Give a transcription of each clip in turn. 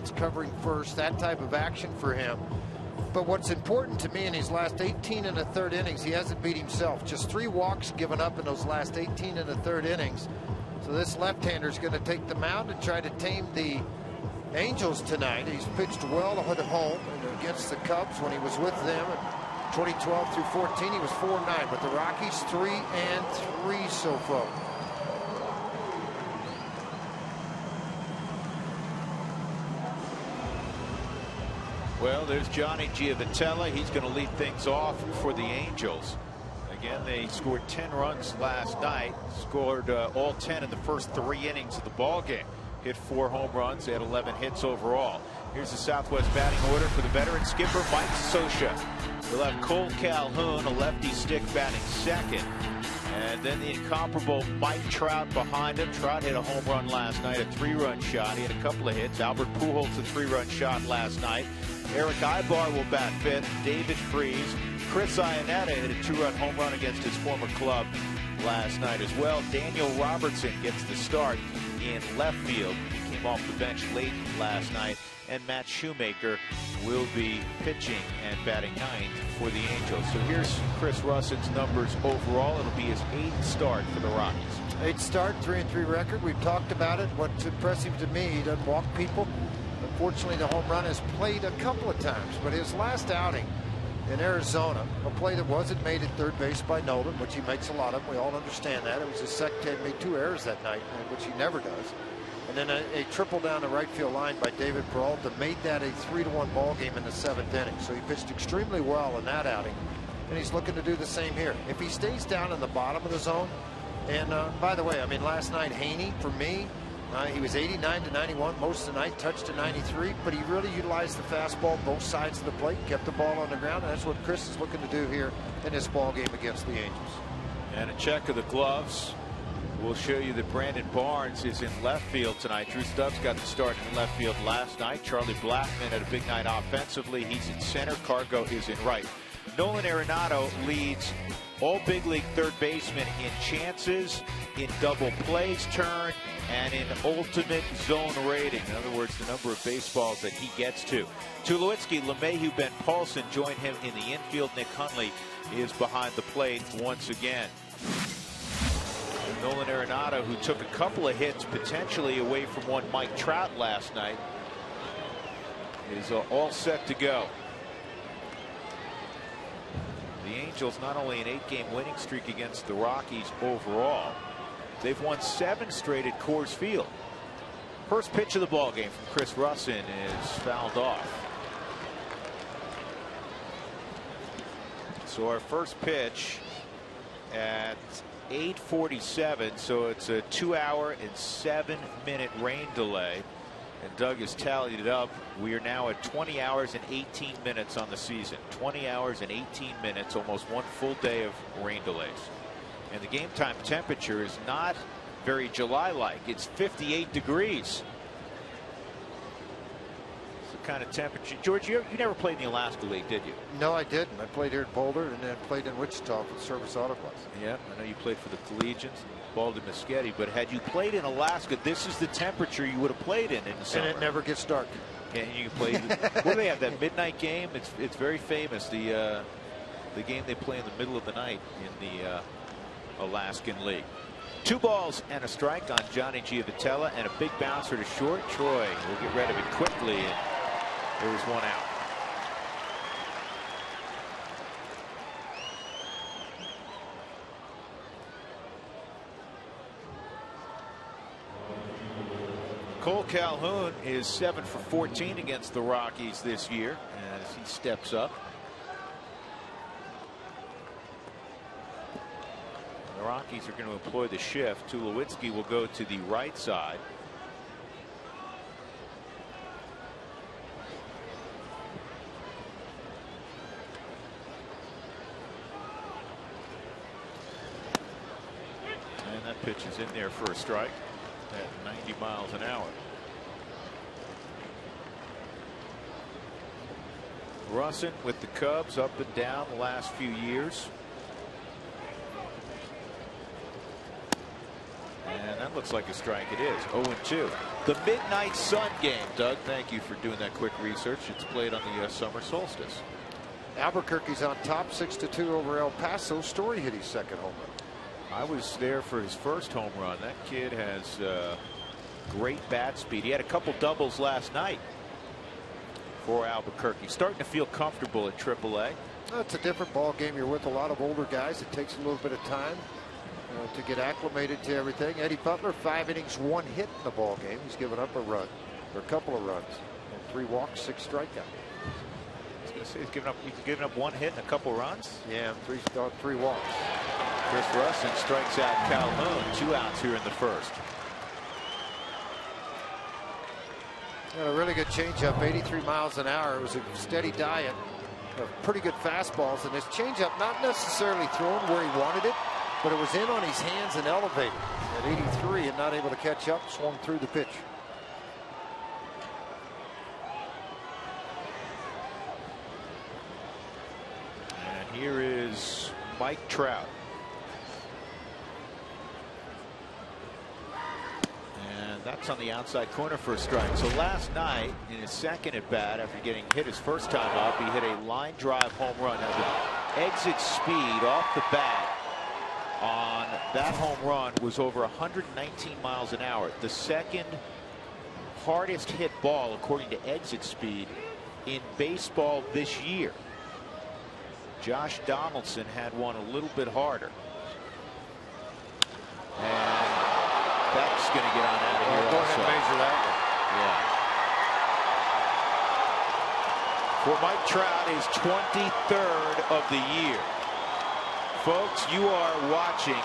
outs covering first, that type of action for him. But what's important to me in his last 18 and a third innings, he hasn't beat himself. Just 3 walks given up in those last 18 and a third innings. So this left-hander is going to take the mound and try to tame the Angels tonight. He's pitched well at home and against the Cubs when he was with them in 2012 through 14. He was 4-9, but the Rockies 3-3 so far. Well, there's Johnny Giavotella. He's going to lead things off for the Angels. Again, they scored 10 runs last night, scored all 10 in the first 3 innings of the ball game. Hit 4 home runs. They had 11 hits overall. Here's the Southwest batting order for the veteran skipper Mike Scioscia. We'll have Cole Calhoun, a lefty stick, batting second. And then the incomparable Mike Trout behind him. Trout hit a home run last night, a 3-run shot. He had a couple of hits. Albert Pujols, a 3-run shot last night. Eric Ibar will bat 5th. David Freese. Chris Iannetta hit a 2-run home run against his former club last night as well. Daniel Robertson gets the start in left field. He came off the bench late last night. And Matt Shoemaker will be pitching and batting 9th for the Angels. So here's Chris Russin's numbers overall. It'll be his 8th start for the Rockies. 8th start, 3-3 record. We've talked about it. What's impressive to me, he doesn't walk people. Unfortunately, the home run has played a couple of times, but his last outing in Arizona, a play that wasn't made at third base by Nolan, which he makes a lot of. We all understand that. It was his second. He made 2 errors that night, which he never does. And then a triple down the right field line by David Peralta made that a 3-1 ball game in the 7th inning. So he pitched extremely well in that outing, and he's looking to do the same here. If he stays down in the bottom of the zone, and by the way, I mean, last night Haney, for me, he was 89 to 91 most of the night, touched to 93, but he really utilized the fastball both sides of the plate, kept the ball on the ground, and that's what Chris is looking to do here in this ball game against the Angels. And a check of the gloves. We'll show you that Brandon Barnes is in left field tonight. Drew Stubbs got the start in left field last night. Charlie Blackmon had a big night offensively. He's in center. Cargo is in right. Nolan Arenado leads all big league third basemen in chances, in double plays turned, and in ultimate zone rating. In other words, the number of baseballs that he gets to. Tulowitzki, LeMahieu, Ben Paulson join him in the infield. Nick Hundley is behind the plate once again. Nolan Arenado, who took a couple of hits potentially away from one Mike Trout last night, is all set to go. The Angels not only an 8-game winning streak against the Rockies overall, they've won 7 straight at Coors Field. First pitch of the ball game from Chris Russin is fouled off. So our first pitch at 8:47, so it's a 2-hour and 7-minute rain delay, and Doug has tallied it up. We are now at 20 hours and 18 minutes on the season. 20 hours and 18 minutes, almost 1 full day of rain delays. And the game time temperature is not very July-like. It's 58 degrees. Kind of temperature. George, you never played in the Alaska League, did you? No, I didn't. I played here in Boulder and then played in Wichita for the Service Auto Club. Yeah, I know you played for the Collegians and Baldy Muschietti, but had you played in Alaska, this is the temperature you would have played in the summer. And it never gets dark. And you play. What do they have? That midnight game? It's very famous. The game they play in the middle of the night in the Alaskan League. 2 balls and a strike on Johnny Giavotella, and a big bouncer to short. Troy will get rid of it quickly. And there was 1 out. Cole Calhoun is 7 for 14 against the Rockies this year as he steps up. The Rockies are going to employ the shift. Tulowitzki will go to the right side. And that pitch is in there for a strike at 90 miles an hour. Russin with the Cubs up and down the last few years. And that looks like a strike. It is 0-2. The Midnight Sun game. Doug, thank you for doing that quick research. It's played on the summer solstice. Albuquerque's on top 6-2 over El Paso. Story hit his second home run. I was there for his first home run. That kid has great bat speed. He had a couple doubles last night for Albuquerque. Starting to feel comfortable at AAA. It's a different ball game. You're with a lot of older guys. It takes a little bit of time to get acclimated to everything. Eddie Butler, 5 innings, 1 hit in the ball game. He's given up a run, or a couple of runs, and 3 walks, 6 strikeouts. I was going to say he's given up 1 hit and a couple runs. Yeah, 3 walks. Chris Russin strikes out Calhoun. 2 outs here in the first. Got a really good changeup, 83 miles an hour. It was a steady diet of pretty good fastballs, and his changeup not necessarily thrown where he wanted it, but it was in on his hands and elevated at 83 and not able to catch up. Swung through the pitch. And here is Mike Trout. And that's on the outside corner for a strike. So last night in his second at bat, after getting hit his first time up, he hit a line drive home run. Now the exit speed off the bat on that home run was over 119 miles an hour. The second hardest hit ball according to exit speed in baseball this year. Josh Donaldson had one a little bit harder. And that's going to get on out of here. Go ahead and measure that one. Yeah. For Mike Trout, his 23rd of the year. Folks, you are watching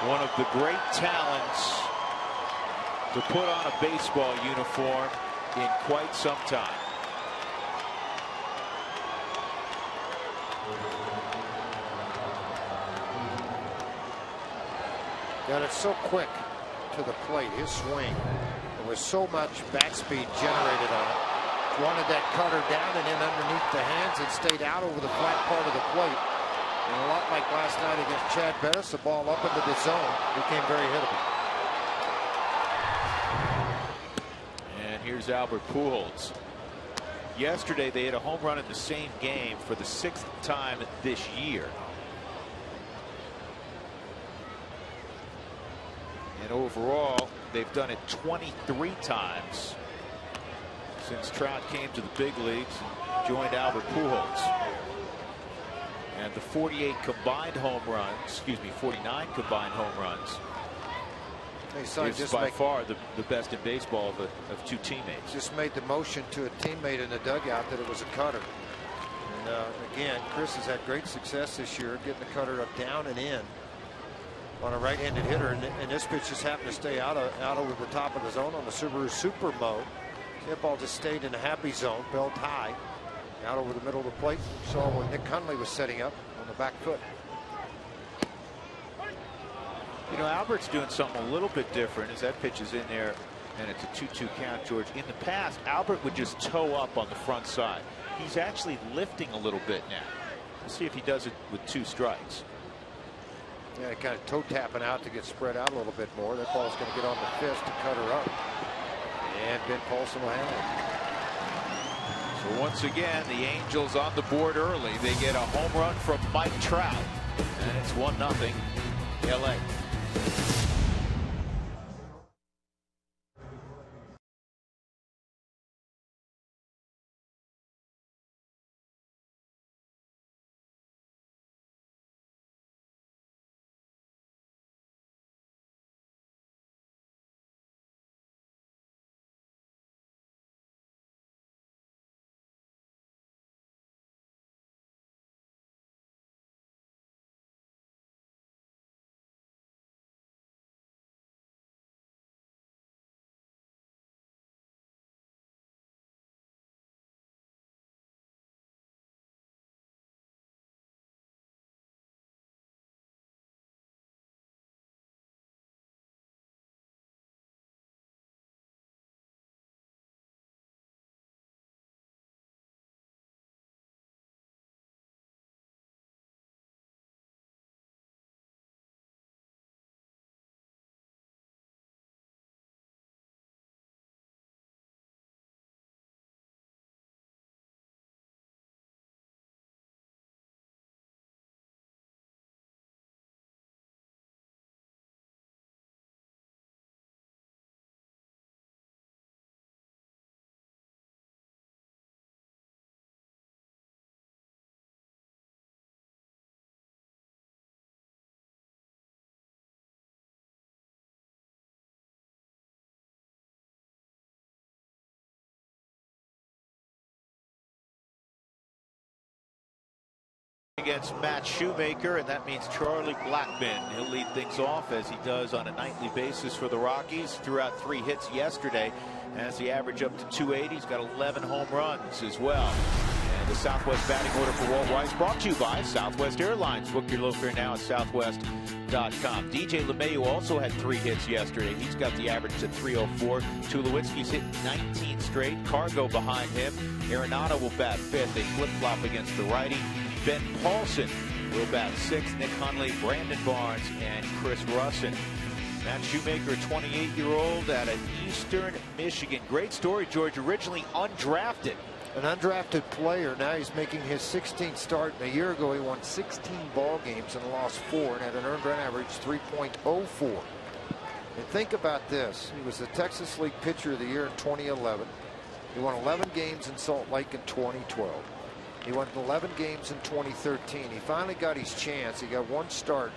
one of the great talents to put on a baseball uniform in quite some time. Got it so quick to the plate. His swing, there was so much bat speed generated on it. Wanted that cutter down and in underneath the hands and stayed out over the flat part of the plate. And a lot like last night against Chad Bettis, the ball up into the zone became very hittable. And here's Albert Pujols. Yesterday they had a home run in the same game for the 6th time this year. And overall, they've done it 23 times since Trout came to the big leagues and joined Albert Pujols. And the 48 combined home runs, excuse me, 49 combined home runs, is by far the best in baseball of 2 teammates. Just made the motion to a teammate in the dugout that it was a cutter. And again, Chris has had great success this year getting the cutter up, down and in on a right-handed hitter, and this pitch just happened to stay out over the top of the zone on the Subaru Super Mode. That ball just stayed in the happy zone, belt high, out over the middle of the plate. Saw where Nick Hundley was setting up on the back foot. You know, Albert's doing something a little bit different as that pitch is in there and it's a 2-2 count, George. In the past, Albert would just toe up on the front side. He's actually lifting a little bit now. We'll see if he does it with 2 strikes. Yeah, kind of toe tapping out to get spread out a little bit more. That ball's going to get on the fist to cut her up. And Ben Paulson will handle it. So once again, the Angels on the board early. They get a home run from Mike Trout. And it's 1-0 LA. against Matt Shoemaker, and that means Charlie Blackmon. He'll lead things off as he does on a nightly basis for the Rockies. Threw out 3 hits yesterday as he averaged up to 280. He's got 11 home runs as well. And the Southwest batting order for Walt Weiss brought to you by Southwest Airlines. Book your low fare now at southwest.com. DJ LeMahieu also had 3 hits yesterday. He's got the average at 304. Tulowitzki's hit 19 straight. Cargo behind him. Arenado will bat 5th. They flip-flop against the righty. Ben Paulson will bat 6th. Nick Hundley, Brandon Barnes, and Chris Russin. Matt Shoemaker, 28-year-old out of Eastern Michigan. Great story, George. Originally undrafted. An undrafted player. Now he's making his 16th start. And a year ago, he won 16 ball games and lost 4 and had an earned run average 3.04. And think about this. He was the Texas League Pitcher of the Year in 2011. He won 11 games in Salt Lake in 2012. He won 11 games in 2013. He finally got his chance. He got 1 start.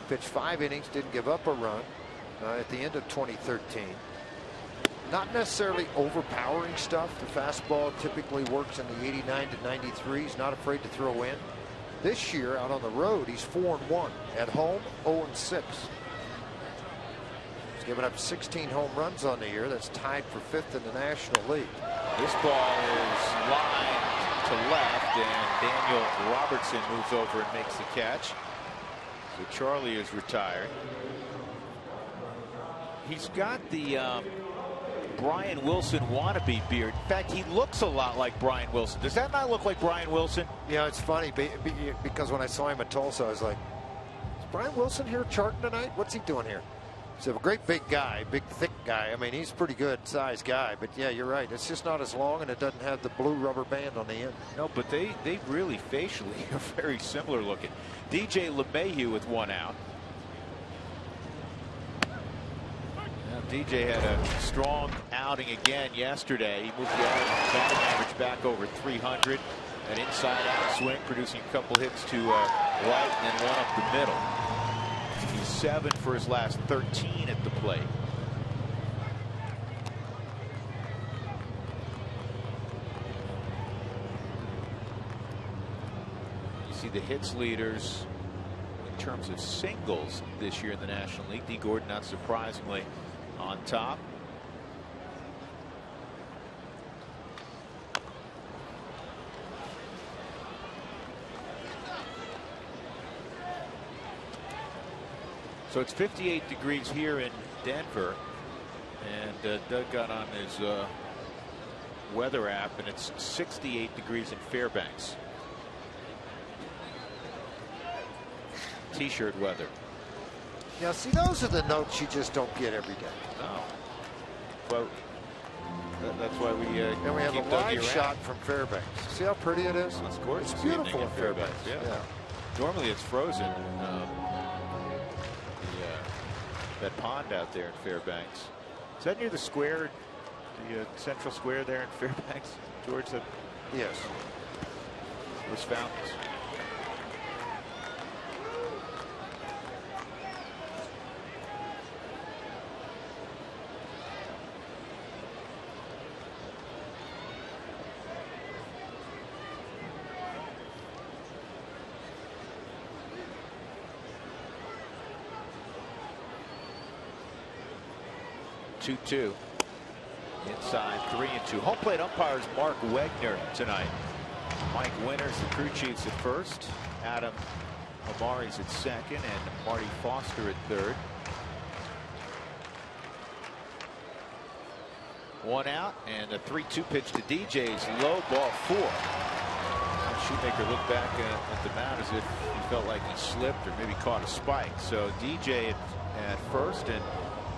Pitched 5 innings. Didn't give up a run at the end of 2013. Not necessarily overpowering stuff. The fastball typically works in the 89 to 93. He's not afraid to throw in. This year out on the road, he's 4-1. At home, 0-6. He's given up 16 home runs on the year. That's tied for 5th in the National League. This ball is lined to left, and Daniel Robertson moves over and makes the catch. So Charlie is retired. He's got the Brian Wilson wannabe beard. In fact, he looks a lot like Brian Wilson. Does that not look like Brian Wilson? Yeah, it's funny because when I saw him at Tulsa, I was like, is Brian Wilson here charting tonight? What's he doing here? He's a great big guy, big thick guy. I mean, he's a pretty good sized guy. But yeah, you're right. It's just not as long, and it doesn't have the blue rubber band on the end. No, but they really facially are very similar looking. DJ LeMahieu with 1 out. DJ had a strong outing again yesterday. He moved the batting average back over 300. An inside-out swing, producing a couple hits to right and then 1 up the middle. He's 7 for his last 13 at the plate. You see the hits leaders in terms of singles this year in the National League. D. Gordon, not surprisingly, on top. So it's 58 degrees here in Denver, and Doug got on his weather app, and it's 68 degrees in Fairbanks. T-shirt weather. Yeah, see, those are the notes you just don't get every day. No. But that's why we and we have a live shot from Fairbanks. See how pretty it is? Of course, it's beautiful in Fairbanks. Yeah. Normally it's frozen. That pond out there in Fairbanks. Is that near the square, the central square there in Fairbanks, George? That yes. Those fountains. Two. Inside 3-2. Home plate umpire is Mark Wegner tonight. Mike Winters, the crew chiefs, at first. Adam Amari's at second, and Marty Foster at third. 1 out, and a 3-2 pitch to DJ's low, ball 4. Shoemaker looked back at the mound as if he felt like he slipped or maybe caught a spike. So DJ at first, and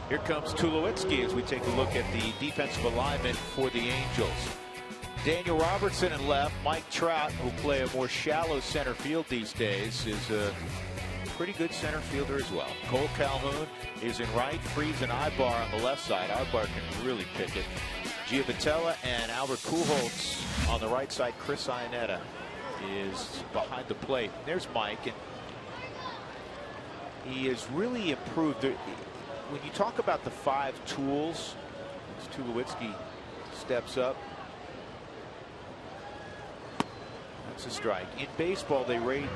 here comes Tulowitzki as we take a look at the defensive alignment for the Angels. Daniel Robertson in left. Mike Trout, who play a more shallow center field these days, is a pretty good center fielder as well. Cole Calhoun is in right. Freeze and Ibar on the left side. Ibar can really pick it. Giavotella and Albert Pujols on the right side. Chris Iannetta is behind the plate. There's Mike, and he has really improved. When you talk about the 5 tools, as Tulowitzki steps up, That's a strike. In baseball, they rate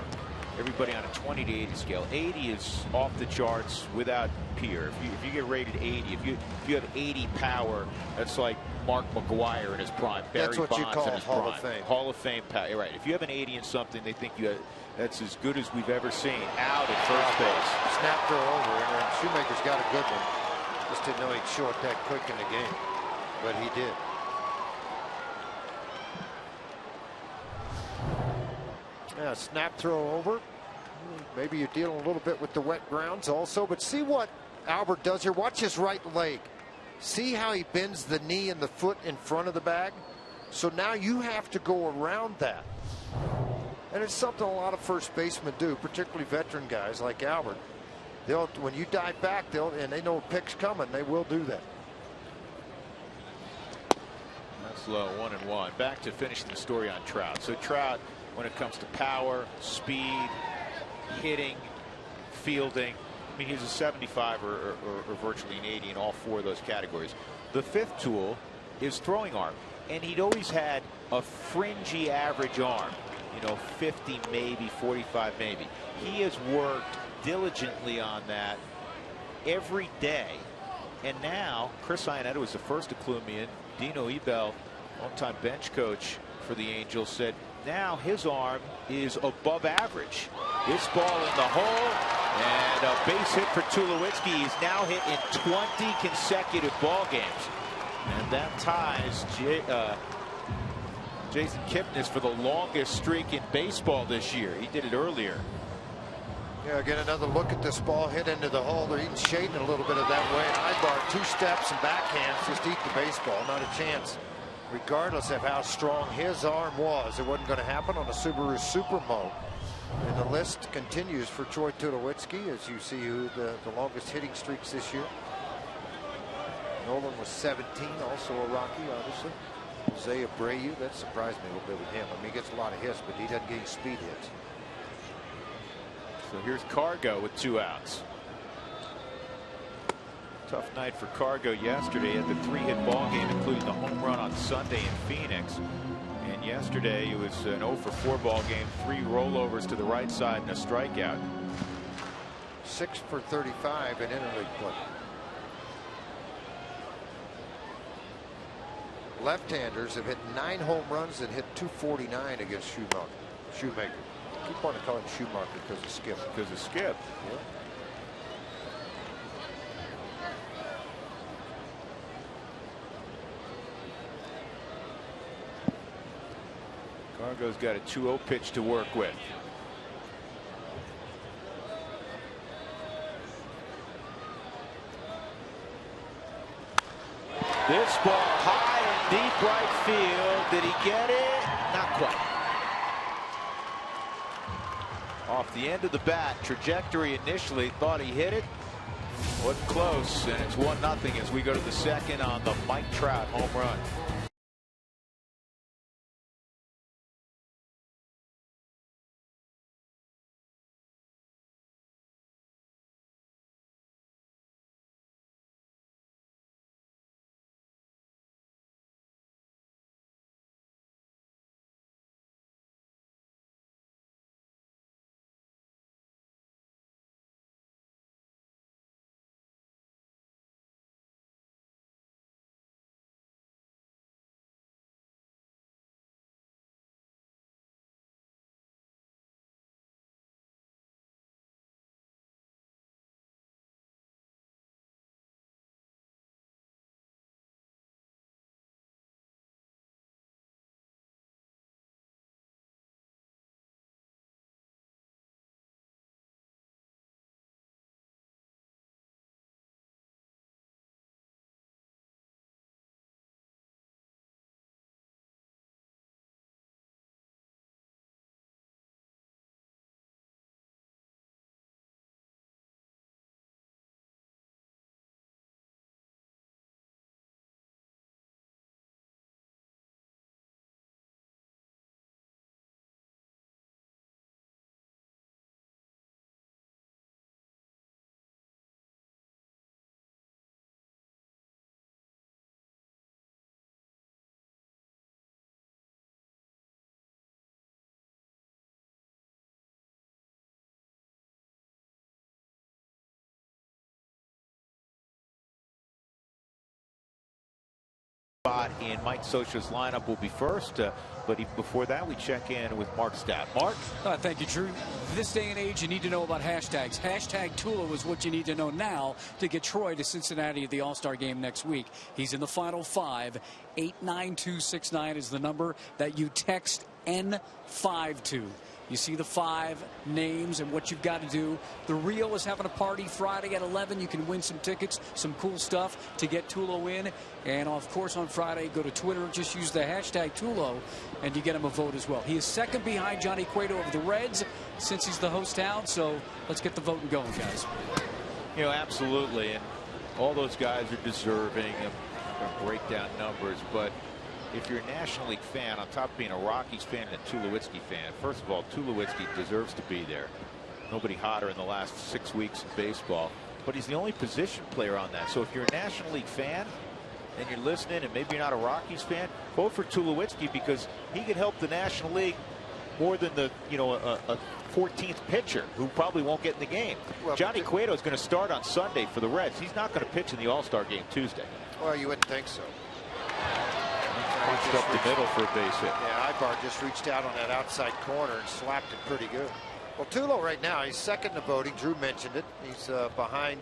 everybody on a 20 to 80 scale. 80 is off the charts without peer. If you get rated 80, if you have 80 power, that's like Mark McGwire in his prime. That's Barry what you Bonds call in his Hall prime. of Fame. Hall of Fame power. Right. If you have an 80 in something, they think that's as good as we've ever seen. Out at first base. Snap throw over, and Shoemaker's got a good one. Just didn't know he'd show it that quick in the game, but he did. Yeah, snap throw over. Maybe you're dealing a little bit with the wet grounds also, but see what Albert does here. Watch his right leg. See how he bends the knee and the foot in front of the bag? So now you have to go around that. And it's something a lot of first basemen do, particularly veteran guys like Albert. When you dive back, and they know a pick's coming, they will do that. That's low, 1-1. Back to finishing the story on Trout. So Trout, when it comes to power, speed, hitting, fielding, I mean, he's a 75 or virtually an 80 in all four of those categories. The fifth tool is throwing arm, and he'd always had a fringy average arm, 50 maybe, 45 maybe. He has worked diligently on that every day, and now Chris Iannetta was the first to clue me in. Dino Ebel, longtime bench coach for the Angels, said now his arm is above average. This ball in the hole, and a base hit for Tulowitzki. He's now hit in 20 consecutive ball games, and that ties Jason Kipnis for the longest streak in baseball this year. He did it earlier. Yeah, again, another look at this ball hit into the hole. They're even shading a little bit of that way. Ibar, 2 steps and backhands, just eat the baseball. Not a chance. Regardless of how strong his arm was, it wasn't going to happen on a Subaru Supermo. And the list continues for Troy Tulowitzki as you see who the longest hitting streaks this year. Nolan was 17, also a Rocky, obviously. Jose Abreu, that surprised me a little bit with him. I mean, he gets a lot of hits, but he doesn't get any speed hits. So here's Cargo with 2 outs. Tough night for Cargo yesterday at the 3-hit ball game, including the home run on Sunday in Phoenix. And yesterday it was an 0 for 4 ball game, 3 rollovers to the right side and a strikeout. 6 for 35 in interleague play. Left-handers have hit 9 home runs and hit 249 against Shoemaker. Keep on calling him Schumacher because of Skip. Because of Skip. Yeah. Cargo's got a 2-0 pitch to work with. This ball high in deep right field. Did he get it? Not quite. Off the end of the bat, trajectory initially, thought he hit it. Wasn't close, and it's 1-0 as we go to the second on the Mike Trout home run. spot in Mike Scioscia's lineup will be first. But even before that, we check in with Mark Stout. Mark? Thank you, Drew. This day and age, you need to know about hashtags. Hashtag Tulo is what you need to know now to get Troy to Cincinnati at the All-Star game next week. He's in the final 5. 89269 is the number that you text N5 to. You see the 5 names and what you've got to do. The Rio is having a party Friday at 11. You can win some tickets, some cool stuff to get Tulo in. And of course on Friday, go to Twitter, just use the hashtag Tulo, and you get him a vote as well. He is second behind Johnny Cueto of the Reds since he's the host town. So let's get the voting going, guys. You know, absolutely. And all those guys are deserving of breakdown numbers. But if you're a National League fan, on top of being a Rockies fan and a Tulowitzki fan, first of all, Tulowitzki deserves to be there. Nobody hotter in the last 6 weeks in baseball. But he's the only position player on that. So if you're a National League fan and you're listening and maybe you're not a Rockies fan, vote for Tulowitzki because he could help the National League more than the, a 14th pitcher who probably won't get in the game. Well, Johnny Cueto is going to start on Sunday for the Reds. He's not going to pitch in the All-Star game Tuesday. Well, you wouldn't think so. Punched up the middle for a base hit. Yeah, Ibar just reached out on that outside corner and slapped it pretty good. Well, Tulo right now, he's second in the voting. Drew mentioned it. He's behind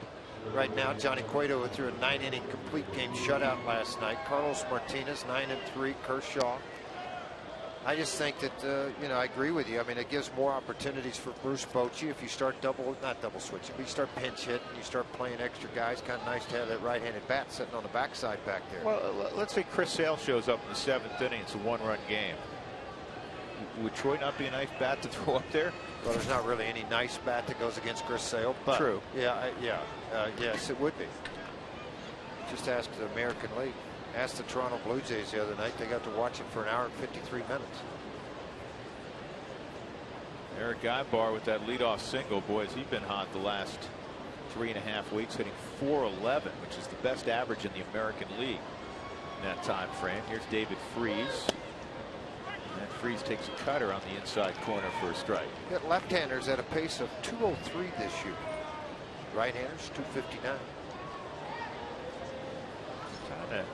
right now Johnny Cueto, who threw a 9-inning complete game shutout last night. Carlos Martinez 9-3. Kershaw. I just think that I agree with you. I mean, it gives more opportunities for Bruce Bochy if you start not double switching, but you start pinch hitting, you start playing extra guys. Kind of nice to have that right-handed bat sitting on the backside back there. Well, let's say Chris Sale shows up in the 7th inning. It's a 1-run game. Would Troy not be a nice bat to throw up there? Well, there's not really any nice bat that goes against Chris Sale. But true. Yes, it would be. Just ask the American League. Asked the Toronto Blue Jays the other night. They got to watch it for an hour and 53 minutes. Eric Ibar with that leadoff single. Boys, he's been hot the last 3.5 weeks, hitting .411, which is the best average in the American League in that time frame. Here's David Freese. And Freese takes a cutter on the inside corner for a strike. Got left-handers at a pace of 203 this year. Right-handers 259. Trying to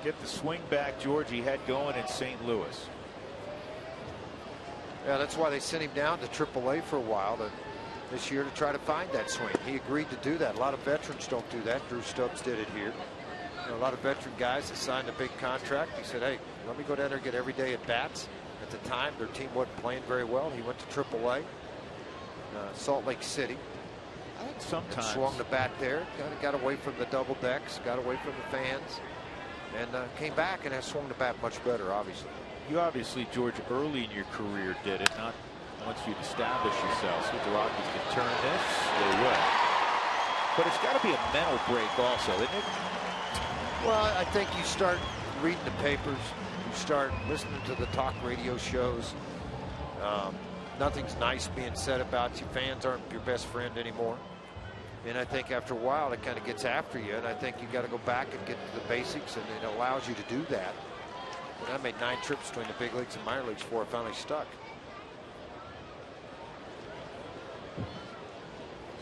get the swing back George he had going in St. Louis. Yeah, that's why they sent him down to AAA for a while this year to try to find that swing. He agreed to do that. A lot of veterans don't do that. Drew Stubbs did it here. A lot of veteran guys that signed a big contract. He said, hey, let me go down there and get every day at bats. At the time, their team wasn't playing very well. He went to AAA, Salt Lake City. I think sometimes swung the bat there. Got away from the double decks, got away from the fans, and came back and has swung the bat much better, obviously. You obviously, George, early in your career did it, not once you'd established yourself. So if the Rockies can turn this, they will. But it's got to be a mental break also, isn't it? Well, I think you start reading the papers, you start listening to the talk radio shows. Nothing's nice being said about you. Fans aren't your best friend anymore. And I think after a while it kind of gets after you, and I think you got to go back and get to the basics, and it allows you to do that. And I made 9 trips between the big leagues and minor leagues before I finally stuck.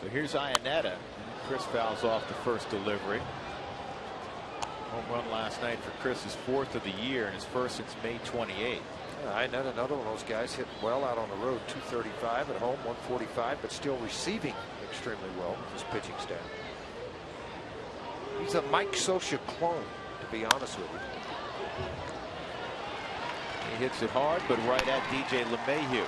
So here's Iannetta. Chris fouls off the first delivery. Home run last night for Chris, his 4th of the year and his first since May 28th. Iannetta, another one of those guys hitting well out on the road. 235 at home, 145, but still receiving extremely well with his pitching staff. He's a Mike Scioscia clone, to be honest with you. He hits it hard, but right at DJ LeMahieu.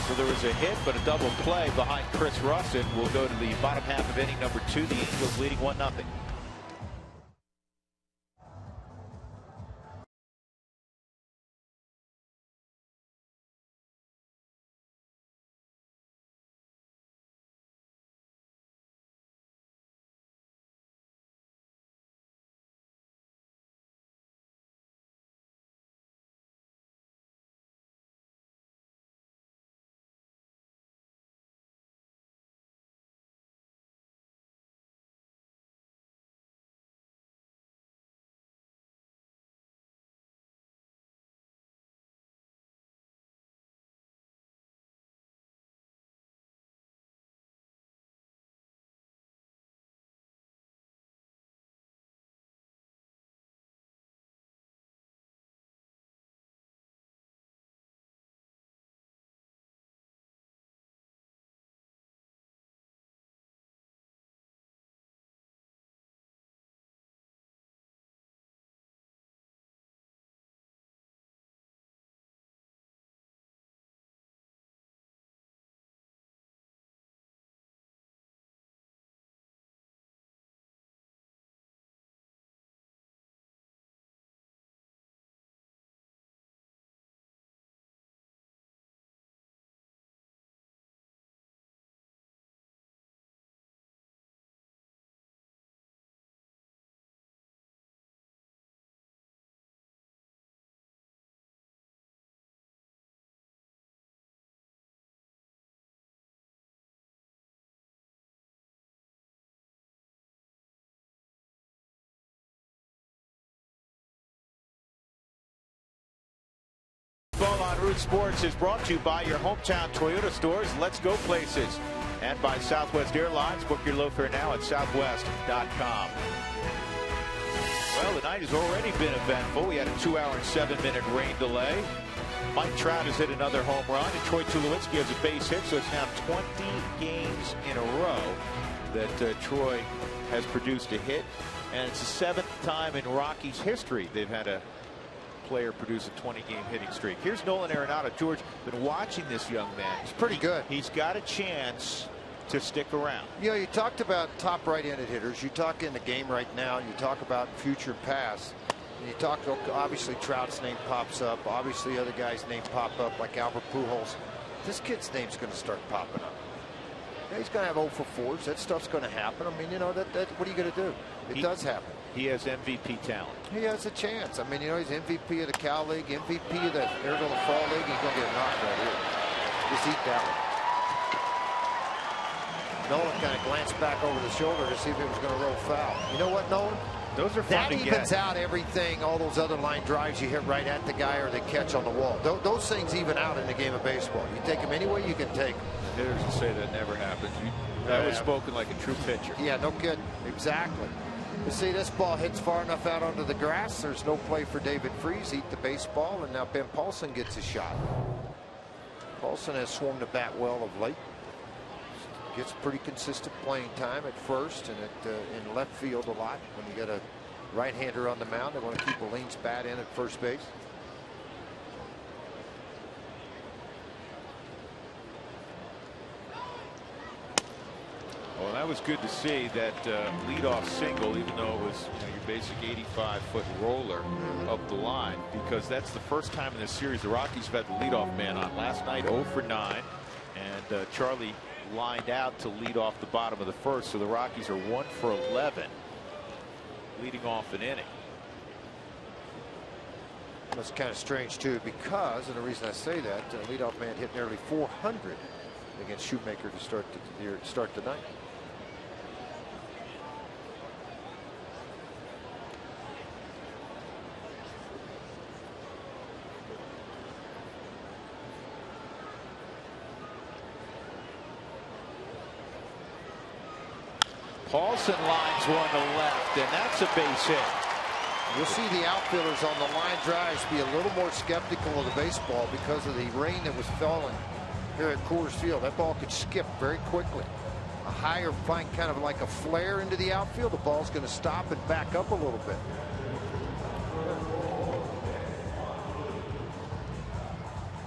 So there was a hit, but a double play behind Chris Russin. We'll go to the bottom half of inning number 2. The Angels leading 1-0. Root Sports is brought to you by your hometown Toyota stores, Let's Go Places, and by Southwest Airlines. Book your low fare now at southwest.com. Well, the night has already been eventful. We had a 2-hour and 7-minute rain delay. Mike Trout has hit another home run, and Troy Tulowitzki has a base hit, so it's now 20 games in a row that Troy has produced a hit, and it's the 7th time in Rockies history they've had a player produce a 20-game hitting streak. Here's Nolan Arenado. George, been watching this young man. He's pretty good. He's got a chance to stick around. You know, you talked about top right-handed hitters. You talk in the game right now. You talk about future past. And you talk, obviously Trout's name pops up. Obviously other guys' name pop up like Albert Pujols. This kid's name's going to start popping up. Yeah, he's going to have 0 for 4s. That stuff's going to happen. I mean, you know, that what are you going to do? It does happen. He has MVP talent. He has a chance. I mean, you know, he's MVP of the Cal League, MVP of the Arizona Fall League. He's going to get a knock right here. Just eat that one. Nolan kind of glanced back over the shoulder to see if it was going to roll foul. You know what, Nolan? Those are fun that to evens get. out everything, all those other line drives you hit right at the guy or they catch on the wall. Those things even out in the game of baseball. You take them any way you can take them. Hitters will say that never happens. That was spoken like a true pitcher. Yeah, no kidding. Exactly. You see, this ball hits far enough out onto the grass. There's no play for David Freese. Eat the baseball, and now Ben Paulson gets a shot. Paulson has swung the bat well of late. Gets pretty consistent playing time at first and in left field a lot. When you got a right-hander on the mound, they want to keep Olean's bat in at first base. Well, that was good to see that leadoff single, even though it was your basic 85-foot roller up the line, because that's the first time in this series the Rockies have had the leadoff man on. Last night 0 for 9, and Charlie lined out to lead off the bottom of the first, so the Rockies are 1 for 11 leading off an inning. That's kind of strange too, because, and the reason I say that, leadoff man hit nearly 400 against Shoemaker to start the night. Paulson lines one to left, and that's a base hit. You'll see the outfielders on the line drives be a little more skeptical of the baseball because of the rain that was falling here at Coors Field. That ball could skip very quickly. A higher flying kind of like a flare into the outfield. The ball's going to stop and back up a little bit.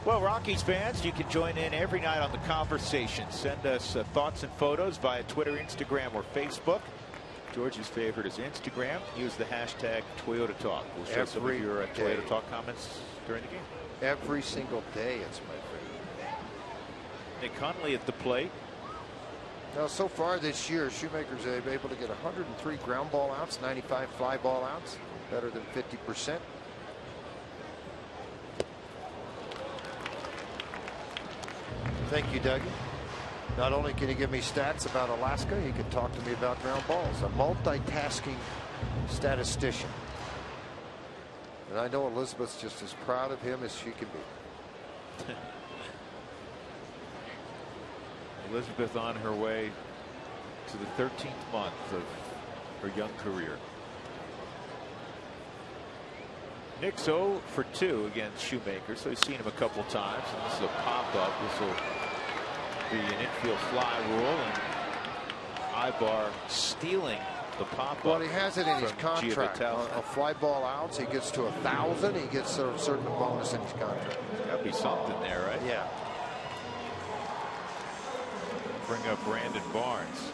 Well, Rockies fans, you can join in every night on the conversation. Send us thoughts and photos via Twitter, Instagram, or Facebook. George's favorite is Instagram. Use the hashtag Toyota Talk. We'll show some of your Toyota Talk comments during the game. Every single day, it's my favorite. Nick Hundley at the plate. Now, so far this year, Shoemaker's able to get 103 ground ball outs, 95 fly ball outs, better than 50%. Thank you, Dougie. Not only can you give me stats about Alaska, you can talk to me about ground balls. A multitasking statistician. And I know Elizabeth's just as proud of him as she can be. Elizabeth on her way to the 13th month of her young career. Nick's 0 for 2 against Shoemaker, so he's seen him a couple times. And this is a pop-up. This will be an infield fly rule, and Ibar stealing the pop-up. Well, he has it in his contract. On fly ball outs, he gets to 1,000. He gets a certain bonus in his contract. There's got to be something there, right? Yeah. Bring up Brandon Barnes.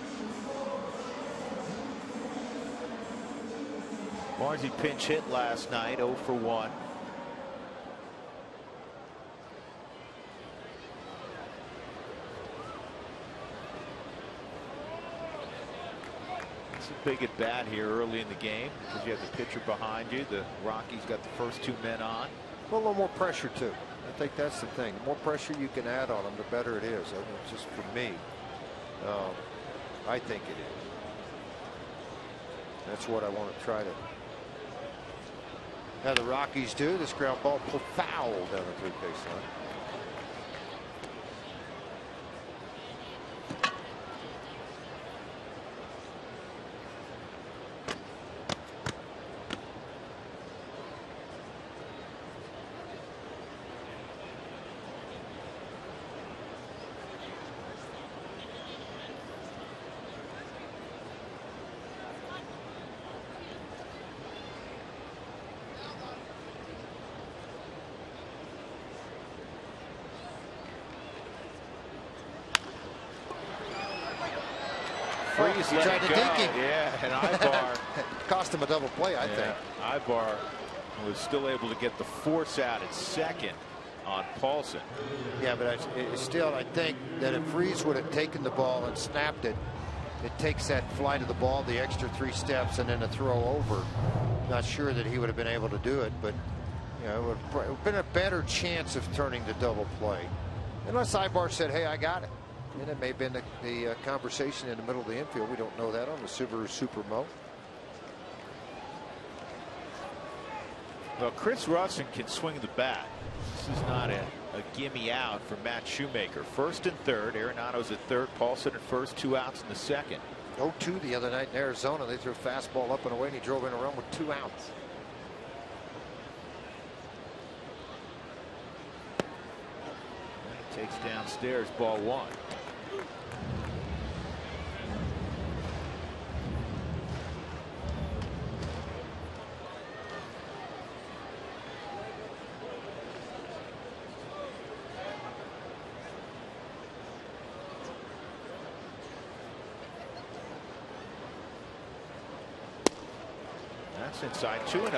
Barnesy pinch hit last night, 0 for 1. It's a big at bat here early in the game because you have the pitcher behind you. The Rockies got the first 2 men on. A little more pressure too. I think that's the thing. The more pressure you can add on them, the better it is. I mean, just for me, I think it is. That's what I want to try to have the Rockies do. This ground ball foul down the third base line. Freeze he let tried it to go. deke him. Yeah, and Ibar cost him a double play, I think. Ibar was still able to get the force out at second on Paulson. Yeah, but still, I think that if Freeze would have taken the ball and snapped it, it takes that flight of the ball, the extra 3 steps, and then a throw over. Not sure that he would have been able to do it, but you know, it would have been a better chance of turning the double play. Unless Ibar said, hey, I got it. And it may have been the conversation in the middle of the infield. We don't know that on the Subaru Supermo. Well, Chris Russin can swing the bat. This is not a gimme out for Matt Shoemaker. First and third. Arenado's at third. Paulson at first. 2 outs in the second. 0-2 the other night in Arizona. They threw a fastball up and away, and he drove in a run with 2 outs. He takes downstairs, ball 1. That's inside 2-0.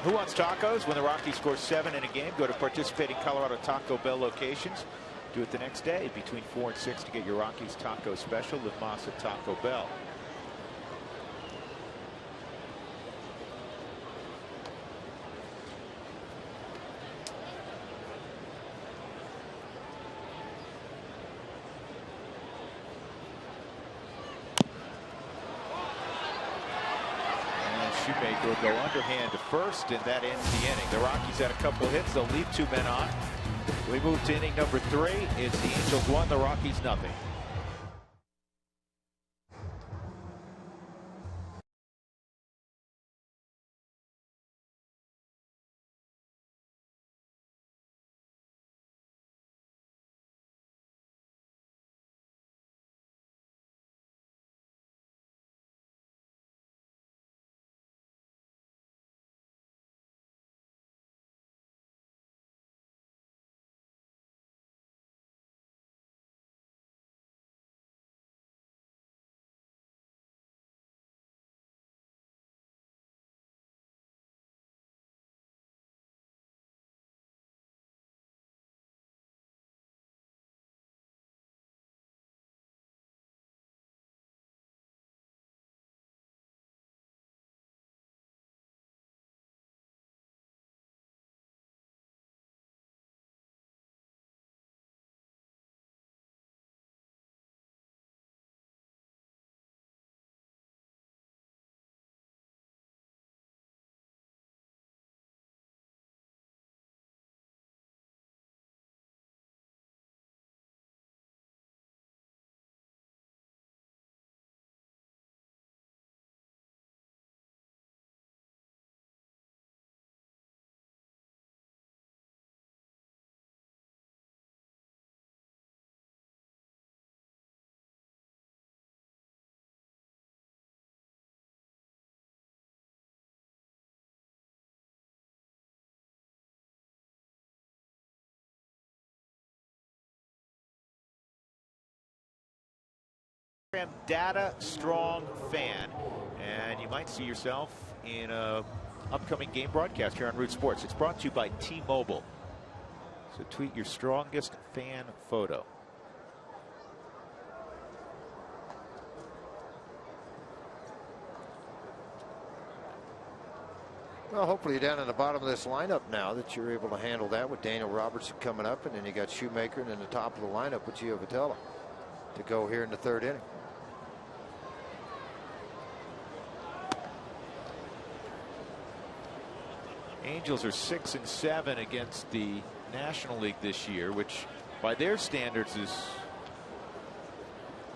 Who wants tacos? When the Rockies score 7 in a game, go to participating Colorado Taco Bell locations. Do it the next day between 4 and 6 to get your Rockies taco special with Moss at Taco Bell. Shoemaker will go underhand to first, and that ends the inning. The Rockies had a couple hits. They'll leave 2 men on. We move to inning number 3. It's the Angels 1, the Rockies nothing. Data strong fan, and you might see yourself in a upcoming game broadcast here on Root Sports. It's brought to you by T-Mobile. So tweet your strongest fan photo. Well, hopefully you're down in the bottom of this lineup now that you're able to handle that with Daniel Robertson coming up, and then you got Shoemaker, and in the top of the lineup with Gio Vitella to go here in the 3rd inning. Angels are 6-7 against the National League this year, which by their standards is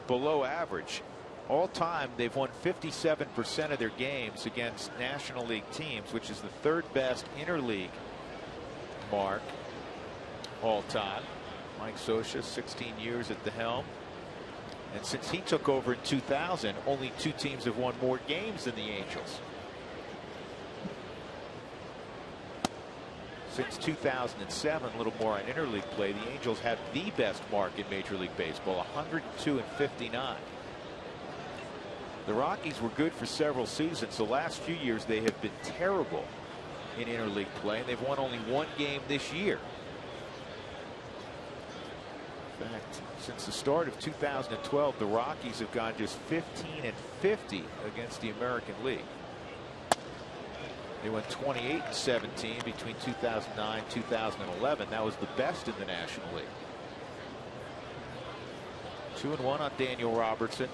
below average. All time, they've won 57% of their games against National League teams, which is the 3rd best interleague mark all time. Mike Scioscia, 16 years at the helm. And since he took over in 2000, only 2 teams have won more games than the Angels. Since 2007, a little more on interleague play, the Angels have the best mark in Major League Baseball, 102-59. The Rockies were good for several seasons. The last few years they have been terrible in interleague play, and they've won only one game this year. In fact, since the start of 2012, the Rockies have gone just 15-50 against the American League. They went 28-17 between 2009 and 2011. That was the best in the National League. 2-1 on Daniel Robertson.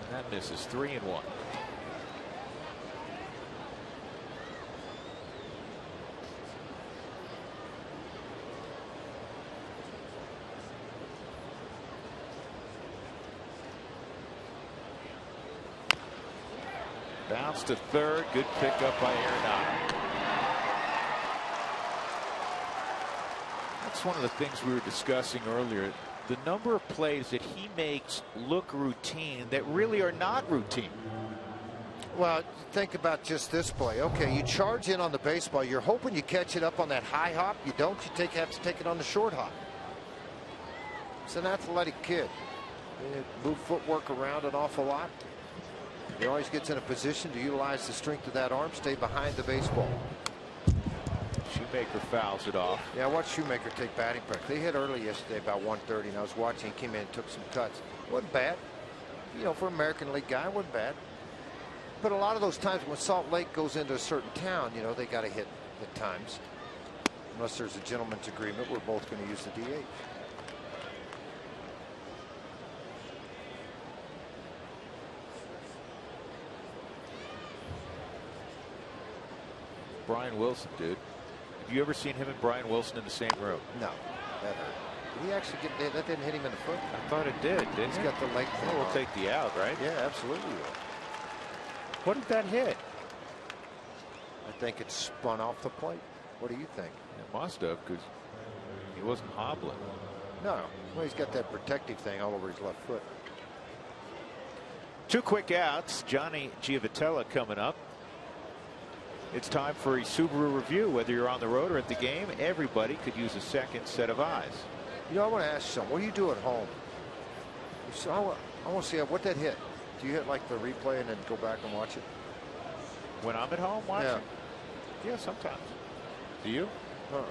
And that misses. 3-1. Bounce to third. Good pickup by Arenado. That's one of the things we were discussing earlier. The number of plays that he makes look routine that really are not routine. Well, think about just this play. Okay, you charge in on the baseball. You're hoping you catch it up on that high hop. You don't. You have to take it on the short hop. It's an athletic kid. They move footwork around an awful lot. He always gets in a position to utilize the strength of that arm, stay behind the baseball. Shoemaker fouls it off. Yeah, I watched Shoemaker take batting practice. They hit early yesterday about 1:30, and I was watching. He came in and took some cuts. Wasn't bad. You know, for an American League guy, wasn't bad. But a lot of those times when Salt Lake goes into a certain town, you know, they got to hit at times. Unless there's a gentleman's agreement, we're both going to use the DH. Brian Wilson, dude. Have you ever seen him and Brian Wilson in the same room? No, never. Did he actually get that? Didn't hit him in the foot? I thought it did. Didn't He's it? got the leg thing. We'll take the out, right? Yeah, absolutely. What did that hit? I think it spun off the plate. What do you think? It must have, because he wasn't hobbling. No. Well, he's got that protective thing all over his left foot. 2 quick outs. Johnny Giavotella coming up. It's time for a Subaru review. Whether you're on the road or at the game, everybody could use a second set of eyes. You know, I want to ask you something. What do you do at home? So I want to see what that hit. Do you hit like the replay and then go back and watch it? When I'm at home watching? Yeah. Yeah, sometimes. Do you? Huh.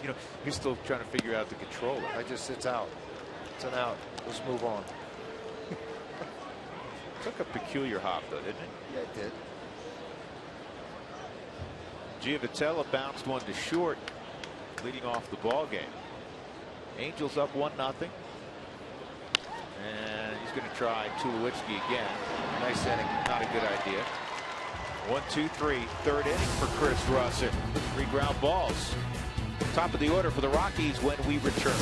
You know, you're still trying to figure out the controller. It's out. It's an out. Let's move on. Took a peculiar hop, though, didn't it? Yeah, it did. Giavotella bounced one to short, leading off the ball game. Angels up 1-0. And he's going to try Tulowitzki again. Nice inning. Not a good idea. 1, 2, 3. Third inning for Chris Russell. 3 ground balls. Top of the order for the Rockies when we return.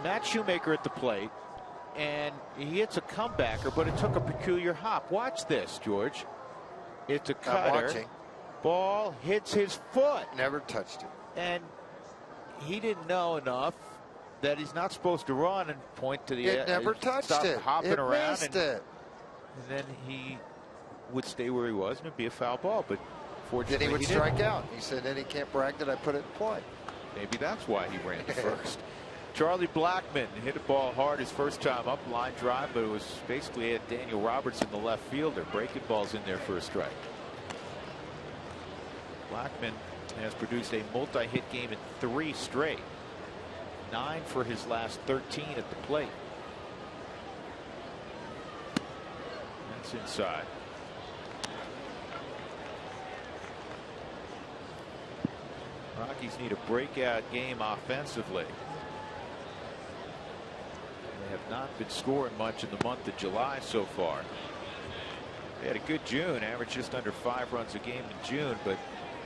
Matt Shoemaker at the plate, and he hits a comebacker, but it took a peculiar hop. Watch this, George. It's a cutter. Ball hits his foot. Never touched it. And he didn't know enough that he's not supposed to run and point to the It never touched it. Hopping around. Missed it. And then he would stay where he was, and it'd be a foul ball. But fortunately, then he would strike out. He said, then he can't brag that I put it in play. Maybe that's why he ran to first. Charlie Blackmon hit a ball hard his first time up, line drive, but it was basically had Daniel Robertson, the left fielder, breaking balls in there for a strike. Blackmon has produced a multi-hit game in 3 straight. 9 for his last 13 at the plate. That's inside. Rockies need a breakout game offensively. They have not been scoring much in the month of July so far. They had a good June, averaged just under 5 runs a game in June, but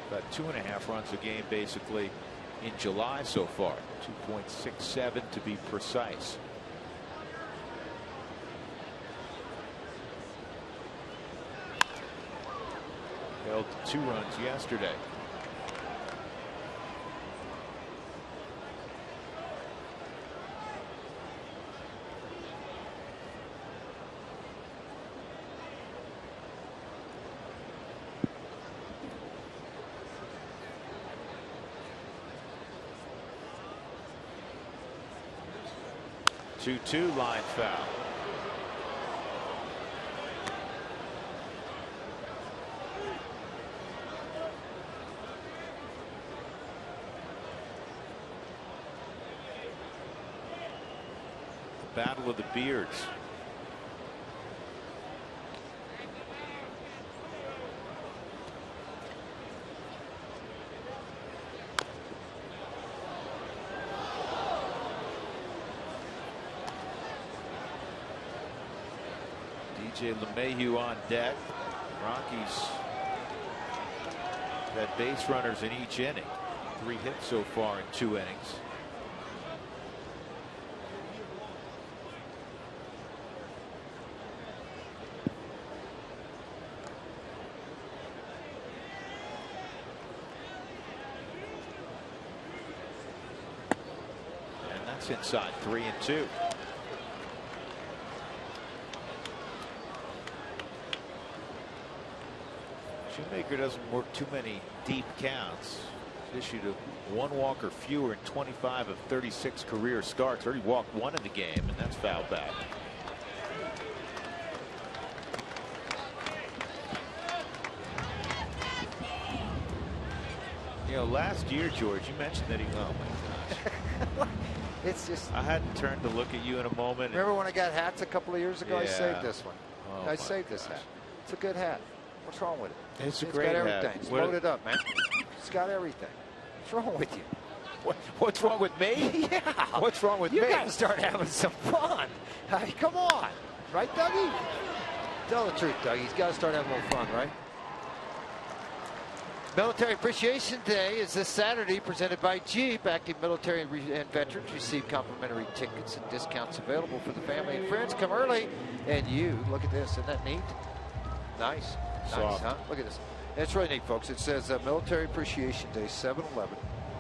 about 2.5 runs a game basically in July so far. 2.67 to be precise. Held to 2 runs yesterday. Two line foul. The battle of the beards. LeMahieu on deck. Rockies had base runners in each inning. 3 hits so far in 2 innings. And that's inside 3-2. Shoemaker doesn't work too many deep counts. He's issued a 1 walk or fewer in 25 of 36 career starts. Already walked 1 in the game, and that's fouled back. You know, last year, George, you mentioned that he. Oh my gosh. It's just. I hadn't turned to look at you in a moment. Remember when I got hats a couple of years ago? Yeah. I saved this one. Oh I saved this hat. It's a good hat. What's wrong with it? It's a It's great got hat. everything. It's loaded up, man. It's got everything. What's wrong with you? What's wrong with me? Yeah. What's wrong with me? You got to start having some fun. Hey, come on. Right, Dougie? Tell the truth, Dougie. He's got to start having a little fun, right? Military Appreciation Day is this Saturday, presented by Jeep. Active military and veterans receive complimentary tickets and discounts available for the family and friends. Come early. And you, look at this. Isn't that neat? Nice. Nice, huh? Look at this. It's really neat, folks. It says Military Appreciation Day, 7/11,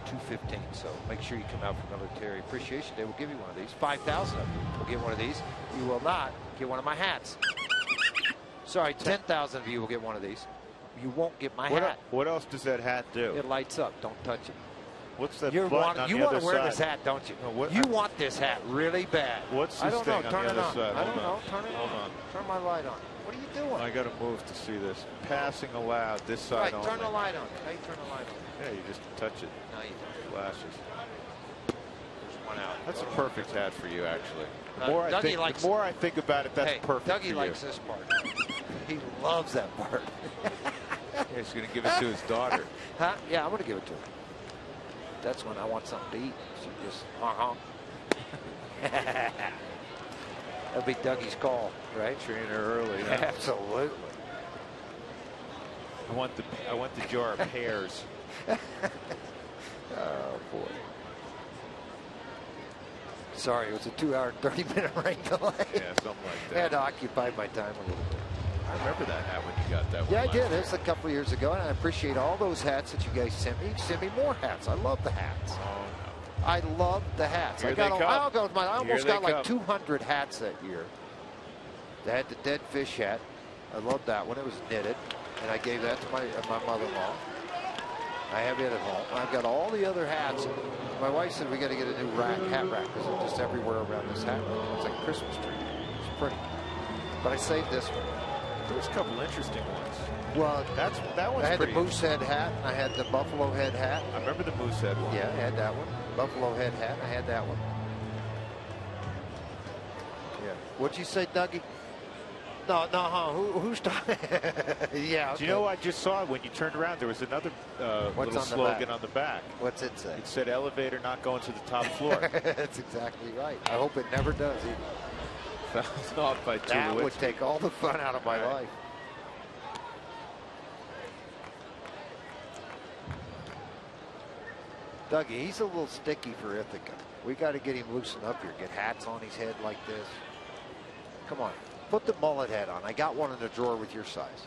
2/15. So make sure you come out for Military Appreciation Day. We'll give you one of these. 5,000 of you will get one of these. You will not get one of my hats. Sorry, 10,000 of you will get one of these. You won't get my hat. What else does that hat do? It lights up. Don't touch it. What's that You button on want the other to wear side? this hat, don't you? No, you want this hat really bad. What's this I don't know. thing Turn on the it other on. side? I don't know. Hold on. Turn it Hold on. on. Turn my light on. What are you doing? I got to move to see this. Passing allowed. This side Right, only. turn the light on. How you turn the light on? Yeah, you just touch it. No, you don't. Flashes. There's one out. That's a perfect hat for you, actually. The Dougie more I think about it, that's hey, perfect Dougie for likes you. this part. He loves that part. Yeah, he's going to give it to his daughter. Huh? Yeah, I'm going to give it to him. That's when I want something to eat. She just honk. That'll be Dougie's call, right? Train her early. Huh? Absolutely. I want the jar of pears. Oh boy. Sorry, it was a 2-hour, 30-minute rain delay. Yeah, something like that. I had to occupy my time a little bit. I remember that hat when you got that one. Yeah, I did. Year. It's a couple of years ago, and I appreciate all those hats that you guys sent me. Send me more hats. I love the hats. Oh, no. I love the hats. Here I got. they come. I almost got like come. 200 hats that year. They had the dead fish hat. I loved that one. It was knitted, and I gave that to my mother-in-law. I have it at home. I've got all the other hats. My wife said we got to get a new hat rack because they're just everywhere around this hat. It's like a Christmas tree. It's pretty. But I saved this one. There's a couple interesting ones. Well, that one's I had the pretty moose head hat. And I had the buffalo head hat. I remember the moose head one. Yeah, I had that one. Buffalo head hat. I had that one. Yeah. What'd you say, Dougie? No, who's talking? Yeah. Okay. Do you know I just saw when you turned around? There was another little slogan on the back. What's it say? It said "Elevator not going to the top floor." That's exactly right. I hope it never does either. Fouled off by That would take all the fun out of my life. Dougie, he's a little sticky for Ithaca. We got to get him loosened up here. Get hats on his head like this. Come on. Put the mullet hat on. I got one in the drawer with your size.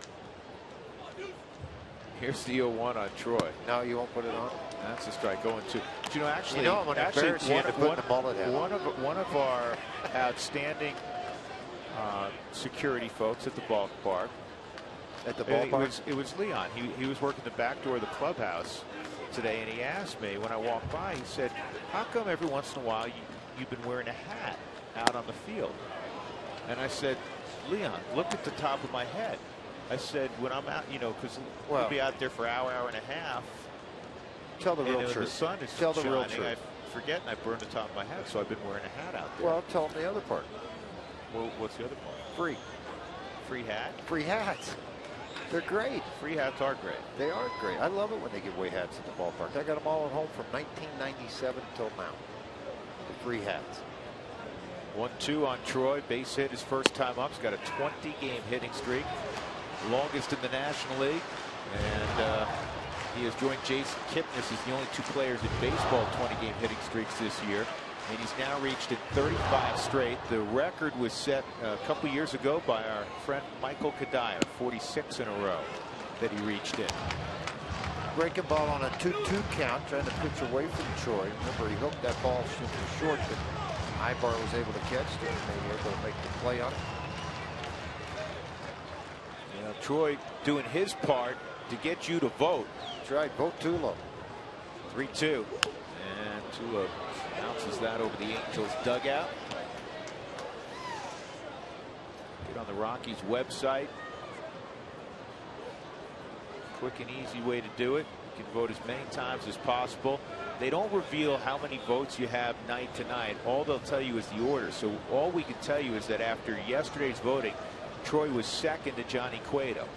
Here's the 0-1 on Troy. No, you won't put it on? That's a strike going to. You know, actually, I'm going to embarrass you into putting the mullet hat on. One of our outstanding security folks at the ballpark. At the ballpark? It was Leon. He was working the back door of the clubhouse today, and he asked me when I walked by, he said, how come every once in a while you've been wearing a hat out on the field? And I said, Leon, look at the top of my head. I said, when I'm out, you know, because we'll be out there for an hour and a half. Tell the real truth. The sun is tell the shining. real truth. I forget, and I burned the top of my head, so I've been wearing a hat out there. Well, tell them the other part. Well, what's the other part? Free. Free hat? Free hats. They're great. Free hats are great. They are great. I love it when they give away hats at the ballpark. I got them all at home from 1997 until now. The free hats. 1-2 on Troy. Base hit his first time up. He's got a 20-game hitting streak, longest in the National League, and he has joined Jason Kipnis as the only two players in baseball 20-game hitting streaks this year, and he's now reached it 35 straight. The record was set a couple years ago by our friend Michael Kadaya, 46 in a row that he reached in. Breaking ball on a 2-2 count, trying to pitch away from Troy. Remember, he hooked that ball super short, but Ibar was able to catch it, and they were able to make the play on it. You know, Troy doing his part to get you to vote. That's right, vote Tulo. 3-2, and Tulo bounces that over the Angels dugout. Get on the Rockies website. Quick and easy way to do it. You can vote as many times as possible. They don't reveal how many votes you have night to night. All they'll tell you is the order. So all we can tell you is that after yesterday's voting, Troy was second to Johnny Cueto.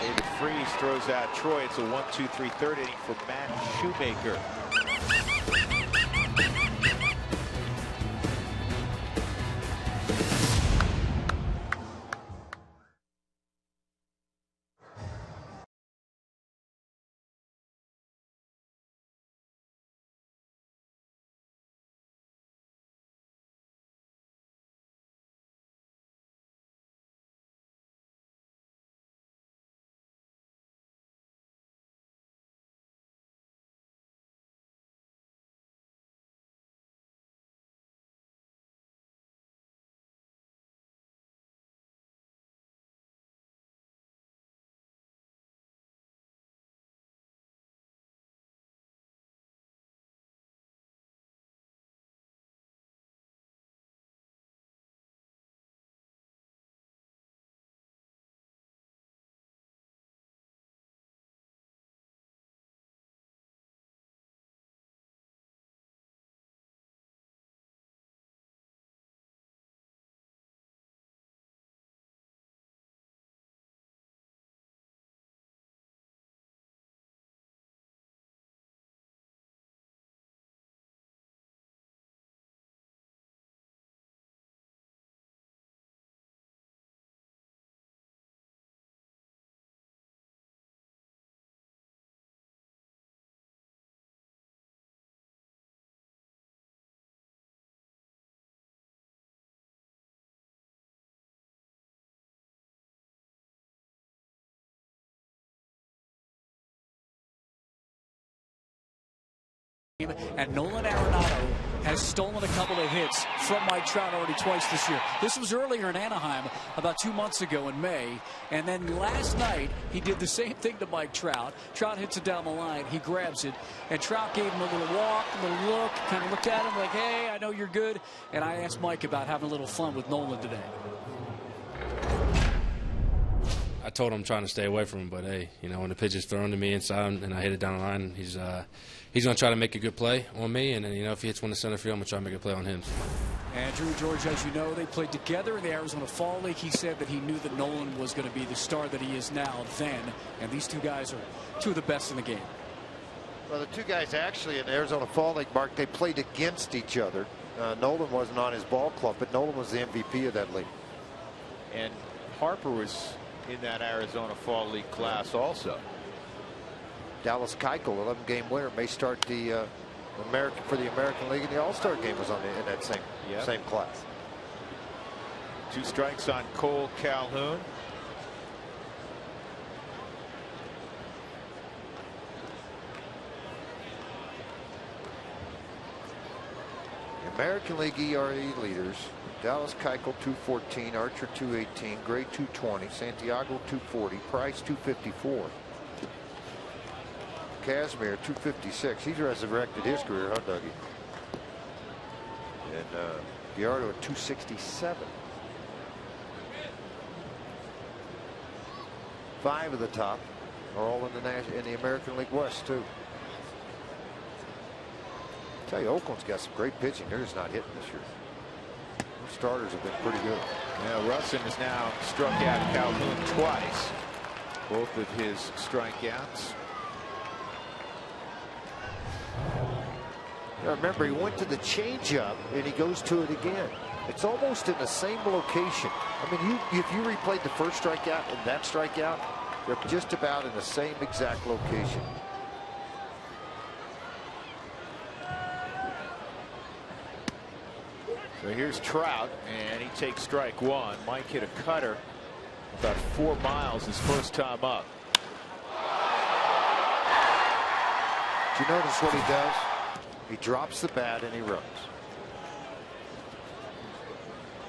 David Freese throws out Troy. It's a 1-2-3 third inning for Matt Shoemaker. And Nolan Arenado has stolen a couple of hits from Mike Trout already twice this year. This was earlier in Anaheim about 2 months ago in May. And then last night, he did the same thing to Mike Trout. Trout hits it down the line. He grabs it. And Trout gave him a little walk, a little look, kind of looked at him like, hey, I know you're good. And I asked Mike about having a little fun with Nolan today. I told him I'm trying to stay away from him, but hey, you know, when the pitch is thrown to me inside and I hit it down the line, he's going to try to make a good play on me, and then, you know, if he hits one to center field, I'm going to try to make a play on him. Andrew, George, as you know, they played together in the Arizona Fall League. He said that he knew that Nolan was going to be the star that he is now then, and these two guys are two of the best in the game. Well, the two guys actually in the Arizona Fall League, Mark, they played against each other. Nolan wasn't on his ball club, but Nolan was the MVP of that league. And Harper was in that Arizona Fall League class also. Dallas Keuchel, 11-game winner, may start the for the American League, and the All-Star game was in that same class. 2 strikes on Cole Calhoun. The American League ERA leaders: Dallas Keuchel 214, Archer 218, Gray 220, Santiago 240, Price 254, Casimir 256. He's resurrected his career, huh, Dougie? And Gallardo at 267. 5 of the top are all in the American League West too. I tell you, Oakland's got some great pitching. They're just not hitting this year. Starters have been pretty good. Yeah, Russin has now struck out Calhoun twice. Both of his strikeouts. Now remember, he went to the changeup and he goes to it again. It's almost in the same location. I mean, if you replayed the first strikeout and that strikeout, they're just about in the same exact location. So here's Trout, and he takes strike 1. Mike hit a cutter about 4 miles his first time up. Do you notice what he does? He drops the bat and he runs.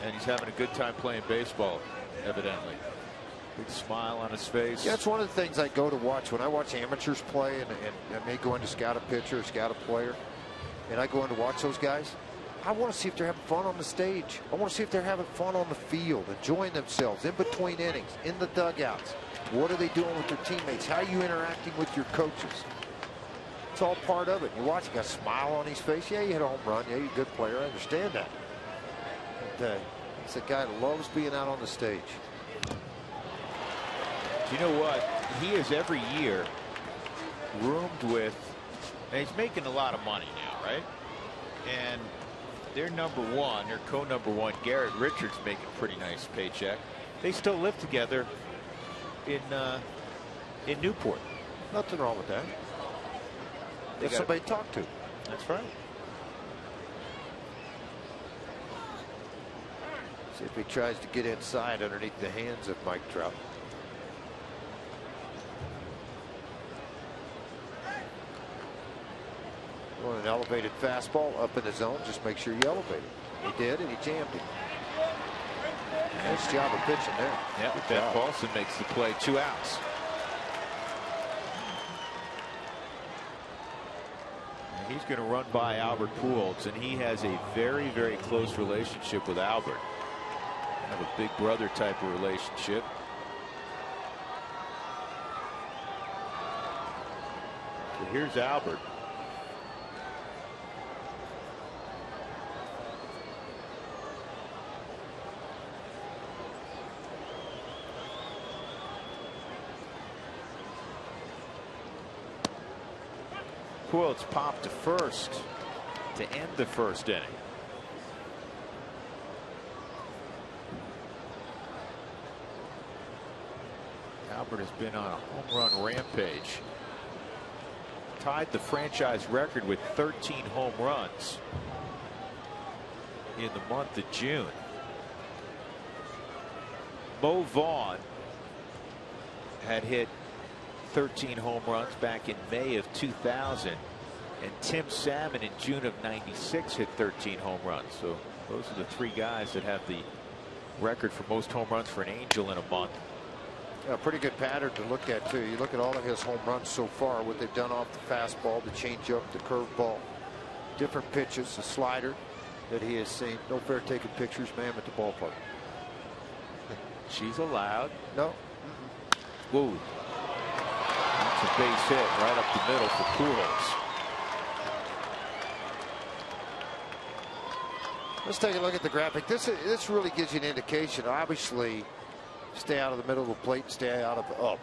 And he's having a good time playing baseball, evidently. Big smile on his face. Yeah, it's one of the things I go to watch when I watch amateurs play, and I may go in to scout a pitcher or scout a player, and I go in to watch those guys. I want to see if they're having fun on the stage. I want to see if they're having fun on the field, enjoying themselves in between innings, in the dugouts. What are they doing with their teammates? How are you interacting with your coaches? It's all part of it. You watch, he got a smile on his face. Yeah, you hit a home run. Yeah, you're a good player. I understand that. But he's a guy that loves being out on the stage. You know what? He is every year roomed with, and he's making a lot of money now, right? And their number one, their co-number one, Garrett Richards, making a pretty nice paycheck. They still live together in Newport. Nothing wrong with that. They got somebody to talk to. That's right. See if he tries to get inside underneath the hands of Mike Trout. Want an elevated fastball up in the zone, just make sure you elevate it. He did, and he jammed it. Nice job of pitching there. Yeah, Ben Paulson makes the play. 2 outs. And he's going to run by Albert Pujols, and he has a very, very close relationship with Albert. Kind of a big brother type of relationship. So here's Albert. Pujols popped to first to end the first inning. Albert has been on a home run rampage. Tied the franchise record with 13 home runs in the month of June. Mo Vaughn had hit 13 home runs back in May of 2000, and Tim Salmon in June of '96 hit 13 home runs. So those are the 3 guys that have the record for most home runs for an Angel in a month. A pretty good pattern to look at too. You look at all of his home runs so far, what they've done off the fastball, the changeup, the curveball, different pitches, the slider that he has seen. No fair taking pictures, ma'am, at the ballpark. She's allowed. No. Whoa. That's a base hit right up the middle for Pujols. Let's take a look at the graphic. This really gives you an indication. Obviously, stay out of the middle of the plate, stay out of the up.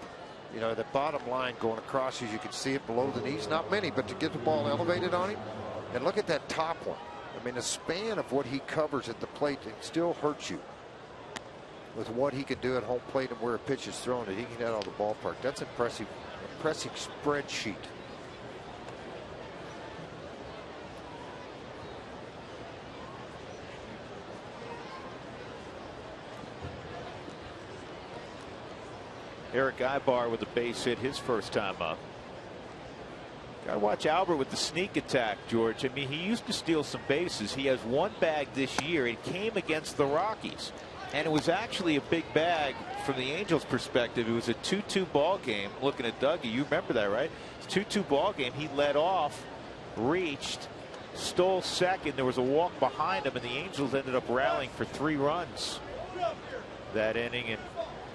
You know, the bottom line going across, as you can see it below the knees, not many, but to get the ball elevated on him. And look at that top one. I mean, the span of what he covers at the plate, it still hurts you. With what he can do at home plate and where a pitch is thrown, that he can hit out of the ballpark. That's impressive. Impressive spreadsheet. Eric Ibar with a base hit his first time up. Got to watch Albert with the sneak attack, George. I mean, he used to steal some bases. He has 1 bag this year. It came against the Rockies. And it was actually a big bag from the Angels' perspective. It was a 2-2 ball game. Looking at Dougie, you remember that, right? It's a 2-2 ball game. He led off, reached, stole second. There was a walk behind him, and the Angels ended up rallying for 3 runs that inning and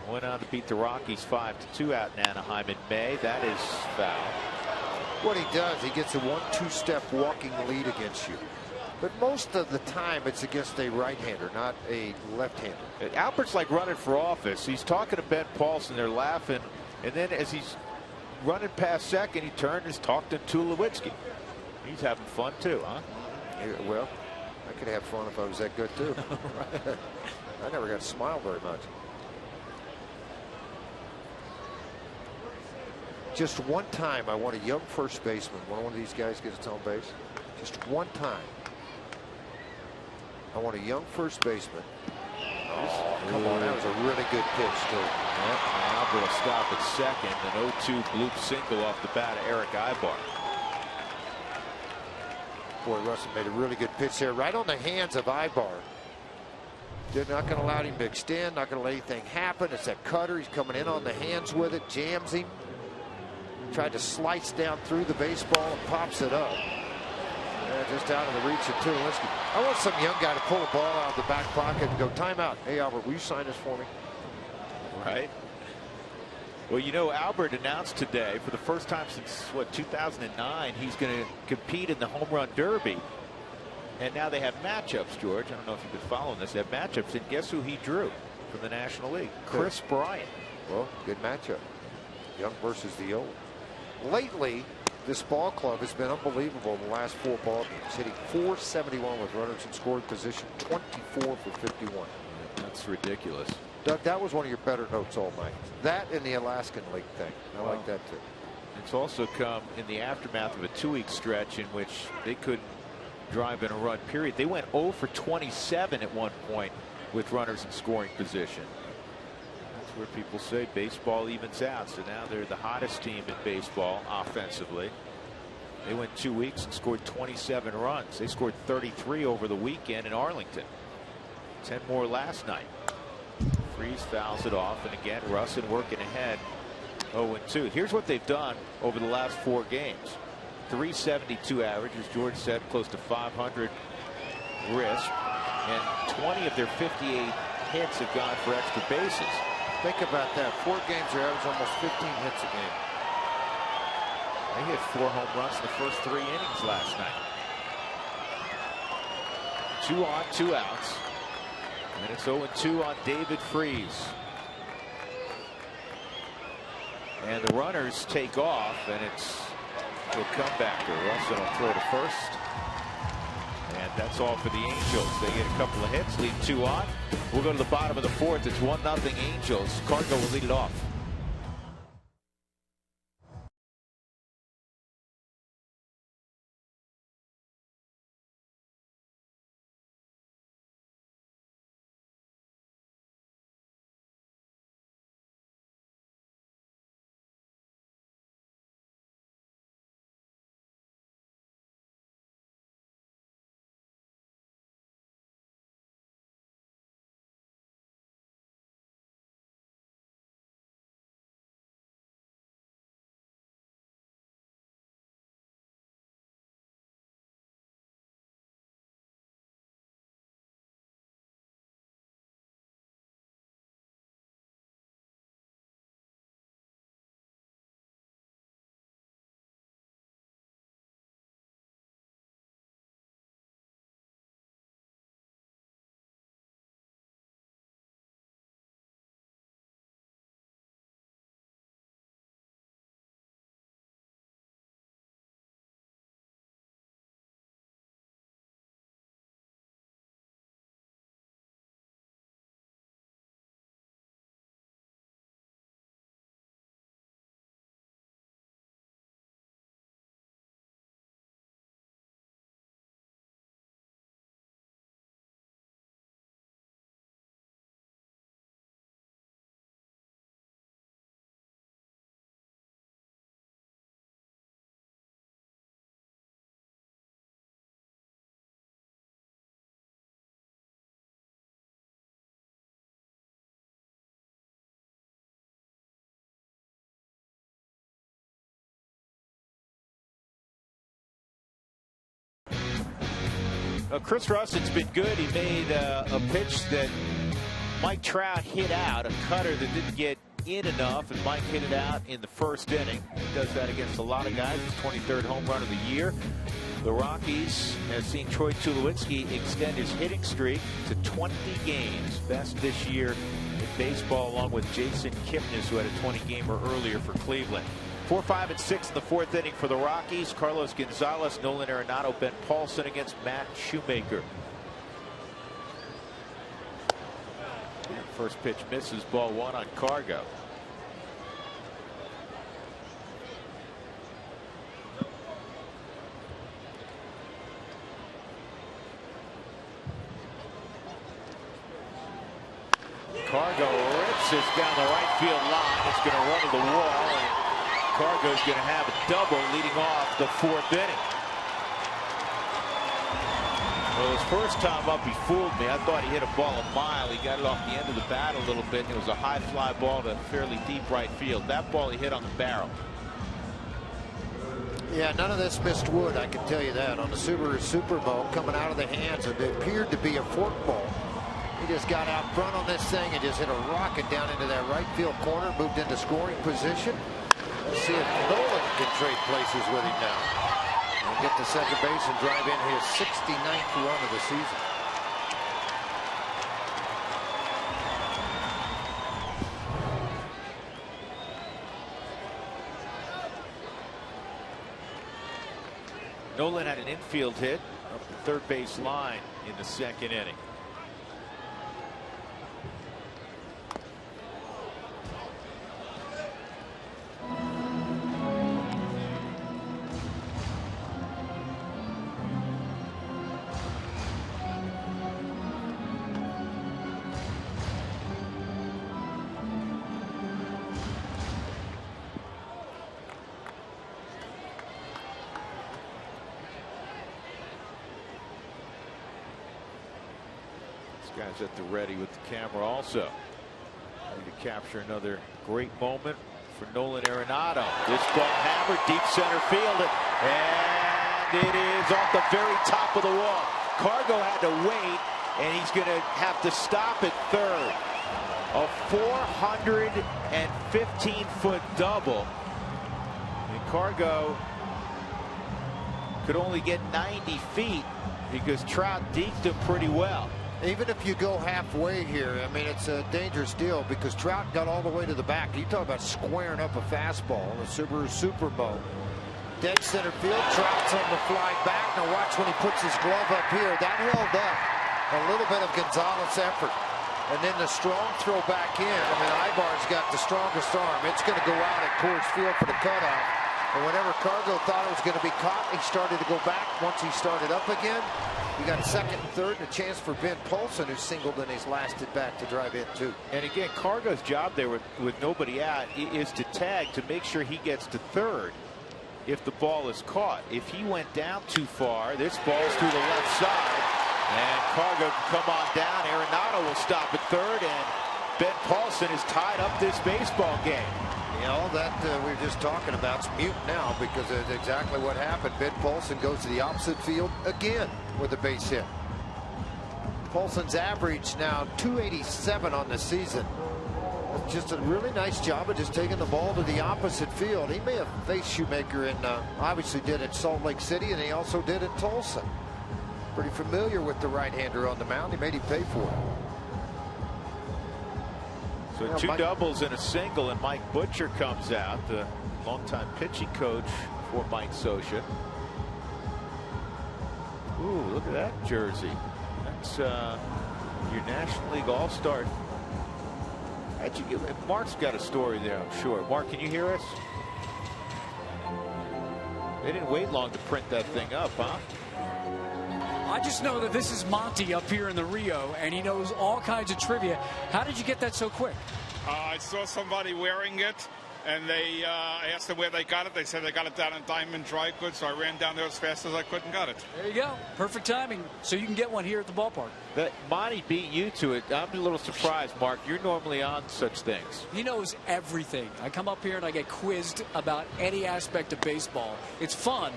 went on to beat the Rockies 5-2 out in Anaheim in May. That is foul. What he does, he gets a 1-2 step walking lead against you. But most of the time it's against a right-hander, not a left-hander. Albert's like running for office. He's talking to Ben Paulson. They're laughing. And then as he's running past second, he turned and talked to Tulowitzki. He's having fun too, huh? Yeah, well, I could have fun if I was that good too. I never got to smile very much. Just one time I want a young first baseman, when one of these guys gets its own base, just one time. I want a young first baseman. Oh, come on, that was a really good pitch, too. Yep, Albert will stop at second. An 0-2 bloop single off the bat of Eric Ibar. Boy, Russell made a really good pitch there, right on the hands of Ibar. They're not going to allow him to extend, not going to let anything happen. It's that cutter. He's coming in on the hands with it, jams him. Tried to slice down through the baseball and pops it up. Just out of the reach of Tulowitzki. I want some young guy to pull a ball out of the back pocket and go, timeout. Hey, Albert, will you sign this for me? Right. Well, you know, Albert announced today for the first time since, what, 2009, he's going to compete in the home run derby. And now they have matchups, George. I don't know if you've been following this. They have matchups, and guess who he drew from the National League? Chris Bryant. Well, good matchup. Young versus the old. Lately, this ball club has been unbelievable in the last 4 ball games, hitting .471 with runners in scoring position, 24 for 51. That's ridiculous. Doug, that was one of your better notes all night. That and the Alaskan League thing. I like that too. It's also come in the aftermath of a 2-week stretch in which they couldn't drive in a run, period. They went 0 for 27 at one point with runners in scoring position. Where people say baseball evens out. So now they're the hottest team in baseball offensively. They went 2 weeks and scored 27 runs. They scored 33 over the weekend in Arlington. 10 more last night. Freeze fouls it off, and again Russin working ahead 0-2. Here's what they've done over the last 4 games. 372 average, as George said, close to 500 risk, and 20 of their 58 hits have gone for extra bases. Think about that. 4 games, they average almost 15 hits a game. They hit 4 home runs in the first 3 innings last night. 2 on, 2 outs. And it's 0-2 on David Freese. And the runners take off, and it's a comebacker. Russell will throw to first. And that's all for the Angels. They get a couple of hits, leave 2 on. We'll go to the bottom of the 4th. It's 1-0 Angels. Cardinal will lead it off. Chris Russin's been good. He made a pitch that Mike Trout hit out, a cutter that didn't get in enough, and Mike hit it out in the first inning. He does that against a lot of guys. His 23rd home run of the year. The Rockies have seen Troy Tulowitzki extend his hitting streak to 20 games, best this year in baseball, along with Jason Kipnis, who had a 20-gamer earlier for Cleveland. 4, 5, and 6 in the fourth inning for the Rockies. Carlos Gonzalez, Nolan Arenado, Ben Paulson against Matt Shoemaker. First pitch misses, ball 1 on Cargo. Cargo rips this down the right field line. It's going to run to the wall, and Cargo's going to have a double leading off the fourth inning. Well, his first time up, he fooled me. I thought he hit a ball a mile. He got it off the end of the bat a little bit, and it was a high fly ball to fairly deep right field. That ball he hit on the barrel. Yeah, none of this missed wood, I can tell you that. On the Subaru Supermo, coming out of the hands, it appeared to be a fork ball. He just got out front on this thing and just hit a rocket down into that right field corner, moved into scoring position. Let's see if Nolan can trade places with him now and get to second base and drive in his 69th run of the season. Nolan had an infield hit up the third base line in the second inning. Guys at the ready with the camera also. Ready to capture another great moment for Nolan Arenado. This ball hammered deep center field, and it is off the very top of the wall. Cargo had to wait, and he's going to have to stop at third. A 415-foot double. And Cargo could only get 90 feet because Trout deked him pretty well. Even if you go halfway here, I mean, it's a dangerous deal because Trout got all the way to the back. You talk about squaring up a fastball, the Subaru Supermo. Dead center field, Trout's on the fly back. Now watch when he puts his glove up here. That held up a little bit of Gonzalez effort. And then the strong throw back in. I mean, Ibar's got the strongest arm. It's going to go out at Coors Field for the cutoff. And whenever Cargo thought it was going to be caught, he started to go back. Once he started up again, we got second and third and a chance for Ben Paulson, who singled in his last at bat to drive in too. And again, Cargo's job there with nobody out is to tag to make sure he gets to third if the ball is caught. If he went down too far, this ball's through the left side, and Cargo can come on down. Arenado will stop at third, and Ben Paulson has tied up this baseball game. You know, that we were just talking about is mute now because of exactly what happened. Ben Paulson goes to the opposite field again with a base hit. Paulson's average now 287 on the season. Just a really nice job of just taking the ball to the opposite field. He may have faced Shoemaker and obviously did at Salt Lake City, and he also did at Tulsa. Pretty familiar with the right-hander on the mound. He made him pay for it. So two doubles and a single, and Mike Butcher comes out, the longtime pitching coach for Mike Scioscia. Ooh, look at that jersey. That's your National League All-Star. How'd you get it? Mark's got a story there, I'm sure. Mark, can you hear us? They didn't wait long to print that thing up, huh? I just know that this is Monty up here in the Rio, and he knows all kinds of trivia. How did you get that so quick? I saw somebody wearing it, and I asked them where they got it. They said they got it down in Diamond Dry Goods, so I ran down there as fast as I could and got it. There you go. Perfect timing. So you can get one here at the ballpark. That Monty beat you to it. I'm a little surprised, Mark. You're normally on such things. He knows everything. I come up here and I get quizzed about any aspect of baseball. It's fun.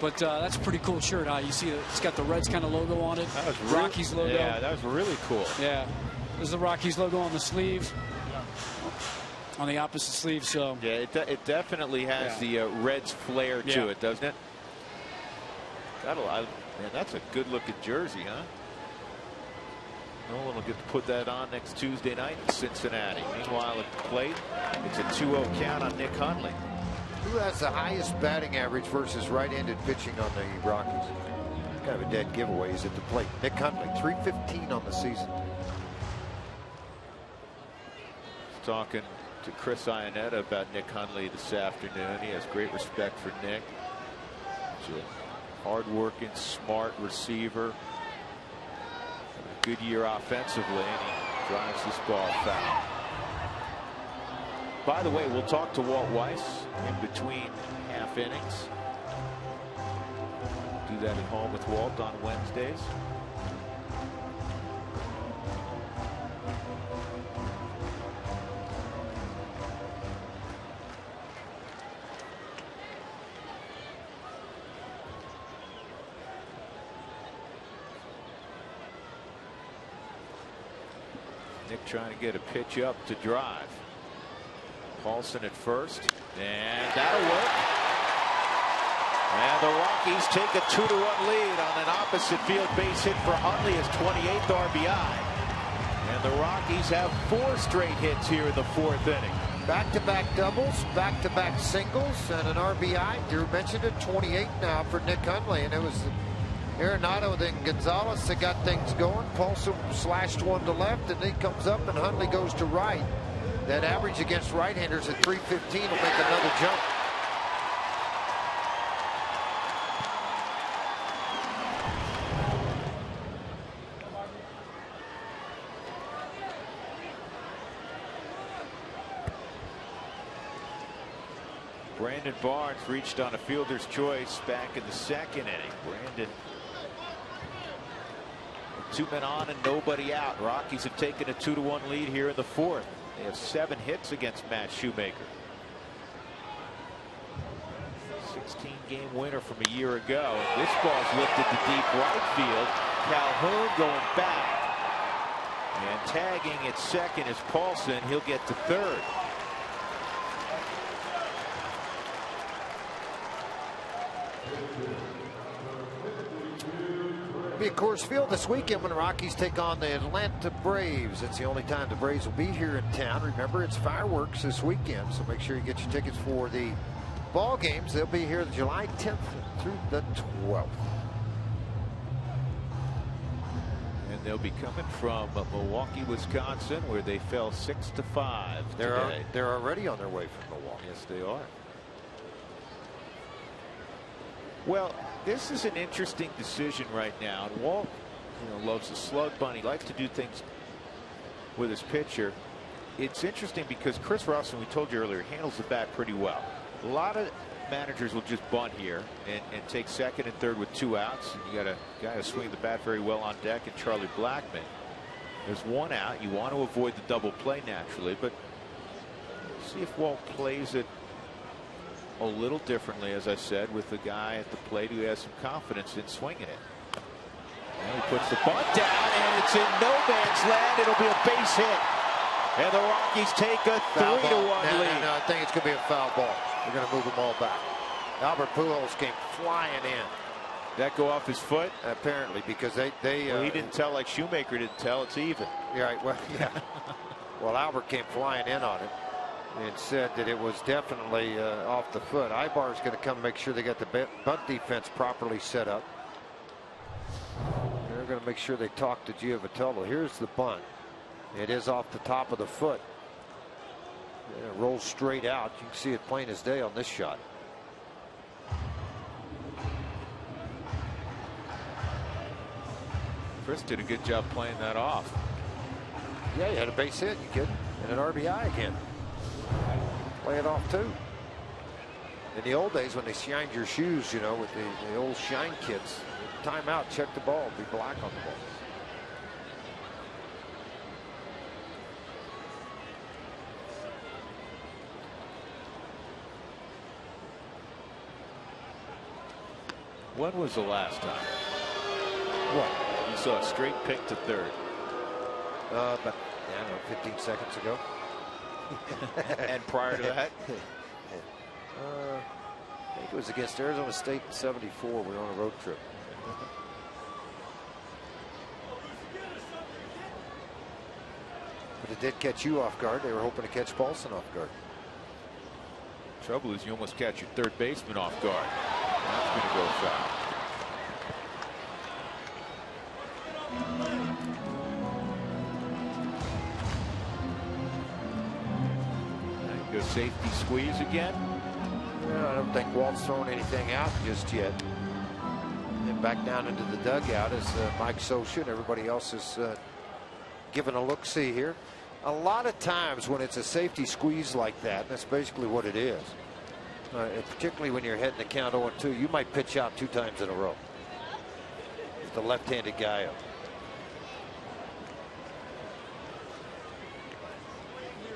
But that's a pretty cool shirt. Huh? You see it's got the Reds kind of logo on it. That was Rockies logo. Yeah, that was really cool. Yeah. There's the Rockies logo on the sleeve. On the opposite sleeve. So yeah, it definitely has the Reds flair to it, doesn't it? Man, that's a good looking jersey, huh? Nolan will get to put that on next Tuesday night in Cincinnati. Meanwhile, at the plate, it's a 2-0 count on Nick Hundley. Who has the highest batting average versus right-handed pitching on the Rockies? Kind of a dead giveaway. He's at the plate. Nick Hundley, 315 on the season. Talking to Chris Iannetta about Nick Hundley this afternoon. He has great respect for Nick. He's a hard-working, smart receiver. A good year offensively, and he drives this ball foul. By the way, we'll talk to Walt Weiss in between half innings. Do that at home with Walt on Wednesdays. Nick trying to get a pitch up to drive. Paulson at first, and that'll work. And the Rockies take a 2-1 lead on an opposite field base hit for Hundley, his 28th RBI. And the Rockies have 4 straight hits here in the 4th inning. Back-to-back doubles, back-to-back singles, and an RBI. Drew mentioned it, 28 now for Nick Hundley, and it was Arenado then Gonzalez that got things going. Paulson slashed one to left, and he comes up, and Hundley goes to right. That average against right-handers at 315 will make another jump. Brandon Barnes reached on a fielder's choice back in the 2nd inning. Brandon, 2 men on and nobody out. Rockies have taken a 2-1 lead here in the 4th. They have 7 hits against Matt Shoemaker. 16-game winner from a year ago. And this ball's lifted to deep right field. Calhoun going back. And tagging at second is Paulson. He'll get to third. Be at Coors Field this weekend when the Rockies take on the Atlanta Braves. It's the only time the Braves will be here in town. Remember, it's fireworks this weekend, so make sure you get your tickets for the ball games. They'll be here July 10th through the 12th. And they'll be coming from Milwaukee, Wisconsin, where they fell 6-5 today. They're already on their way from Milwaukee. Yes, they are. Well, this is an interesting decision right now. And Walt, loves the slug bunny. Likes to do things with his pitcher. It's interesting because Chris Russell, we told you earlier, handles the bat pretty well. A lot of managers will just bunt here and take second and third with 2 outs. And you got a guy who swings the bat very well on deck, and Charlie Blackmon. There's 1 out. You want to avoid the double play naturally, but see if Walt plays it a little differently, as I said, with the guy at the plate who has some confidence in swinging it. And he puts the bunt down, and it's in no man's land. It'll be a base hit. And the Rockies take a 3-1 lead. No, I think it's going to be a foul ball. They're going to move them all back. Albert Pujols came flying in. That go off his foot? Apparently, because they well, he didn't tell like Shoemaker didn't tell. It's even. Yeah, well, yeah. Well, Albert came flying in on it and said that it was definitely off the foot. Ibar's going to come make sure they got the bunt defense properly set up. They're going to make sure they talk to Giovitello. Here's the bunt. It is off the top of the foot. It rolls straight out. You can see it plain as day on this shot. Chris did a good job playing that off. Yeah, he had a base hit, you kidding? And an RBI again. Play it off too. In the old days when they shined your shoes, with the old shine kits, timeout, check the ball, be black on the ball. When was the last time What? you saw a straight pick to third? But I don't know, 15 seconds ago. And prior to that? I think it was against Arizona State in '74. We were on a road trip. But it did catch you off guard. They were hoping to catch Paulson off guard. Trouble is you almost catch your third baseman off guard. That's going to go foul. Go safety squeeze again. Well, I don't think Walt's thrown anything out just yet. And back down into the dugout is Mike Scioscia, and everybody else is giving a look-see here. A lot of times when it's a safety squeeze like that, that's basically what it is. Particularly when you're heading the count 0-2, you might pitch out 2 times in a row. With the left-handed guy up.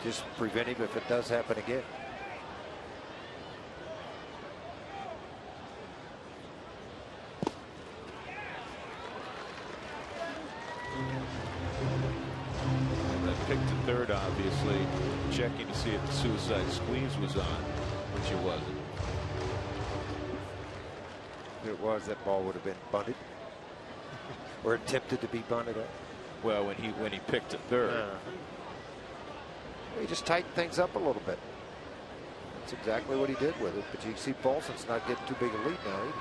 Just preventive if it does happen again. That pick to third, obviously, checking to see if the suicide squeeze was on, which it wasn't. If it was, that ball would have been bunted. Or attempted to be bunted up. Well, when he picked to third. He just tightened things up a little bit. That's exactly what he did with it. But you see Paulson's not getting too big a lead now either.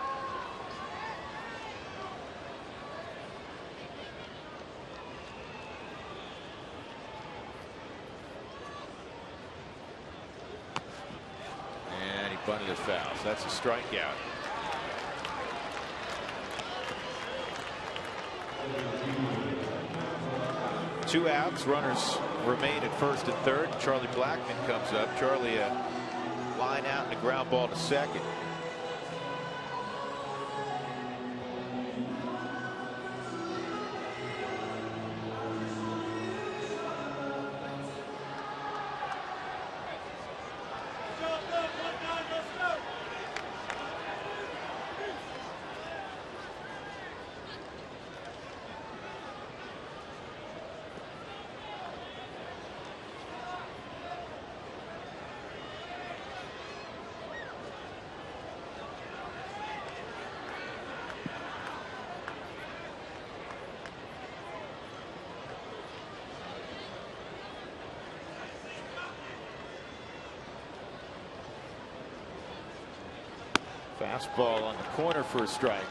And he bunted a foul. So that's a strikeout. Two outs, runners remain at first and third. Charlie Blackmon comes up. Charlie, a line out and a ground ball to second. Fastball on the corner for a strike.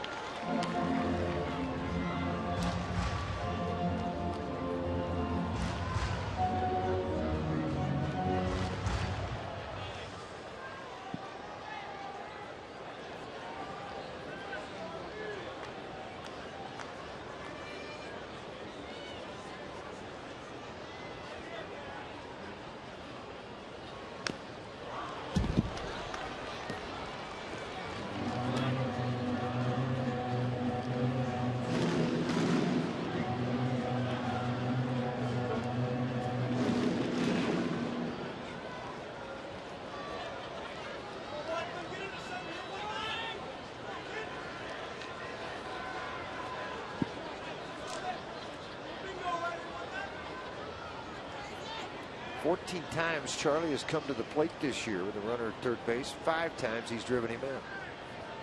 Fourteen times Charlie has come to the plate this year with a runner at third base. 5 times he's driven him in.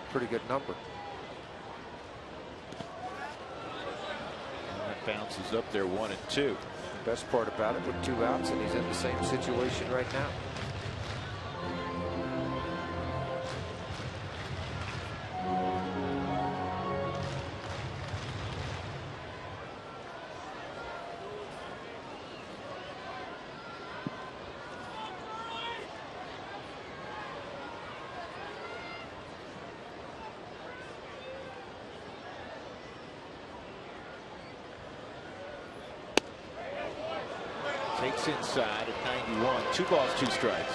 Pretty good number. And that bounces up there 1 and 2. The best part about it, with 2 outs, and he's in the same situation right now. Takes inside at 91. 2 balls, 2 strikes.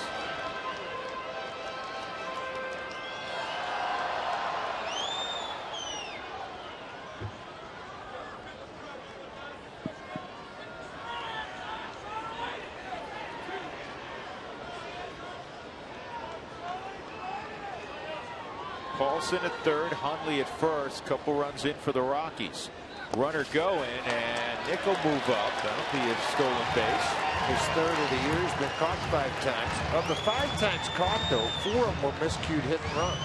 Paulson at third, Hundley at first. Couple runs in for the Rockies. Runner going, and Nick will move up. That'll be a stolen base. His third of the year. He's been caught 5 times. Of the 5 times caught, though, 4 of them were miscued hit and runs.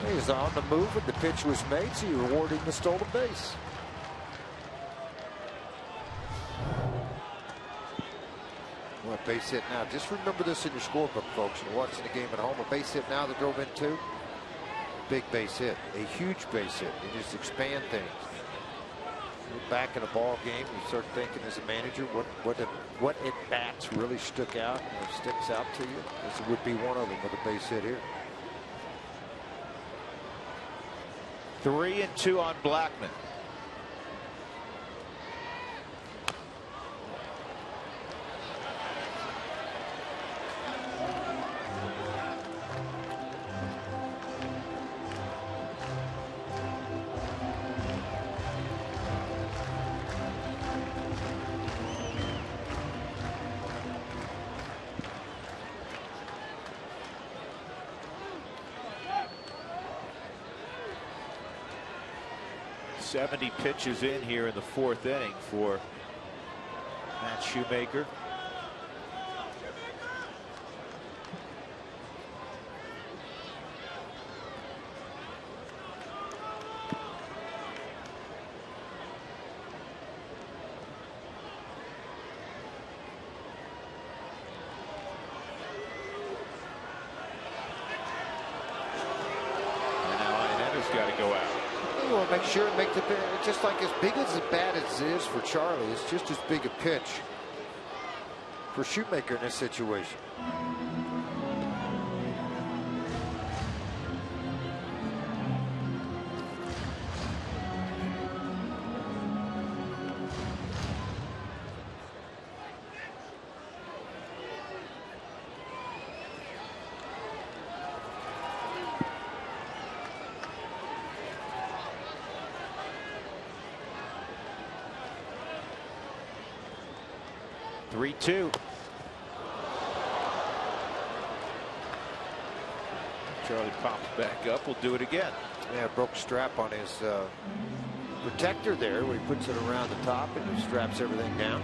He's on the move, and the pitch was made, so you reward him the stolen base. Well, a base hit now. Just remember this in your scorebook, folks. You're watching the game at home. A base hit now that drove in 2. Big base hit. A huge base hit. You just expand things. You're back in a ball game. You start thinking as a manager what at bats really stuck out or sticks out to you. This would be one of them with a base hit here. 3-2 on Blackman. .70 pitches in here in the 4th inning for Matt Shoemaker. And now Iannetta's got to go out. You want to make sure and make the pitch just like as big as bad as it is for Charlie. It's just as big a pitch for Shoemaker in this situation. Two. Charlie pops back up. We'll do it again. Yeah, broke strap on his protector there where he puts it around the top and he straps everything down.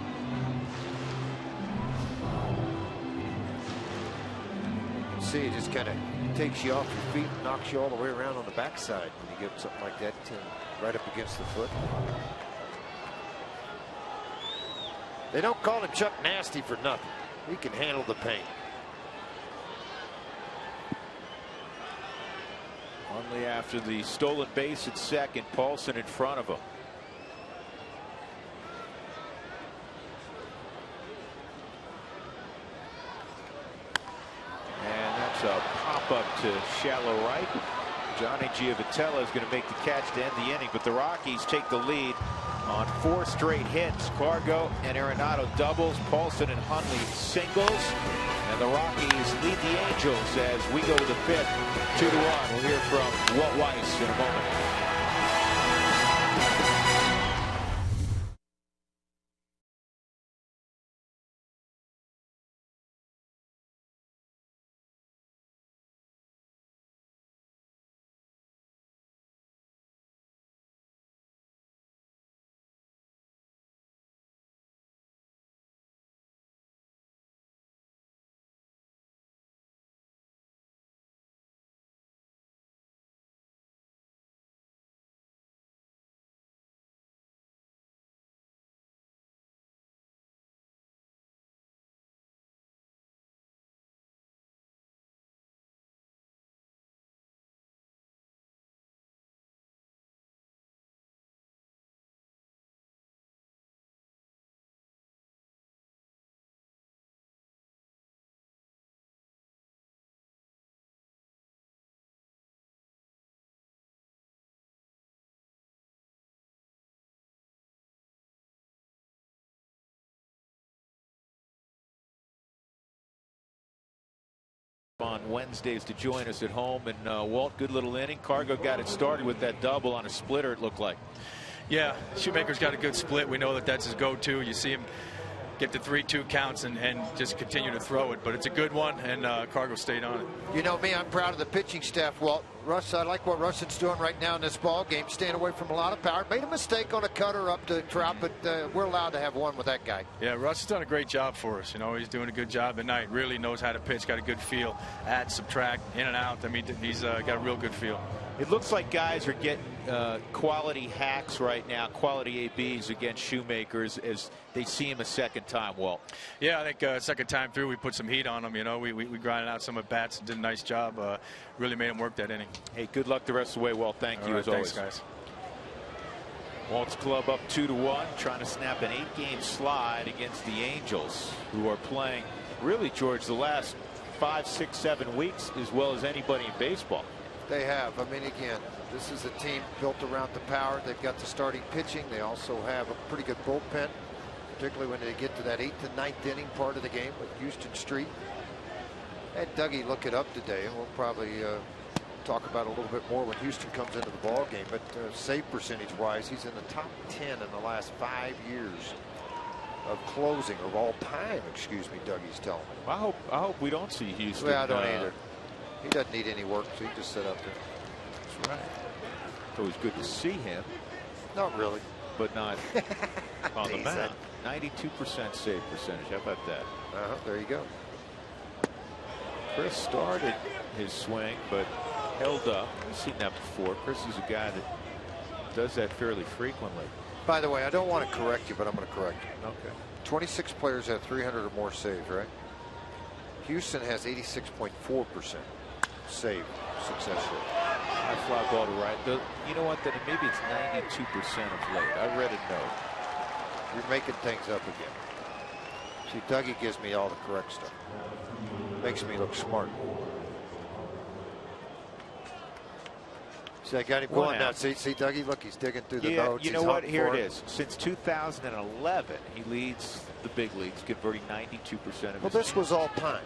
See, it just kind of takes you off your feet and knocks you all the way around on the backside when you get something like that right up against the foot. They don't call him Chuck Nasty for nothing. He can handle the pain. Only after the stolen base at second, Paulson in front of him. And that's a pop-up to shallow right. Johnny Giavotella is going to make the catch to end the inning, but the Rockies take the lead on 4 straight hits. Cargo and Arenado doubles, Paulson and Hundley singles, and the Rockies lead the Angels as we go to the 5th, 2-1. We'll hear from Walt Weiss in a moment. On Wednesdays to join us at home, and Walt, good little inning. Cargo got it started with that double on a splitter, it looked like. Yeah, Shoemaker's got a good split. We know that that's his go-to. You see him get the 3-2 counts and just continue to throw it. But it's a good one, and Cargo stayed on it. You know me, I'm proud of the pitching staff, Walt. Russ, I like what Russell's doing right now in this ball game, staying away from a lot of power. Made a mistake on a cutter up to Trout, but we're allowed to have one with that guy. Yeah, Russ has done a great job for us. You know, he's doing a good job at night. Really knows how to pitch, got a good feel. Add, subtract, in and out. I mean, he's got a real good feel. It looks like guys are getting quality hacks right now, quality ABs against Shoemakers as they see him a second time, Walt. Yeah, I think second time through we put some heat on him. You know, we grinded out some at bats and did a nice job. Really made him work that inning. Hey, good luck the rest of the way, Walt. Thank you, right, as thanks, always. Guys. Walt's club up 2-1, trying to snap an 8-game slide against the Angels, who are playing, really, George, the last 5, 6, 7 weeks as well as anybody in baseball. They have. I mean, again, this is a team built around the power. They've got the starting pitching. They also have a pretty good bullpen, particularly when they get to that 8th and 9th inning part of the game with Houston Street. I had Dougie look it up today, and we'll probably talk about it a little bit more when Houston comes into the ball game. But save percentage-wise, he's in the top 10 in the last 5 years of closing, of all time. Excuse me, Dougie's telling me. I hope we don't see Houston. Well, I don't either. He doesn't need any work, so he just sit up there. That's right. It's always good to see him. Not really. But not on the mound. 92% save percentage. How about that? There you go. Chris started his swing, but held up. We've seen that before. Chris is a guy that does that fairly frequently. By the way, I don't want to correct you, but I'm going to correct you. Okay. 26 players have 300 or more saves, right? Houston has 86.4% save success rate. I fly ball to right. You know what? Then maybe it's 92% of late. I read a note. You're making things up again. See, Dougie gives me all the correct stuff. Makes me look smart. See, I got him going now. See, Dougie, look, he's digging through the notes. You know what? Here it is. Since 2011, he leads the big leagues, converting 92% of his. Well, this was all time.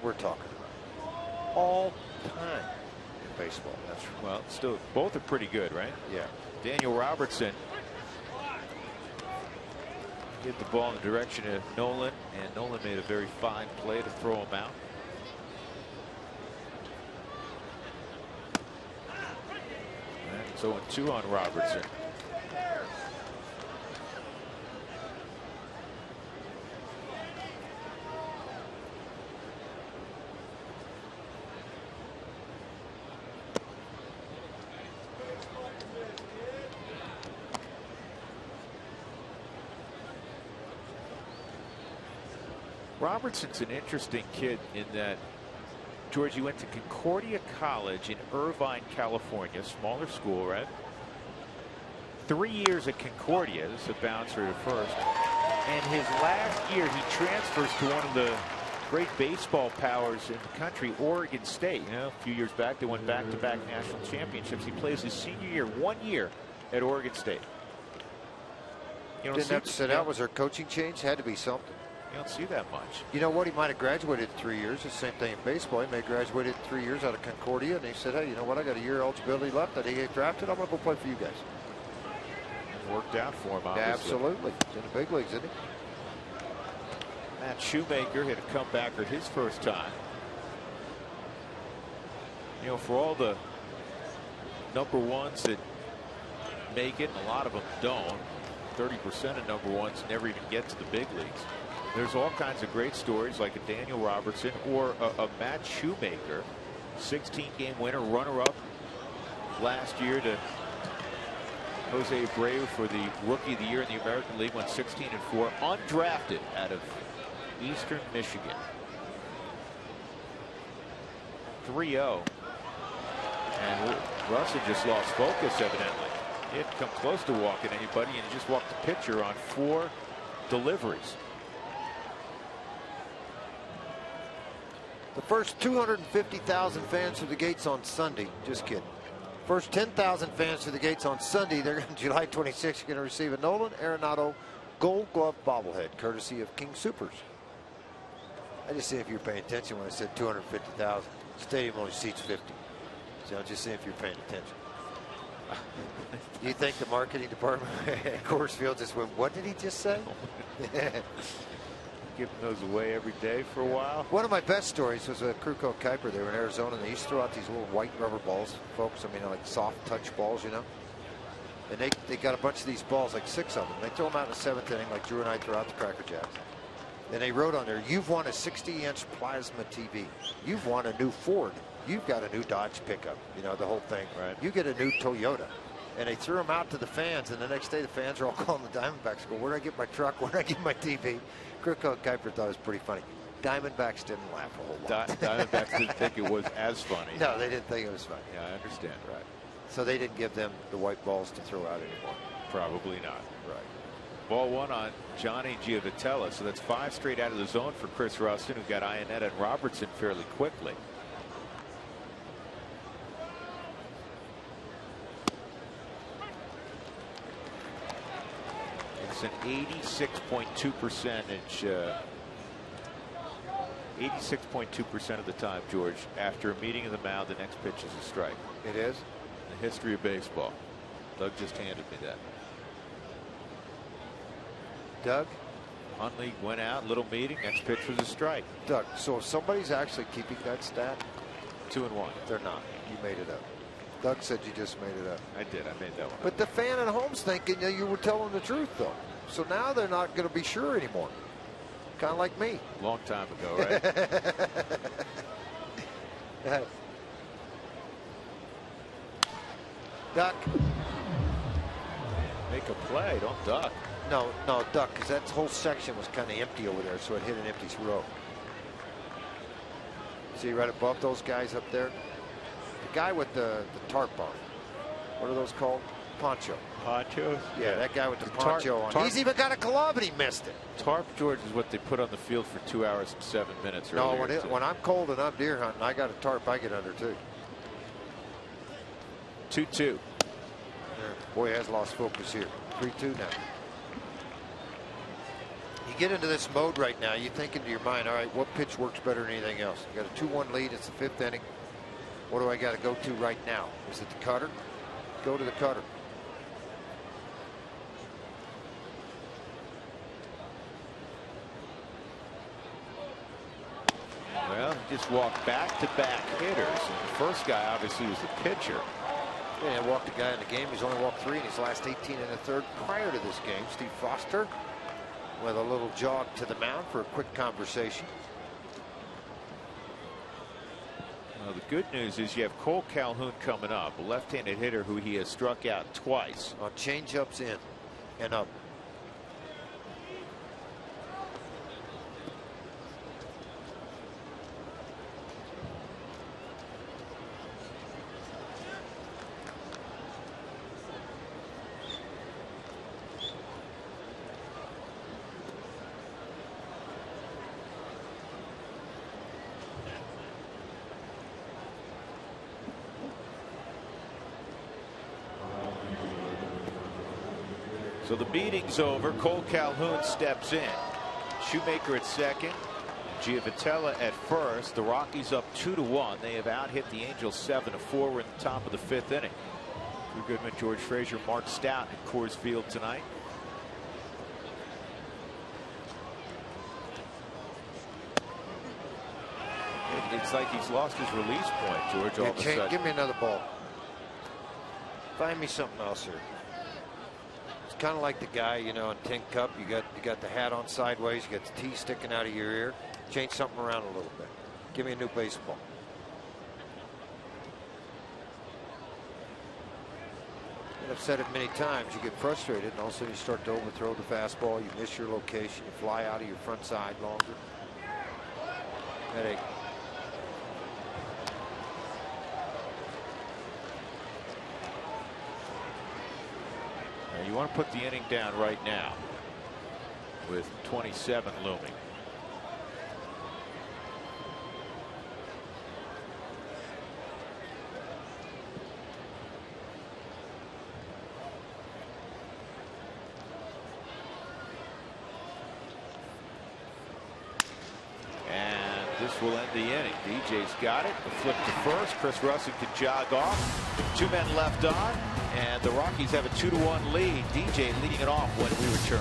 We're talking about all time in baseball. That's right. Well, still, both are pretty good, right? Yeah. Daniel Robertson hit the ball in the direction of Nolan, and Nolan made a very fine play to throw him out. And it's 0-2 on Robertson. Robertson's an interesting kid in that, George, he went to Concordia College in Irvine, California, smaller school, right? 3 years at Concordia, this is a bouncer at first. And his last year, he transfers to one of the great baseball powers in the country, Oregon State. You know, a few years back, they won back-to-back national championships. He plays his senior year, 1 year at Oregon State. You Didn't have to sit out. Was there a coaching change? Had to be something. You don't see that much. You know what? He might have graduated in 3 years. The same thing in baseball. He may have graduated in 3 years out of Concordia, and he said, hey, you know what? I got a year eligibility left. I didn't get drafted. I'm going to go play for you guys. It worked out for him, obviously. Absolutely. He's in the big leagues, isn't he? Matt Shoemaker hit a comebacker his first time. You know, for all the number ones that make it, and a lot of them don't, 30% of number ones never even get to the big leagues. There's all kinds of great stories like a Daniel Robertson or a Matt Shoemaker, 16-game winner, runner-up last year to Jose Abreu for the Rookie of the Year in the American League, went 16-4, undrafted out of Eastern Michigan. 3-0. And Russell just lost focus, evidently. He hadn't come close to walking anybody, and he just walked the pitcher on 4 deliveries. The first 250,000 fans through the gates on Sunday. Just kidding. First 10,000 fans through the gates on Sunday. They're on July 26th. You're going to receive a Nolan Arenado Gold Glove bobblehead, courtesy of King Soopers. I just see if you're paying attention when I said 250,000. Stadium only seats 50. So I'm just saying if you're paying attention. Do you think the marketing department at Coors Field just went, what did he just say? Giving those away every day for a while. One of my best stories was a Kruko Kuiper. They were in Arizona, and they used to throw out these little white rubber balls, folks. I mean, like soft touch balls, you know. And they got a bunch of these balls, like 6 of them. They throw them out in the 7th inning, like Drew and I throw out the Cracker Jacks. And they wrote on there, "You've won a 60-inch plasma TV. You've won a new Ford. You've got a new Dodge pickup." You know, the whole thing. Right. You get a new Toyota. And they threw them out to the fans, and the next day the fans are all calling the Diamondbacks, go, "Where did I get my truck? Where did I get my TV?" Kruko Kuiper thought it was pretty funny. Diamondbacks didn't laugh a whole lot. Diamondbacks didn't think it was as funny. No, they didn't think it was funny. Yeah, I understand. Right. So they didn't give them the white balls to throw out anymore. Probably not. Right. Ball 1 on Johnny Giavotella. So that's 5 straight out of the zone for Chris Rustin, who got Iannetta and Robertson fairly quickly. It's an 86.2 percentage. 86.2% of the time, George, after a meeting of the mound, the next pitch is a strike. It is? The history of baseball. Doug just handed me that. Doug? Huntley went out, little meeting, next pitch was a strike. Doug, so if somebody's actually keeping that stat, 2-1. they're not. You made it up. Doug said you just made it up. I did. I made that one. But the fan at home's thinking that you were telling the truth, though. So now they're not going to be sure anymore. Kind of like me. Long time ago, right? Duck. Make a play. Don't duck. No, duck, because that whole section was kind of empty over there, so it hit an empty row. See right above those guys up there? The guy with the tarp on. What are those called? Poncho. Ponchos? Yeah, that guy with the poncho on. He's even got a glove and he missed it. Tarp, George, is what they put on the field for 2 hours and 7 minutes. No, when I'm cold and I'm deer hunting, I got a tarp I get under too. 2-2. Boy, has lost focus here. 3-2 now. You get into this mode right now, you think into your mind, all right, what pitch works better than anything else? You got a 2-1 lead. It's the 5th inning. What do I got to go to right now? Is it the cutter? Go to the cutter. Well, he just walked back-to-back hitters. And the first guy obviously was the pitcher. Yeah, walked a guy in the game. He's only walked 3 in his last 18 and a third prior to this game. Steve Foster with a little jog to the mound for a quick conversation. Well, the good news is you have Cole Calhoun coming up, a left-handed hitter who he has struck out twice. On change-ups in and up. So the meeting's over. Cole Calhoun steps in. Shoemaker at second. Giavotella at first. The Rockies up 2-1. They have out-hit the Angels 7-4. We're in the top of the 5th inning. Drew Goodman, George Frazier, Mark Stout at Coors Field tonight. It's like he's lost his release point, George, all of a sudden. Give me another ball. Find me something else here. Kind of like the guy, you know, in Tin Cup. You got the hat on sideways. You got the tee sticking out of your ear. Change something around a little bit. Give me a new baseball. And I've said it many times. You get frustrated, and all of a sudden you start to overthrow the fastball. You miss your location. You fly out of your front side longer. Headache. You want to put the inning down right now with 27 looming. And this will end the inning. DJ's got it. The flip to first. Chris Russell can jog off. 2 men left on. And the Rockies have a 2-1 lead. DJ leading it off when we return.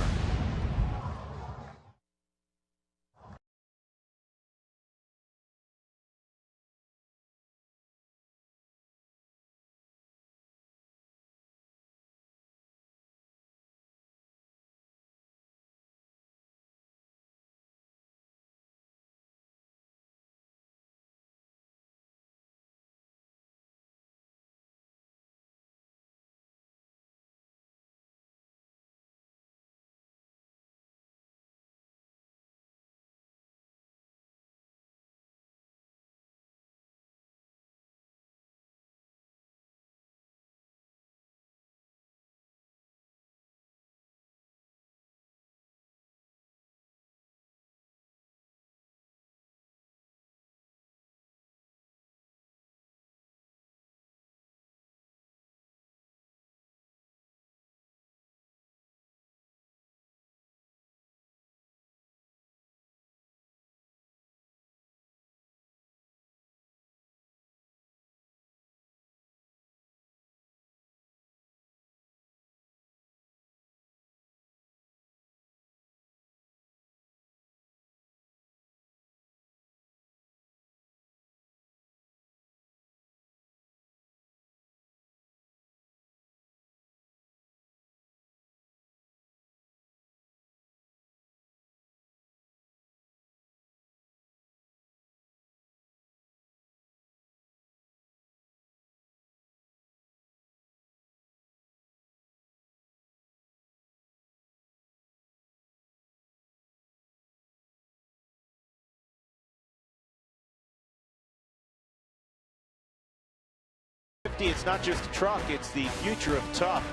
It's not just a truck, it's the future of tough.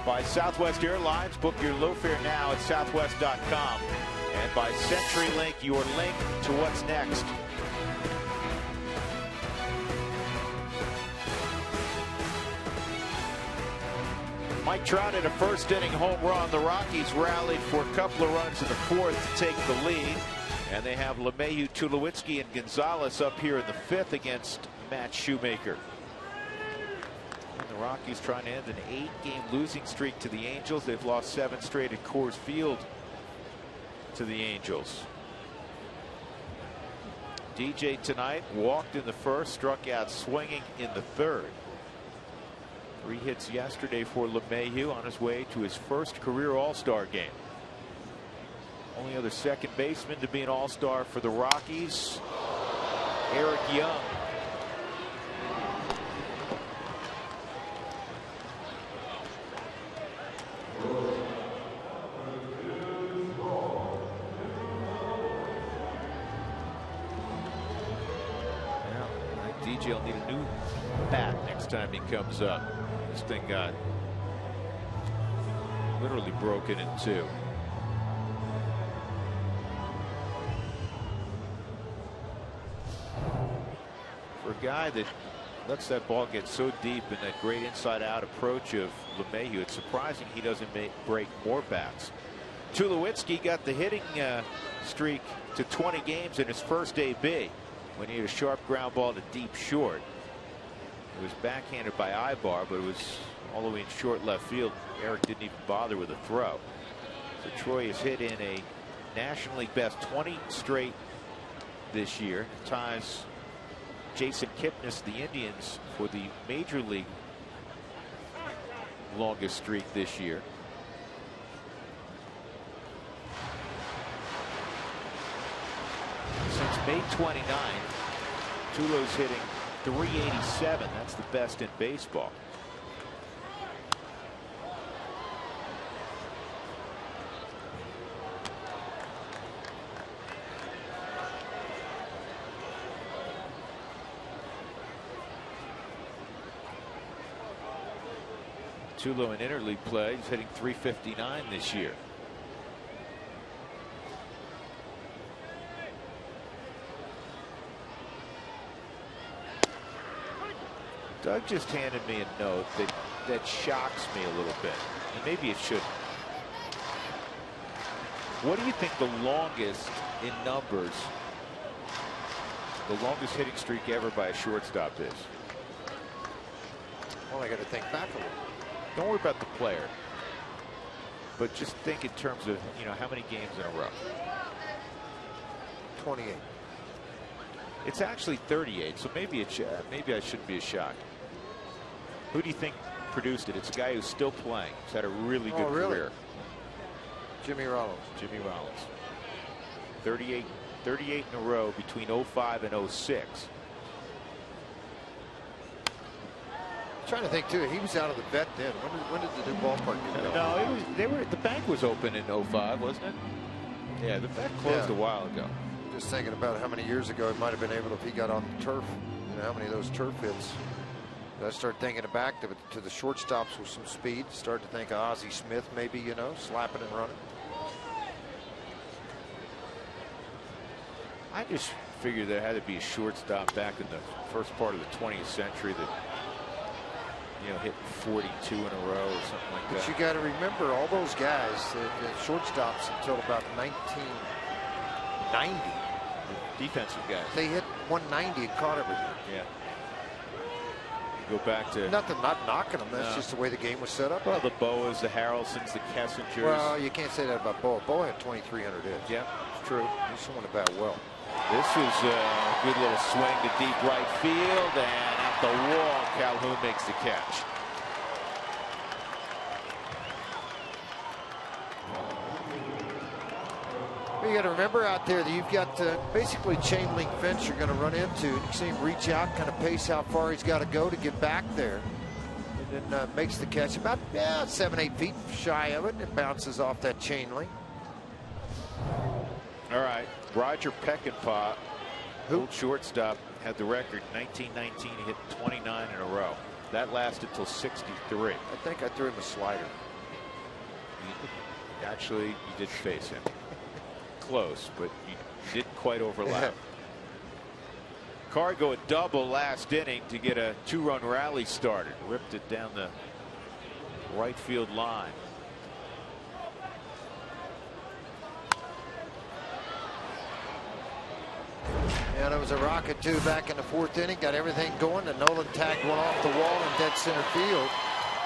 By Southwest Airlines, book your low fare now at southwest.com. And by CenturyLink, your link to what's next. Mike Trout hit a first inning home run. The Rockies rallied for a couple of runs in the fourth to take the lead. And they have LeMahieu, Tulowitzki, and Gonzalez up here in the fifth against Matt Shoemaker. The Rockies trying to end an 8-game losing streak to the Angels. They've lost 7 straight at Coors Field to the Angels. DJ tonight walked in the first, struck out swinging in the third. 3 hits yesterday for LeMahieu on his way to his first career All-Star game. Only other second baseman to be an All-Star for the Rockies, Eric Young. DJ will need a new bat next time he comes up. This thing got literally broken in 2. For a guy that lets that ball get so deep in that great inside-out approach of LeMahieu, it's surprising he doesn't break more bats. Tulowitzki got the hitting streak to 20 games in his first AB. When he had a sharp ground ball to deep short. It was backhanded by Ibar, but it was all the way in short left field. Eric didn't even bother with a throw. So Troy has hit in a National League best 20 straight this year. Ties Jason Kipnis, the Indians, for the Major League longest streak this year. Since May 29, Tulo's hitting .387. That's the best in baseball. Tulo in interleague play, he's hitting .359 this year. Doug just handed me a note that shocks me a little bit, and maybe it shouldn't. What do you think the longest in numbers, the longest hitting streak ever by a shortstop is? Well, I got to think back a little. Don't worry about the player, but just think in terms of, you know, how many games in a row. 28. It's actually 38, so maybe I shouldn't be as shocked. Who do you think produced it? It's a guy who's still playing. He's had a really good career. Jimmy Rollins. Jimmy Rollins. 38 in a row between 05 and 06. Trying to think too. He was out of the vet then. When did the new ballpark get built? No, the bank was open in 05, wasn't it? Yeah, the bank closed a while ago. Just thinking about how many years ago he might have been able to, if he got on the turf. You know, how many of those turf hits. I start thinking back to the shortstops with some speed. Start to think of Ozzie Smith, maybe, you know, slapping and running. I just figured there had to be a shortstop back in the first part of the 20th century that, you know, hit 42 in a row or something like that. But you got to remember all those guys, the shortstops until about 1990. The defensive guys. They hit 190 and caught everything. Yeah. Go back to not knocking them. That's just the way the game was set up. Well, the Boas, the Harrelsons, the Kessingers. Well, you can't say that about Boa. Boa had 2,300 hits. Yeah, it's true. He swung the bat well. This is a good little swing to deep right field, and at the wall, Calhoun makes the catch. You got to remember out there that you've got basically chain link fence you're going to run into. You see him reach out, kind of pace how far he's got to go to get back there, and then makes the catch about 7-8 feet shy of it, and it bounces off that chain link. All right, Roger Peckinpah, old shortstop, had the record. 1919, he hit 29 in a row. That lasted till 63. I think I threw him a slider. Actually, you did face him. Close, but you didn't quite overlap. Cargo a double last inning to get a 2-run rally started. Ripped it down the right field line. And it was a rocket too back in the 4th inning. Got everything going, and Nolan tagged one off the wall in dead center field.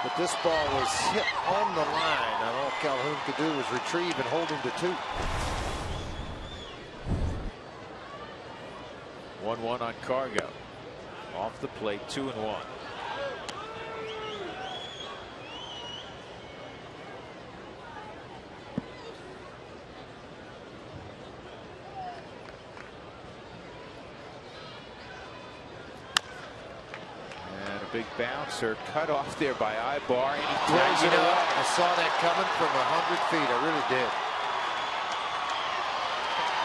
But this ball was hit on the line, and all Calhoun could do was retrieve and hold him to 2. 1-1 on Cargo. Off the plate, 2-1. And a big bouncer cut off there by Ibar, and he throws it away. I saw that coming from 100 feet. I really did.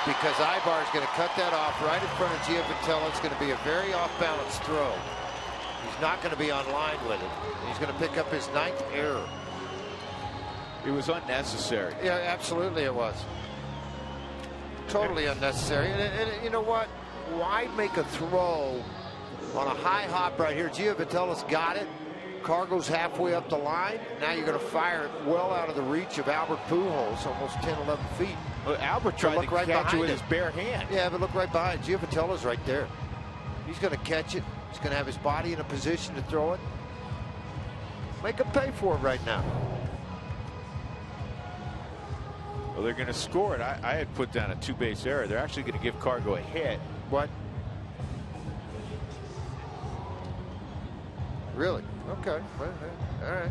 Because Ibar is going to cut that off right in front of Giovatello. It's going to be a very off-balance throw. He's not going to be on line with it. He's going to pick up his 9th error. It was unnecessary. Yeah, absolutely it was. Totally unnecessary. And you know what? Why make a throw on a high hop right here? Giovatello's got it. Cargo's halfway up the line. Now you're going to fire it well out of the reach of Albert Pujols, almost 10, 11 feet. Well, Albert tried to catch it with his bare hand. Yeah, but look right behind. Giovatello's right there. He's going to catch it. He's going to have his body in a position to throw it. Make him pay for it right now. Well, they're going to score it. I had put down a 2-base error. They're actually going to give Cargo a hit. What? Really? Okay. Well, all right.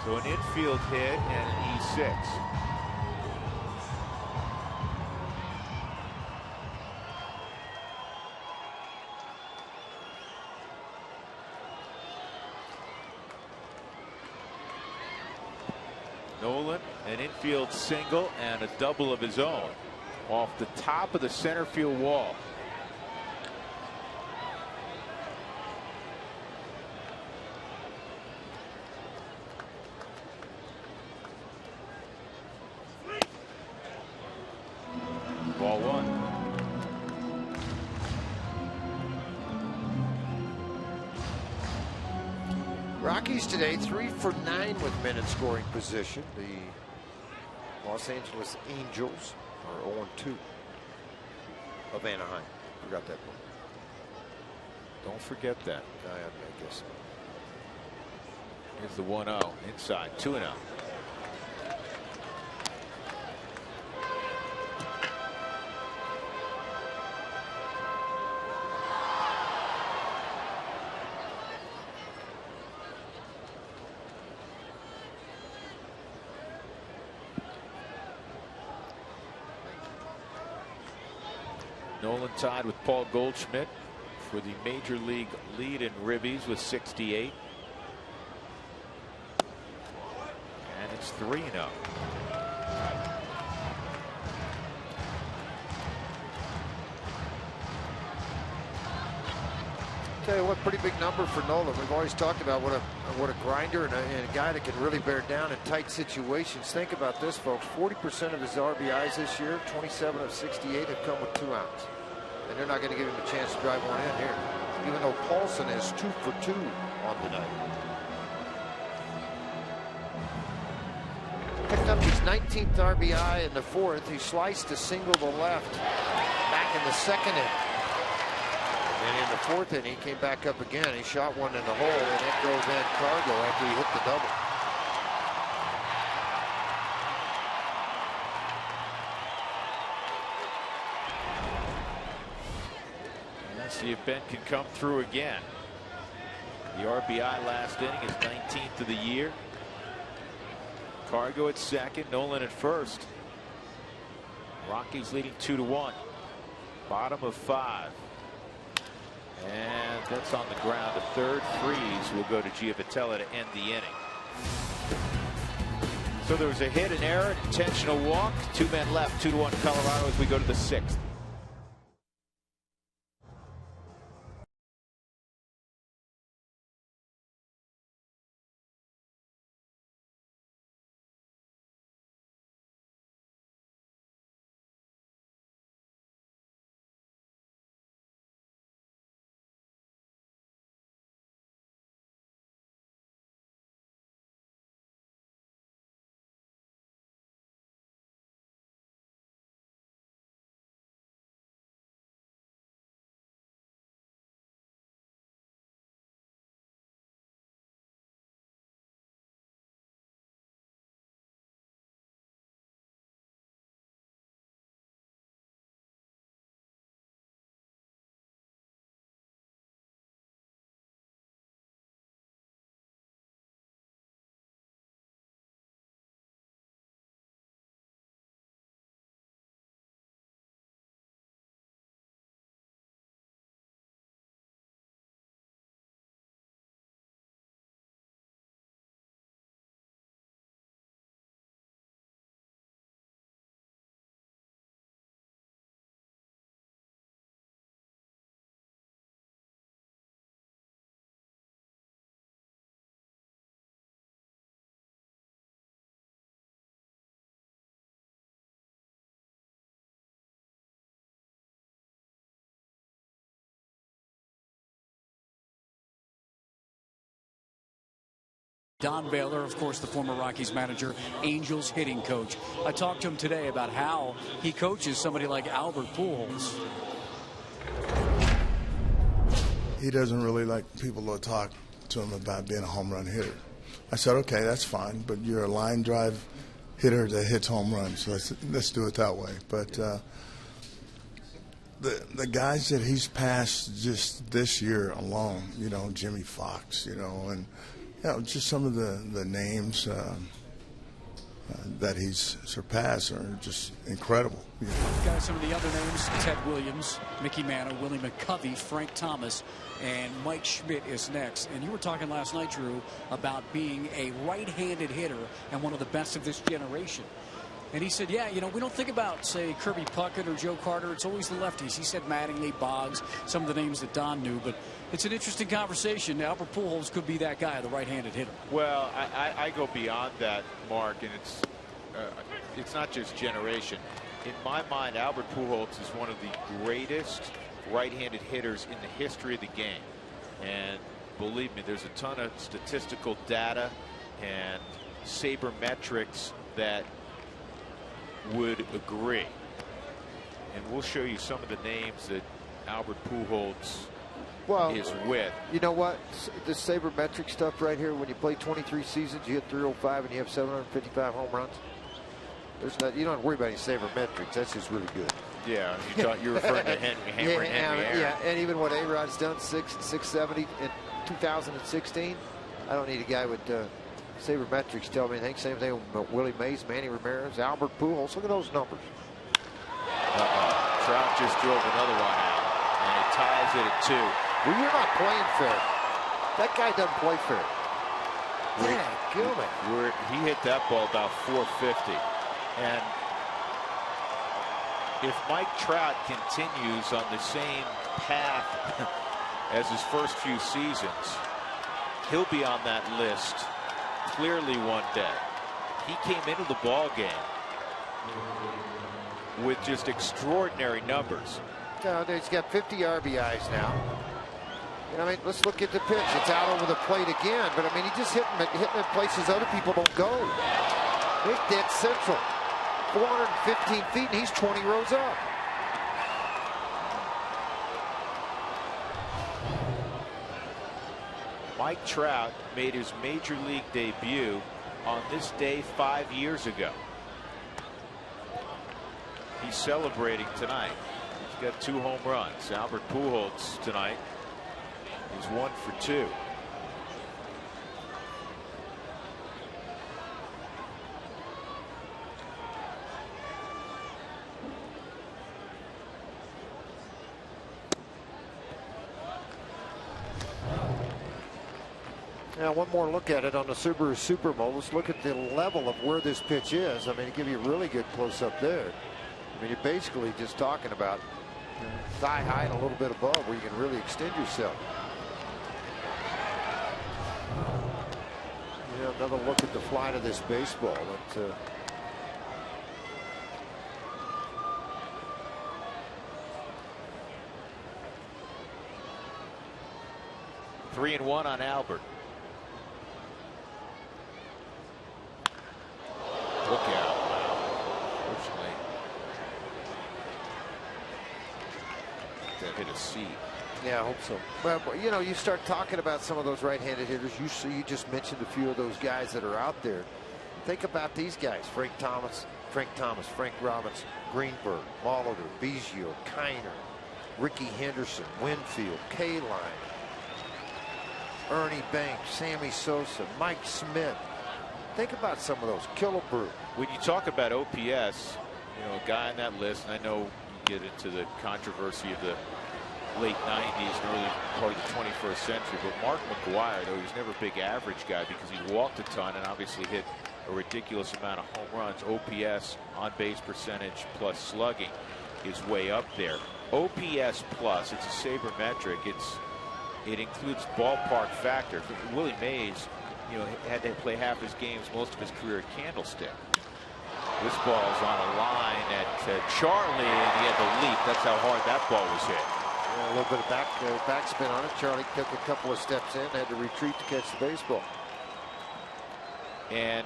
So an infield hit and an E6. Nolan, an infield single and a double of his own off the top of the center field wall. Ball 1. Rockies today 3 for 9 with men in scoring position. The Los Angeles Angels are 0-2. of Anaheim. Forgot that one. Don't forget that. I guess. Here's the 1-0 inside, 2-0. Nolan tied with Paul Goldschmidt for the major league lead in ribbies with 68. And it's 3-0. Tell you what, pretty big number for Nolan. We've always talked about what a grinder and a guy that can really bear down in tight situations. Think about this, folks. 40% of his RBIs this year, 27 of 68 have come with 2 outs. And they're not going to give him a chance to drive one in here, even though Paulson is 2 for 2 on the night. Picked up his 19th RBI in the 4th. He sliced a single to left back in the 2nd inning. And in the 4th inning, he came back up again. He shot one in the hole, and it drove in Cargo after he hit the double. Let's see if Ben can come through again. The RBI last inning is 19th of the year. Cargo at second, Nolan at first. Rockies leading 2-1. Bottom of 5. And that's on the ground. A third freeze will go to Giavotella to end the inning. So there was a hit, an error, an intentional walk. 2 men left, 2-1 Colorado as we go to the 6th. Don Baylor, of course, the former Rockies manager, Angels hitting coach. I talked to him today about how he coaches somebody like Albert Pujols. He doesn't really like people to talk to him about being a home run hitter. I said, okay, that's fine, but you're a line drive hitter that hits home runs, so let's do it that way. But the guys that he's passed just this year alone, you know, Jimmy Fox, you know, and just some of the names that he's surpassed are just incredible. You know. Guys, some of the other names: Ted Williams, Mickey Mantle, Willie McCovey, Frank Thomas, and Mike Schmidt is next. And you were talking last night, Drew, about being a right-handed hitter and one of the best of this generation. And he said, yeah, you know, we don't think about, say, Kirby Puckett or Joe Carter. It's always the lefties. He said Mattingly, Boggs, some of the names that Don knew. But it's an interesting conversation. Albert Pujols could be that guy, the right-handed hitter. Well, I go beyond that, Mark, and it's not just generation. In my mind, Albert Pujols is one of the greatest right-handed hitters in the history of the game. And believe me, there's a ton of statistical data and sabermetrics that would agree. And we'll show you some of the names that Albert Pujols Well, is with. you know what? This sabermetric stuff right here, when you play 23 seasons, you hit 305 and you have 755 home runs. There's not, you don't have to worry about any sabermetrics. That's just really good. Yeah, you thought you were referring to Henry Aaron. Yeah, and even what A-Rod's done, 670 in 2016. I don't need a guy with sabermetrics tell me anything. Same thing with Willie Mays, Manny Ramirez, Albert Pujols. Look at those numbers. Trout just drove another one out, and it ties it at 2. Well, you're not playing fair. That guy doesn't play fair. Yeah, Gilman. He hit that ball about 450. And if Mike Trout continues on the same path as his first few seasons, he'll be on that list clearly one day. He came into the ball game with just extraordinary numbers. He's got 50 RBIs now. I mean, let's look at the pitch. It's out over the plate again, but I mean, he just hitting it places other people don't go. Big dead central. 415 feet, and he's 20 rows up. Mike Trout made his major league debut on this day 5 years ago. He's celebrating tonight. He's got 2 home runs. Albert Pujols tonight is 1 for 2. Now, one more look at it on the Subaru Supermo. Let's look at the level of where this pitch is. I mean, to give you a really good close-up there. I mean, you're basically just talking about thigh high and a little bit above where you can really extend yourself. Yeah, another look at the flight of this baseball. 3-1 on Albert. Look out. Fortunately, that hit a seat. Yeah, I hope so. Well, you know, you start talking about some of those right-handed hitters. You just mentioned a few of those guys that are out there. Think about these guys: Frank Thomas, Frank Robbins, Greenberg, Molitor, Biggio, Kiner, Ricky Henderson, Winfield, Kaline, Ernie Banks, Sammy Sosa, Mike Smith. Think about some of those. Killebrew. When you talk about OPS, you know, a guy on that list, and I know you get into the controversy of the late 90s and early part of the 21st century, but Mark McGwire, though he's never a big average guy because he walked a ton and obviously hit a ridiculous amount of home runs, OPS, on base percentage plus slugging is way up there. OPS plus, it's a sabermetric. It includes ballpark factor. Willie Mays, you know, had to play half his games most of his career at Candlestick. This ball's on a line at Charlie, and he had to leap. That's how hard that ball was hit. Yeah, a little bit of backspin on it. Charlie took a couple of steps in, had to retreat to catch the baseball. And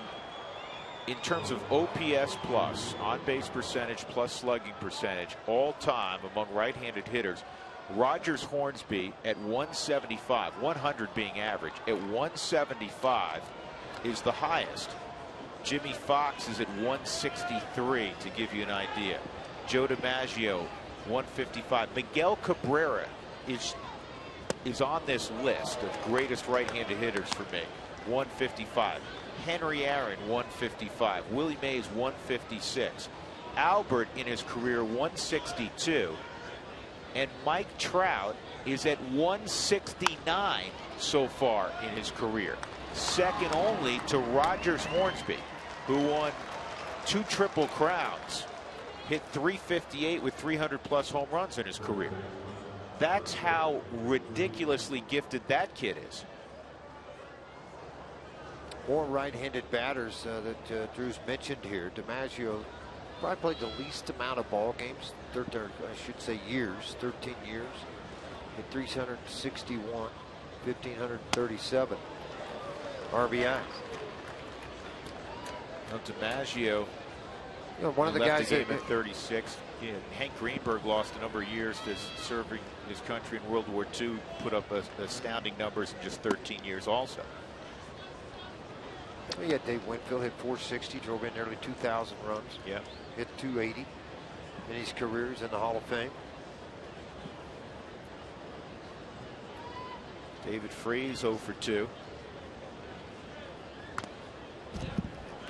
in terms of OPS plus, on base percentage plus slugging percentage, all time among right-handed hitters, Rogers Hornsby at 175, 100 being average, at 175 is the highest. Jimmy Fox is at 163, to give you an idea. Joe DiMaggio 155. Miguel Cabrera is on this list of greatest right-handed hitters for me, 155. Henry Aaron 155. Willie Mays 156. Albert in his career 162. And Mike Trout is at 169 so far in his career, second only to Rogers Hornsby, who won 2 Triple Crowns, hit .358 with 300+ home runs in his career. That's how ridiculously gifted that kid is. More right-handed batters that Drew's mentioned here. DiMaggio probably played the least amount of ball games, I should say years, 13 years. Hit 361, 1,537 RBIs. Now DiMaggio You know, one of the left guys the game that at 36. Yeah, Hank Greenberg lost a number of years to serving his country in World War II. Put up astounding numbers in just 13 years also. Yeah, Dave Winfield hit 460, drove in nearly 2,000 runs. Yeah, hit 280 in his career. He's in the Hall of Fame. David Freese 0 for 2.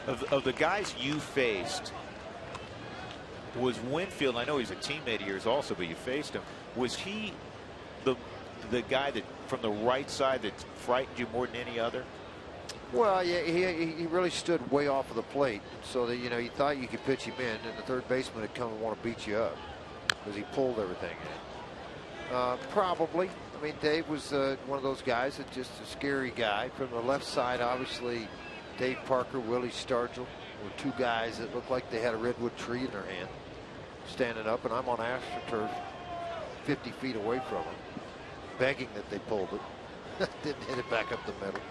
Of the guys you faced, was Winfield, I know he's a teammate of yours also, but you faced him, was he the guy that from the right side that frightened you more than any other? Well, yeah, he really stood way off of the plate, so that, you know, you thought you could pitch him in, and the third baseman would come and want to beat you up because he pulled everything in. Probably. I mean, Dave was one of those guys that just a scary guy. From the left side, obviously, Dave Parker, Willie Stargell were two guys that looked like they had a redwood tree in their hand, standing up, and I'm on AstroTurf 50 feet away from them, begging that they pulled it. Didn't hit it back up the middle.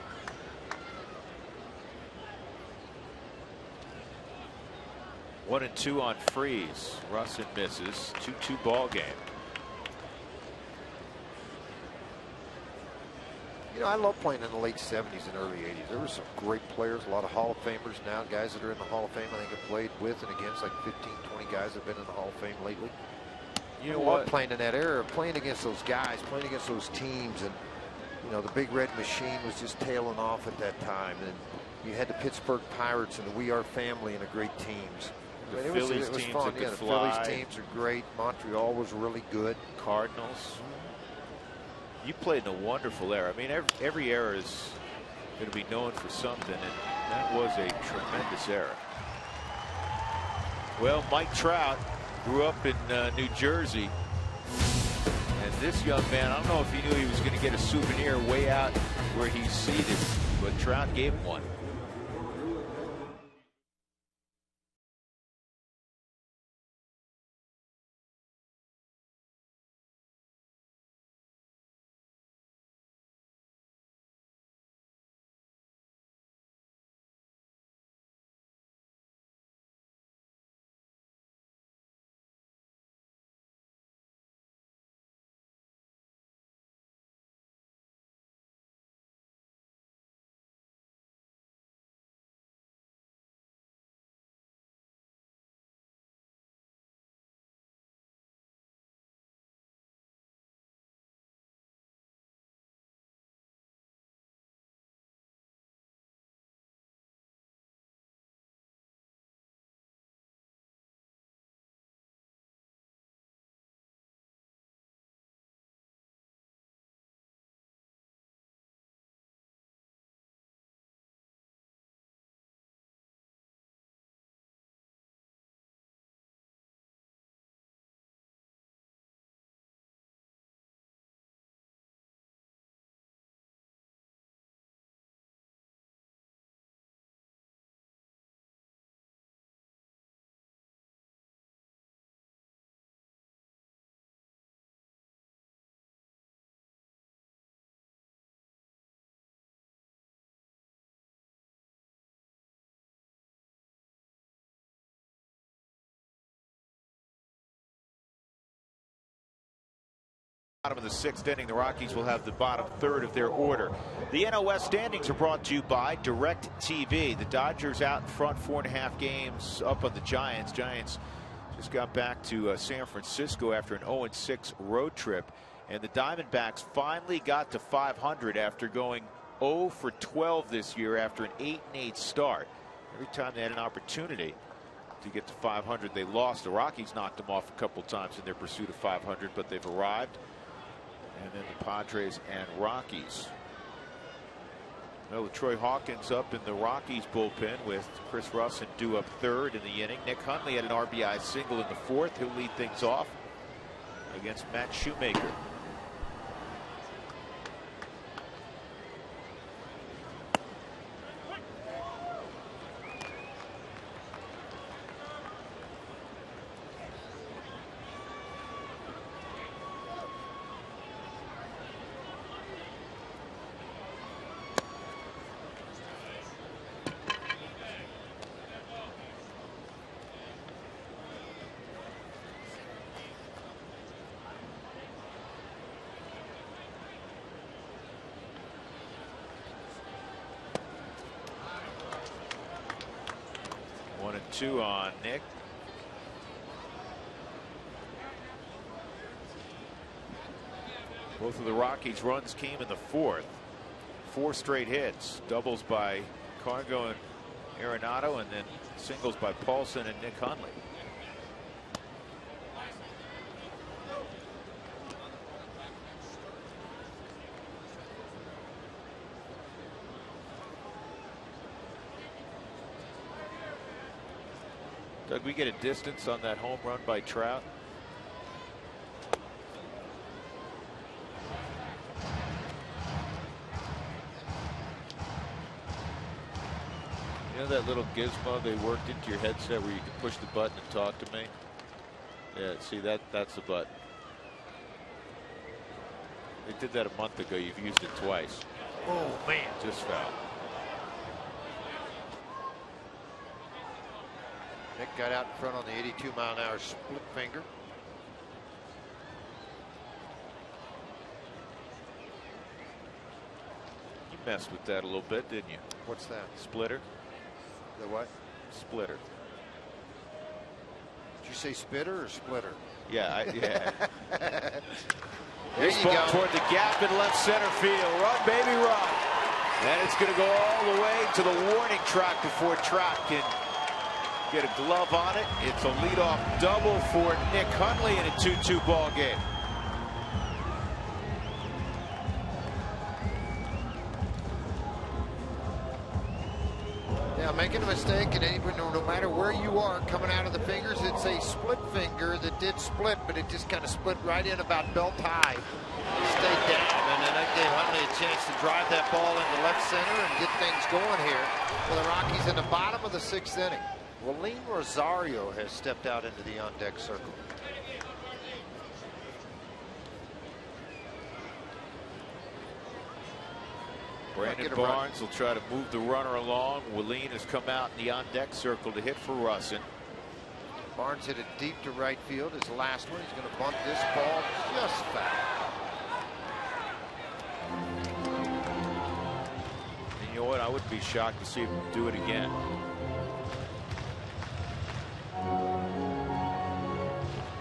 One and 2 on Freese. Russin misses. 2-2 ball game. You know, I love playing in the late 70s and early 80s. There were some great players, a lot of Hall of Famers now, guys that are in the Hall of Fame. I think have played with and against like 15, 20 guys that have been in the Hall of Fame lately. You know I what? love playing in that era, playing against those guys, playing against those teams. And, you know, the Big Red Machine was just tailing off at that time. And you had the Pittsburgh Pirates and the We Are Family and the great teams. The it Phillies was teams fun. that could Yeah, the fly. Phillies teams are great. Montreal was really good. Cardinals. You played in a wonderful era. I mean, every era is going to be known for something, and that was a tremendous era. Well, Mike Trout grew up in New Jersey, and this young man, I don't know if he knew he was going to get a souvenir way out where he's seated, but Trout gave him one. Bottom of the 6th inning, the Rockies will have the bottom third of their order. The NOS standings are brought to you by DirecTV. The Dodgers out in front, 4.5 games up on the Giants. Giants just got back to San Francisco after an 0-6 road trip. And the Diamondbacks finally got to 500 after going 0 for 12 this year after an 8-8 start. Every time they had an opportunity to get to 500, they lost. The Rockies knocked them off a couple times in their pursuit of 500, but they've arrived. And then the Padres and Rockies. Well, Troy Hawkins up in the Rockies bullpen with Chris Russin due up third in the inning. Nick Hundley had an RBI single in the 4th. He'll lead things off against Matt Shoemaker. 0-2 on Nick. Both of the Rockies' runs came in the fourth. 4 straight hits, doubles by Cargo and Arenado, and then singles by Paulson and Nick Hundley. Doug, we get a distance on that home run by Trout? You know that little gizmo they worked into your headset where you can push the button and talk to me? Yeah, see, that's the button. They did that a month ago. You've used it twice. Oh, man. Just foul. Nick got out in front on the 82-mile-an-hour split finger. You messed with that a little bit, didn't you? What's that? Splitter. The what? Splitter. Did you say spitter or splitter? Yeah, yeah. There This you ball go. toward the gap in left center field. Run, baby, run. And it's going to go all the way to the warning track before Trout can get a glove on it. It's a leadoff double for Nick Hundley in a 2-2 ball game. Yeah, making a mistake, and anybody, no matter where you are coming out of the fingers, it's a split finger that did split, but it just kind of split right in about belt high. It stayed down, and then that gave Hundley a chance to drive that ball into left center and get things going here for the Rockies in the bottom of the 6th inning. Willeen Rosario has stepped out into the on-deck circle. Brandon Barnes will try to move the runner along. Willeen has come out in the on-deck circle to hit for Russin. Barnes hit it deep to right field. His last one. He's going to bunt this ball just foul. And you know what? I would be shocked to see him do it again.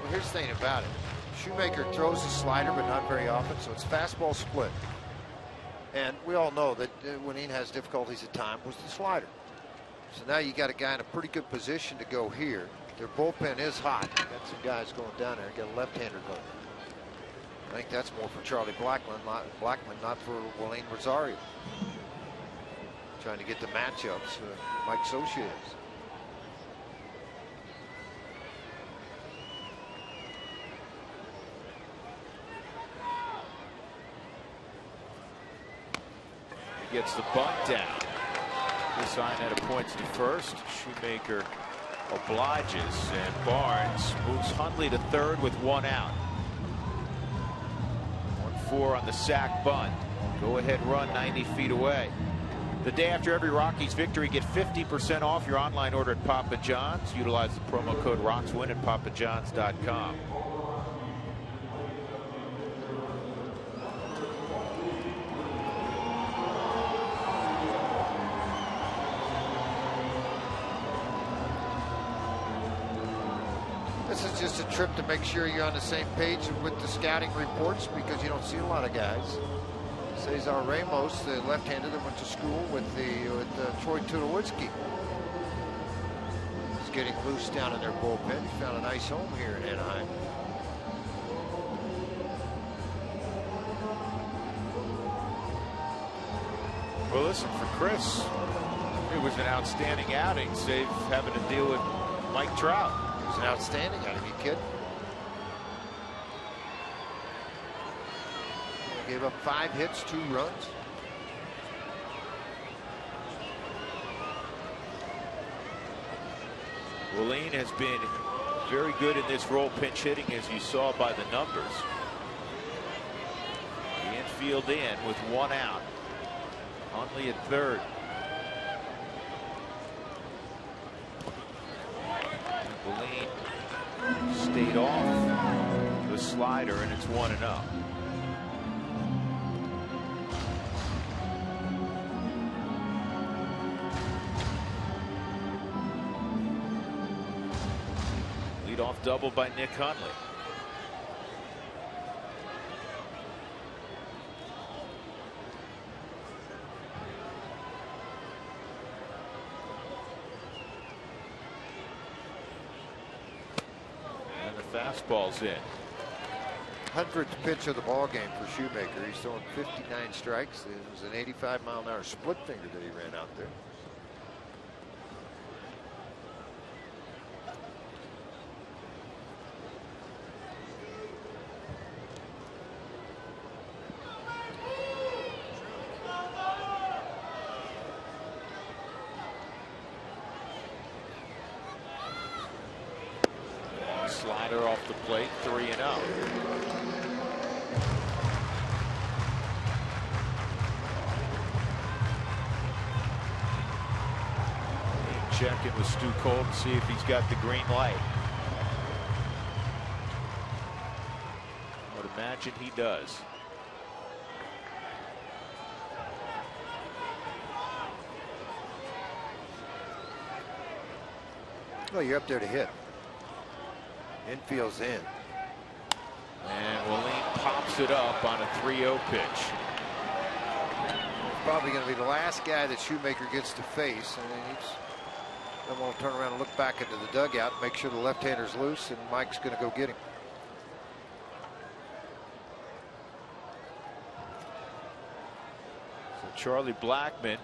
Well, here's the thing about it. Shoemaker throws a slider, but not very often, so it's fastball split. And we all know that when he has difficulties at times with the slider. So now you got a guy in a pretty good position to go here. Their bullpen is hot. You got some guys going down there. You got a left-hander going. I think that's more for Charlie Blackmon, not for Willeen Rosario. Trying to get the matchups Mike Socia is. Gets the bunt down. This Iannetta points to first. Shoemaker obliges, and Barnes moves Hundley to third with 1 out. 1-4 on the sac bunt. Go ahead run 90 feet away. The day after every Rockies victory, get 50% off your online order at Papa John's. Utilize the promo code ROCKSWIN at papajohns.com. This is just a trip to make sure you're on the same page with the scouting reports, because you don't see a lot of guys. Cesar Ramos, the left-hander that went to school with Troy Tulowitzki, is getting loose down in their bullpen. He found a nice home here in Anaheim. Well, listen, for Chris, it was an outstanding outing, save having to deal with Mike Trout. It was an outstanding outing. Are you kidding? He gave up 5 hits, 2 runs. Willeen has been very good in this role, pinch hitting, as you saw by the numbers. The infield in with 1 out. Hundley at third. Willeen stayed off the slider, and it's 1-0. Leadoff double by Nick Hundley. And the fastball's in. 100th pitch of the ball game for Shoemaker. He's throwing 59 strikes. It was an 85-mile-an-hour split finger that he ran out there. Slider off the plate, 3-0. Checking with Stu Cole to see if he's got the green light. I would imagine he does. Well, you're up there to hit. Infield's in. And Willeen pops it up on a 3-0 pitch. Probably going to be the last guy that Shoemaker gets to face, and then we'll turn around and look back into the dugout, make sure the left-hander's loose, and Mike's going to go get him. So Charlie Blackmon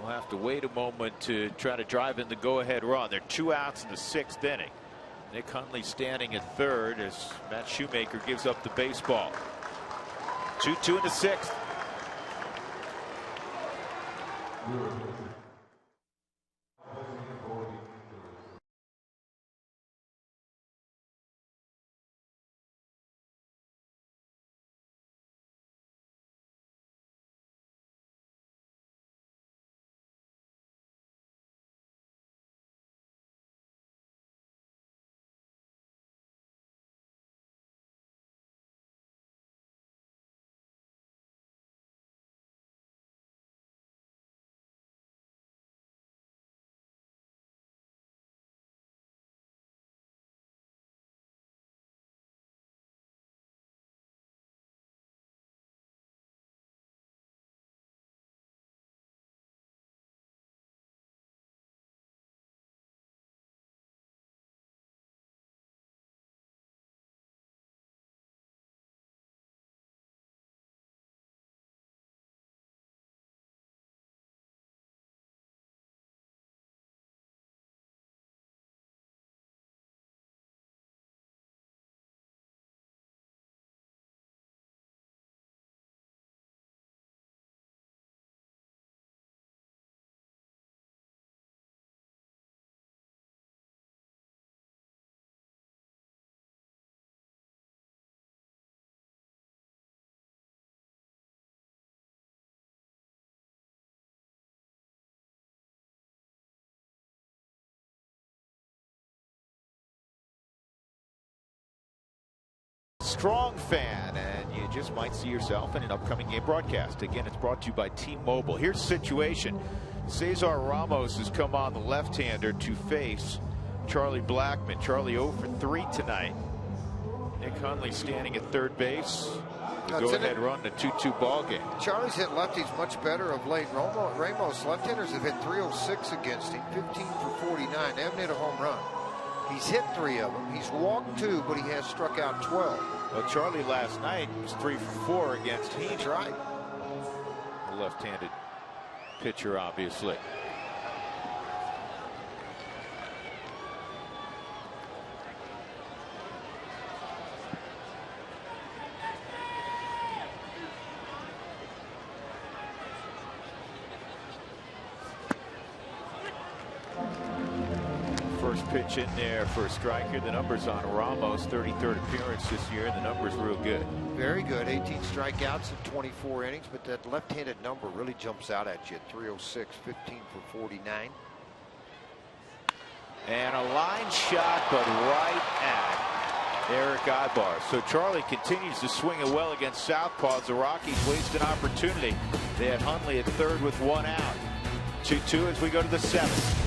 will have to wait a moment to try to drive in the go-ahead run. They're 2 outs in the 6th inning. Nick Hundley standing at third as Matt Shoemaker gives up the baseball. 2-2 in the 6th. Strong fan, and you just might see yourself in an upcoming game broadcast. Again, it's brought to you by T-Mobile. Here's the situation. Cesar Ramos has come on, the left-hander, to face Charlie Blackmon. Charlie 0 for 3 tonight. Nick Hundley standing at third base. The go-ahead run, a 2-2 ball game. Charlie's hit lefties much better of late. Ramos left-handers have hit 306 against him, 15 for 49. They haven't hit a home run. He's hit 3 of them. He's walked 2, but he has struck out 12. Well, Charlie last night was 3 for 4 against Heaney. That's right. A left-handed pitcher, obviously. First pitch in there for a striker. The numbers on Ramos, 33rd appearance this year, and the numbers real good. Very good. 18 strikeouts in 24 innings, but that left-handed number really jumps out at you. 306, 15 for 49. And a line shot, but right at Eric Ibar. So Charlie continues to swing it well against southpaws. The Rockies waste an opportunity. They had Hundley at third with 1 out. 2-2 as we go to the 7th.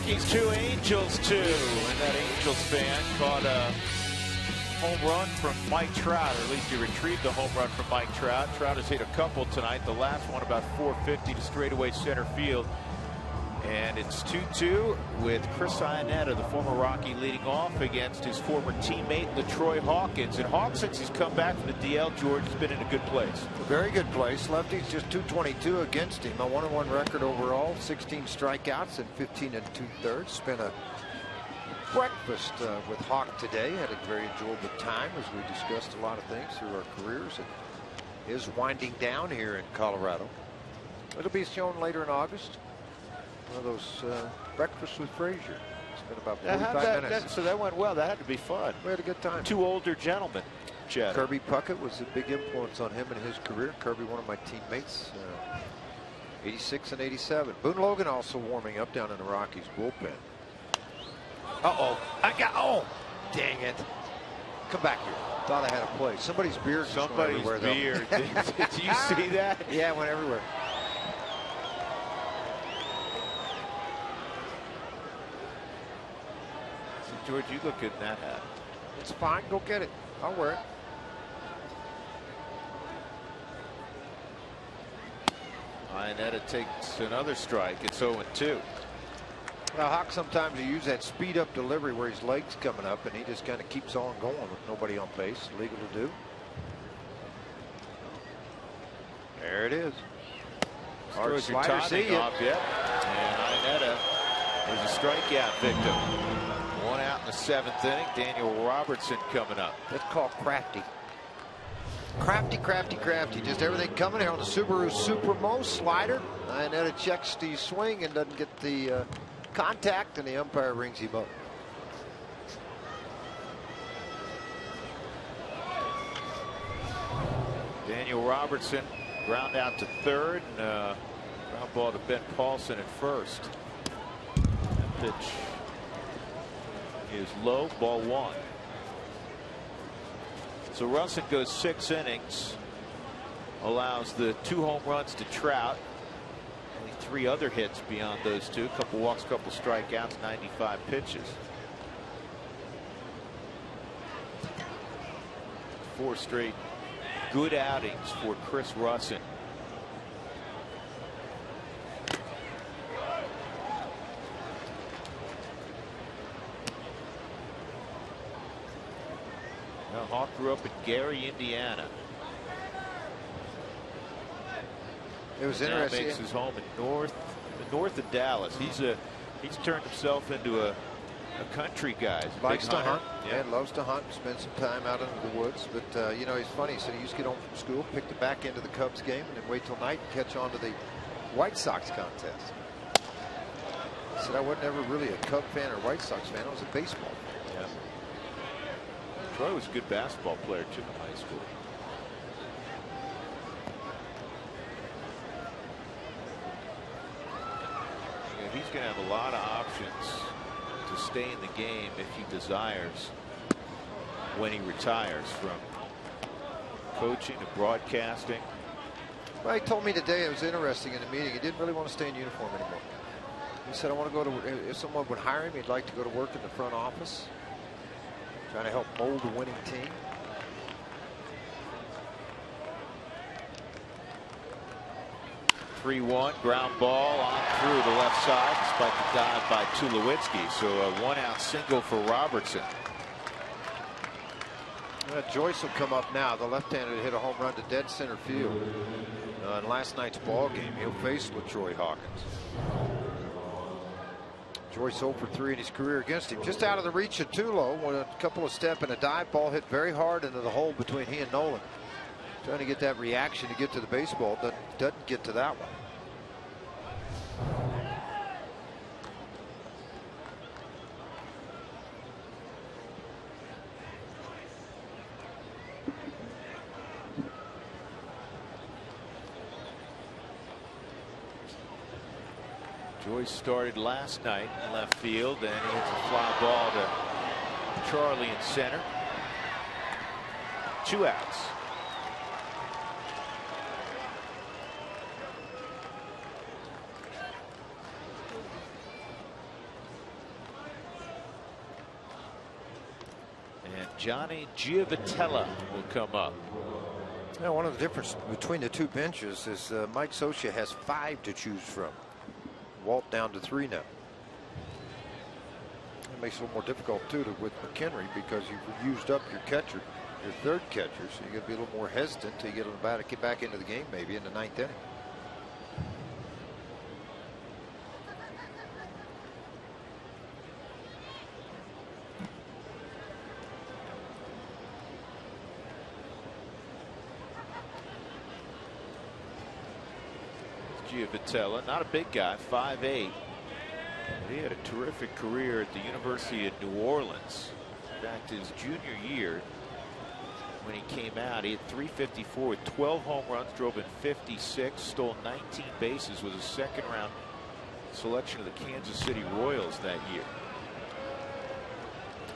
Rockies 2, Angels 2. And that Angels fan caught a home run from Mike Trout, or at least he retrieved a home run from Mike Trout. Trout has hit a couple tonight. The last one about 450 to straightaway center field. And it's 2-2 with Chris Iannetta, the former Rocky, leading off against his former teammate LaTroy Hawkins. And Hawkins, since he's come back from the DL, George, has been in a good place. A very good place. Lefty's just 222 against him. A 1-1 record overall, 16 strikeouts and 15 2/3. Spent a breakfast with Hawk today. Had a very enjoyable time as we discussed a lot of things through our careers. It is winding down here in Colorado. It'll be shown later in August. One of those breakfasts with Frazier. It's been about 45 minutes. So that went well. That had to be fun. We had a good time. Two older gentlemen. Chad. Kirby Puckett was a big influence on him in his career. Kirby, one of my teammates, 86 and 87. Boone Logan also warming up down in the Rockies bullpen. Oh, dang it. Come back here. Thought I had a play. Somebody's beard. Somebody's beard. Did you see that? Yeah, it went everywhere. George, you look good in that hat. It's fine. Go get it. I'll wear it. Iannetta takes another strike. It's 0-2. Now, Hawk sometimes he use that speed up delivery where his leg's coming up and he just kind of keeps on going with nobody on base. Legal to do. There it is. Hard slider. See it. And Iannetta is a strikeout victim. One out in the 7th inning. Daniel Robertson coming up. That's called crafty. Crafty. Just everything coming here on the Subaru Supremo slider. Iannetta checks the swing and doesn't get the contact, and the umpire rings him up. Daniel Robertson ground out to third, and ground ball to Ben Paulson at first. Pitch is low, ball 1. So Russell goes 6 innings, allows the 2 home runs to Trout. Only 3 other hits beyond those 2. Couple walks, couple strikeouts, 95 pitches. 4 straight good outings for Chris Russell. Now, Hawk grew up in Gary, Indiana. It was now interesting. Makes his home in north of Dallas. He's turned himself into a country guy. Likes to hunt. Yeah, loves to hunt. Spend some time out in the woods. But you know, he's funny. He said he used to get home from school, pick the back end of the Cubs game, and then wait till night and catch on to the White Sox contest. He said I wasn't ever really a Cub fan or White Sox fan. I was a baseball fan. Yeah. Troy was a good basketball player too in high school. He's going to have a lot of options to stay in the game if he desires when he retires, from coaching to broadcasting. Well, he told me today, it was interesting in the meeting, he didn't really want to stay in uniform anymore. He said, I want to go to, if someone would hire him, he'd like to go to work in the front office, trying to help mold a winning team. (3-1) ground ball on through the left side despite the dive by Tulowitzki. So a 1-out single for Robertson. Joyce will come up now. The left-hander hit a home run to dead center field in last night's ball game. He'll face LaTroy Hawkins. Joyce 0 for 3 in his career against him. Just out of the reach of Tulo with a couple of step and a dive ball hit very hard into the hole between he and Nolan. Trying to get that reaction to get to the baseball. Doesn't get to that one. Joyce started last night in left field, and he hits a fly ball to Charlie in center. 2 outs. Johnny Giavotella will come up. Now, one of the differences between the two benches is Mike Scioscia has 5 to choose from. Walt down to 3 now. It makes it a little more difficult too with McHenry because you've used up your catcher, your third catcher, so you got to be a little more hesitant till you get him back into the game maybe in the 9th inning. Giavotella, not a big guy, 5'8". He had a terrific career at the University of New Orleans. In fact, his junior year, when he came out, he had .354 with 12 home runs, drove in 56, stole 19 bases, was a second-round selection of the Kansas City Royals that year.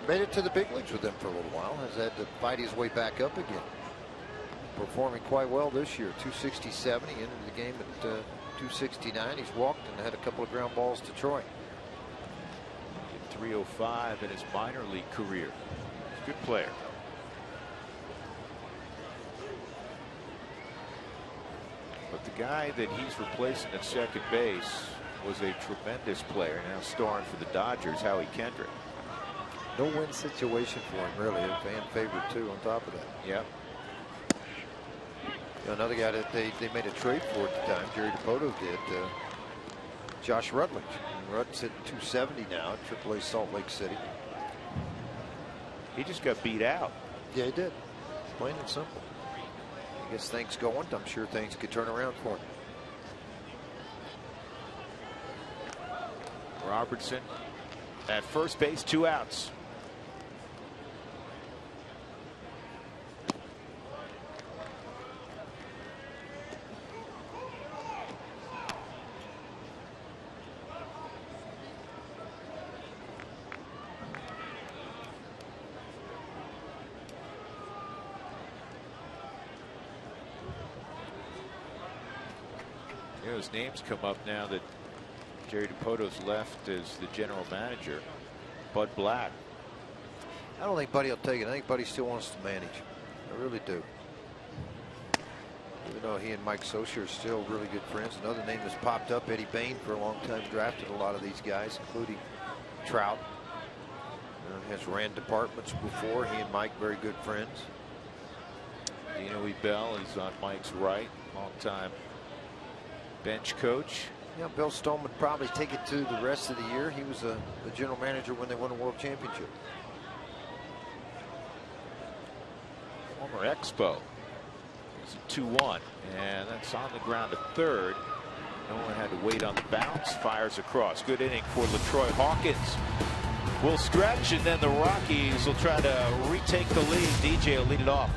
Made it to the big leagues with them for a little while. Has had to fight his way back up again. Performing quite well this year. 267. He entered the game at 269. He's walked and had a couple of ground balls to Troy. 305 in his minor league career. Good player. But the guy that he's replacing at second base was a tremendous player, now starring for the Dodgers, Howie Kendrick. No win situation for him, really. A fan favorite too on top of that. Yep. Another guy that they made a trade for at the time, Jerry Dipoto did, Josh Rutledge. And Rutledge's hitting 270 now at AAA Salt Lake City. He just got beat out. Yeah, he did. Plain and simple. He gets things going. I'm sure things could turn around for him. Robertson at first base, 2 outs. His names come up now that Jerry Dipoto's left as the general manager. Bud Black. I don't think Buddy will take it. I think Buddy still wants to manage. I really do. Even though he and Mike Scioscia are still really good friends. Another name that's popped up, Eddie Bain, for a long time drafted a lot of these guys, including Trout. Has ran departments before. He and Mike very good friends. Dino Bell is on Mike's right, long time bench coach. Yeah, Bill Stone would probably take it to the rest of the year. He was the general manager when they won a world championship. Former Expo. It's a 2-1, and that's on the ground to third. No one had to wait on the bounce. Fires across. Good inning for LaTroy. Hawkins will stretch, and then the Rockies will try to retake the lead. DJ will lead it off.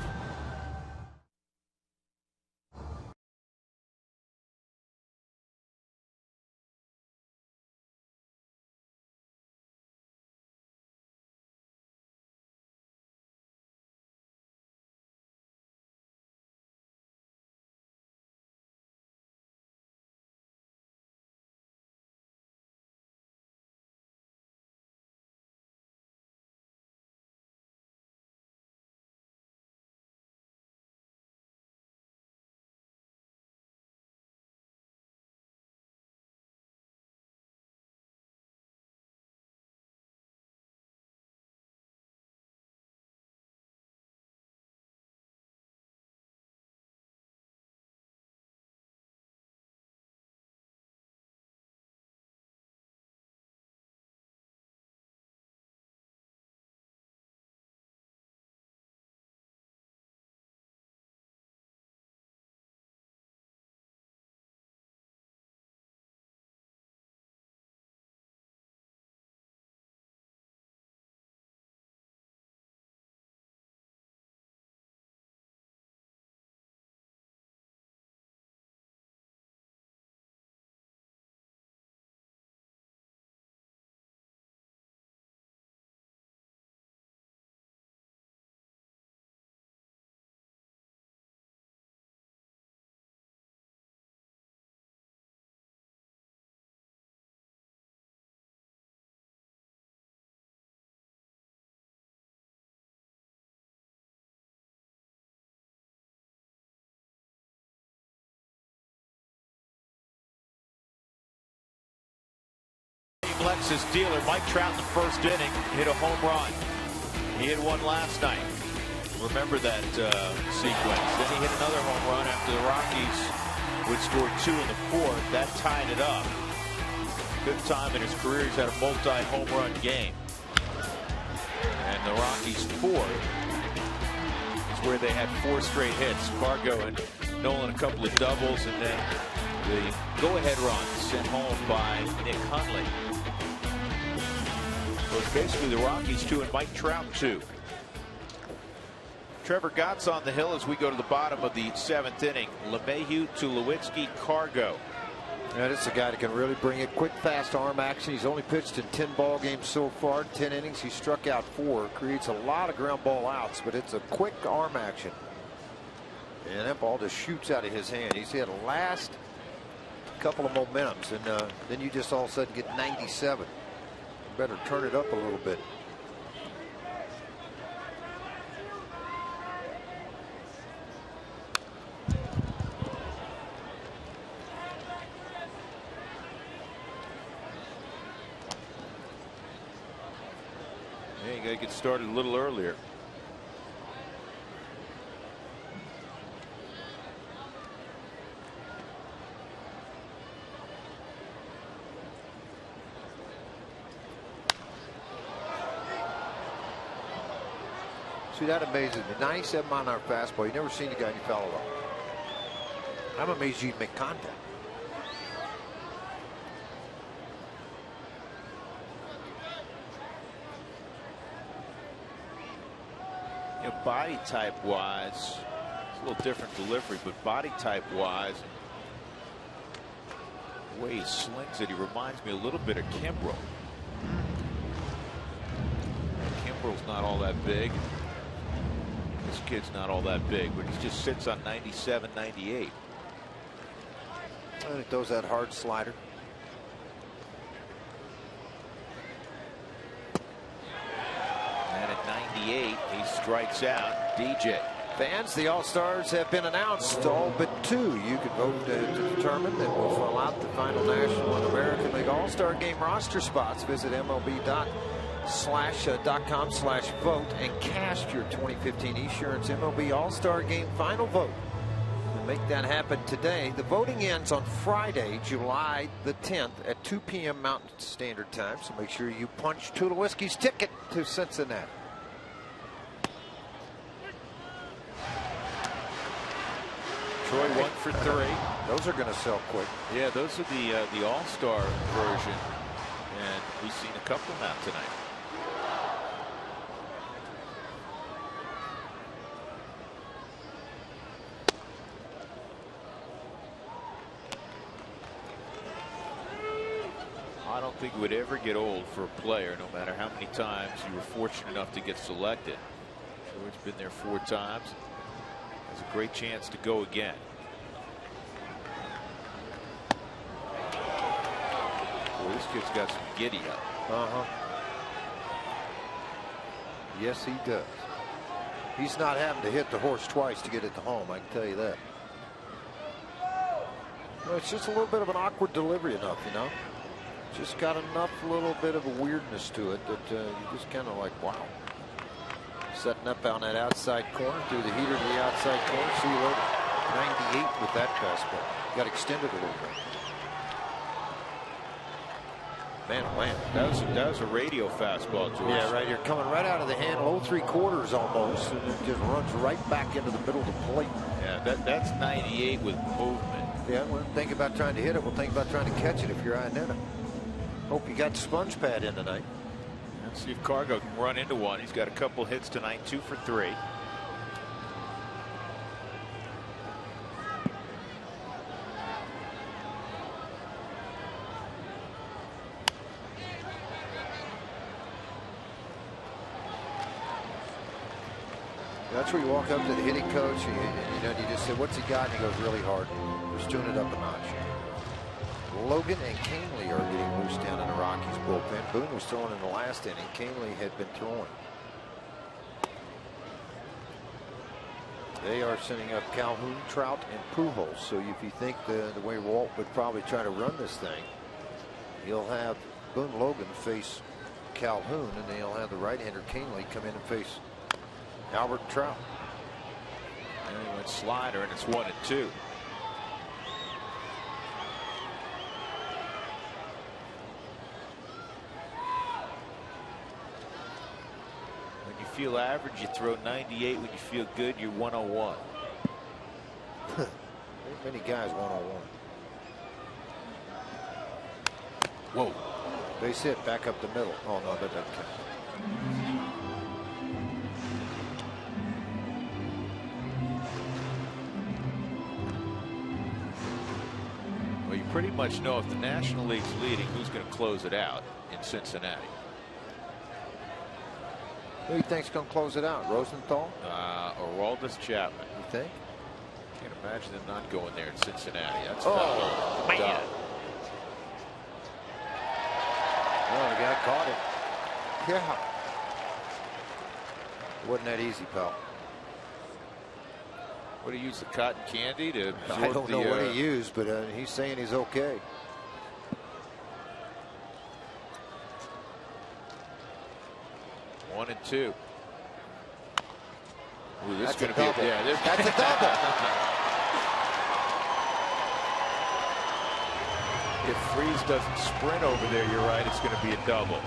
Alexis dealer. Mike Trout in the first inning hit a home run. He hit one last night. Remember that sequence. Then he hit another home run after the Rockies would score 2 in the 4th. That tied it up. Fifth time in his career he's had a multi-home run game. And the Rockies' 4th is where they had 4 straight hits. Fargo and Nolan a couple of doubles, and then the go-ahead run sent home by Nick Hundley. So it's basically the Rockies 2 and Mike Trout 2. Trevor Gott's on the hill as we go to the bottom of the 7th inning. LeMahieu, Tulowitzki, Cargo. Yeah, this is a guy that can really bring it. Quick, fast arm action. He's only pitched in 10 ball games so far. 10 innings. He struck out 4. Creates a lot of ground ball outs, but it's a quick arm action. And that ball just shoots out of his hand. He's had a last couple of momentums, and then you just all of a sudden get 97. You better turn it up a little bit. Yeah, you got to get started a little earlier. See, that amazes me. 97 mile an hour fastball. You never seen a guy and he foul it off. I'm amazed you'd make contact. You know, body type wise, it's a little different delivery, but body type wise, the way he slings it, he reminds me a little bit of Kimbrel. Kimbrel's not all that big. This kid's not all that big, but he just sits on 97, 98. And he throws that hard slider. And at 98, he strikes out DJ. Fans, the All-Stars have been announced, all but 2. You can vote to determine that will fill out the final National and American League All-Star Game roster spots. Visit MLB.com/vote and cast your 2015 Esurance MLB All-Star Game final vote. To make that happen today, the voting ends on Friday, July the 10th at 2 p.m. Mountain Standard Time. So make sure you punch Tulowitzki's ticket to Cincinnati. Troy 1 for 3. Those are going to sell quick. Yeah, those are the All-Star version, and we've seen a couple now tonight. I don't think it would ever get old for a player, no matter how many times you were fortunate enough to get selected. Troy's been there 4 times. Has a great chance to go again. Boy, this kid's got some giddy up. Yes, he does. He's not having to hit the horse twice to get it to home, I can tell you that. Well, it's just a little bit of an awkward delivery enough, you know. Just got enough little bit of a weirdness to it that you just kind of like, wow. Setting up on that outside corner, through the heater to the outside corner. See you later. 98 with that fastball. Got extended a little bit. Man, oh man. That was a radio fastball, George. Yeah, right here. Coming right out of the hand, low 3/4 almost. And it just runs right back into the middle of the plate. Yeah, that's 98 with movement. Yeah, well, think about trying to hit it. We'll think about trying to catch it if you're Iannetta. Hope you got the sponge pad in tonight. Let's see if Cargo can run into one. He's got a couple hits tonight, 2 for 3. That's where you walk up to the hitting coach and you just say, what's he got? And he goes, really hard. Just tune it up a notch. Logan and Canely are getting loose down in the Rockies bullpen. Boone was throwing in the last inning. Canely had been throwing. They are sending up Calhoun, Trout, and Pujols. So if you think the way Walt would probably try to run this thing, he'll have Boone Logan face Calhoun, and then he'll have the right-hander Canely come in and face Albert Trout. And he went slider, and it's 1-2. When you feel average, you throw 98. When you feel good, you're 101. Many guys 101. Whoa. Base hit back up the middle. Oh, no, that doesn't count. Well, you pretty much know if the National League's leading, who's going to close it out in Cincinnati. Who do you think's going to close it out? Rosenthal? Or Waldis Chapman. You think? Can't imagine them not going there in Cincinnati. That's oh, man. dumb. Oh, the guy caught it. Yeah. Wasn't that easy, pal. What do you use, the cotton candy to absorb? I don't know what he used, but he's saying he's okay. One and two. Ooh, this is going to be double. Yeah, that's a double. If Freese doesn't sprint over there, you're right, it's going to be a double.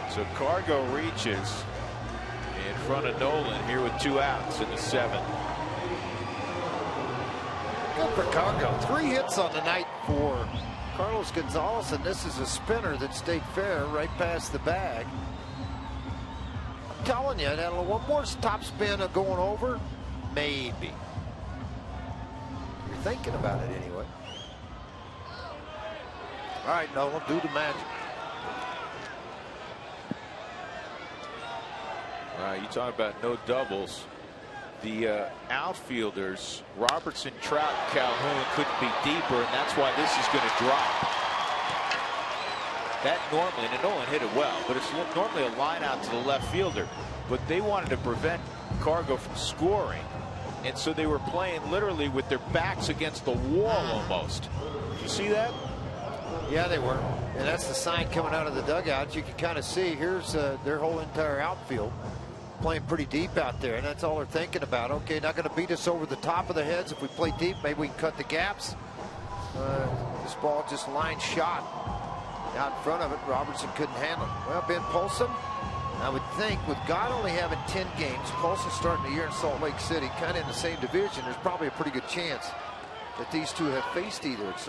So Cargo reaches in front of Nolan here with 2 outs in the 7th. Good for Cargo. 3 hits on the night for Carlos Gonzalez, and this is a spinner that stayed fair right past the bag. I'm telling you, that one more top spin of going over, maybe. You're thinking about it anyway. All right, Nolan, do the magic. All right, you talking about no doubles. The outfielders, Robertson, Trout, Calhoun, couldn't be deeper, and that's why this is going to drop. That normally, and Nolan hit it well, but it's normally a line out to the left fielder. But they wanted to prevent Cargo from scoring, and so they were playing literally with their backs against the wall almost. Did you see that? Yeah, they were. And that's the sign coming out of the dugout. You can kind of see here's their whole entire outfield playing pretty deep out there. And that's all they're thinking about. Okay, not going to beat us over the top of the heads. If we play deep, maybe we can cut the gaps. This ball just line shot out in front of it. Robertson couldn't handle it. Well, Ben Polson, I would think with God only having 10 games, Polson starting the year in Salt Lake City, kind of in the same division, there's probably a pretty good chance that these two have faced either at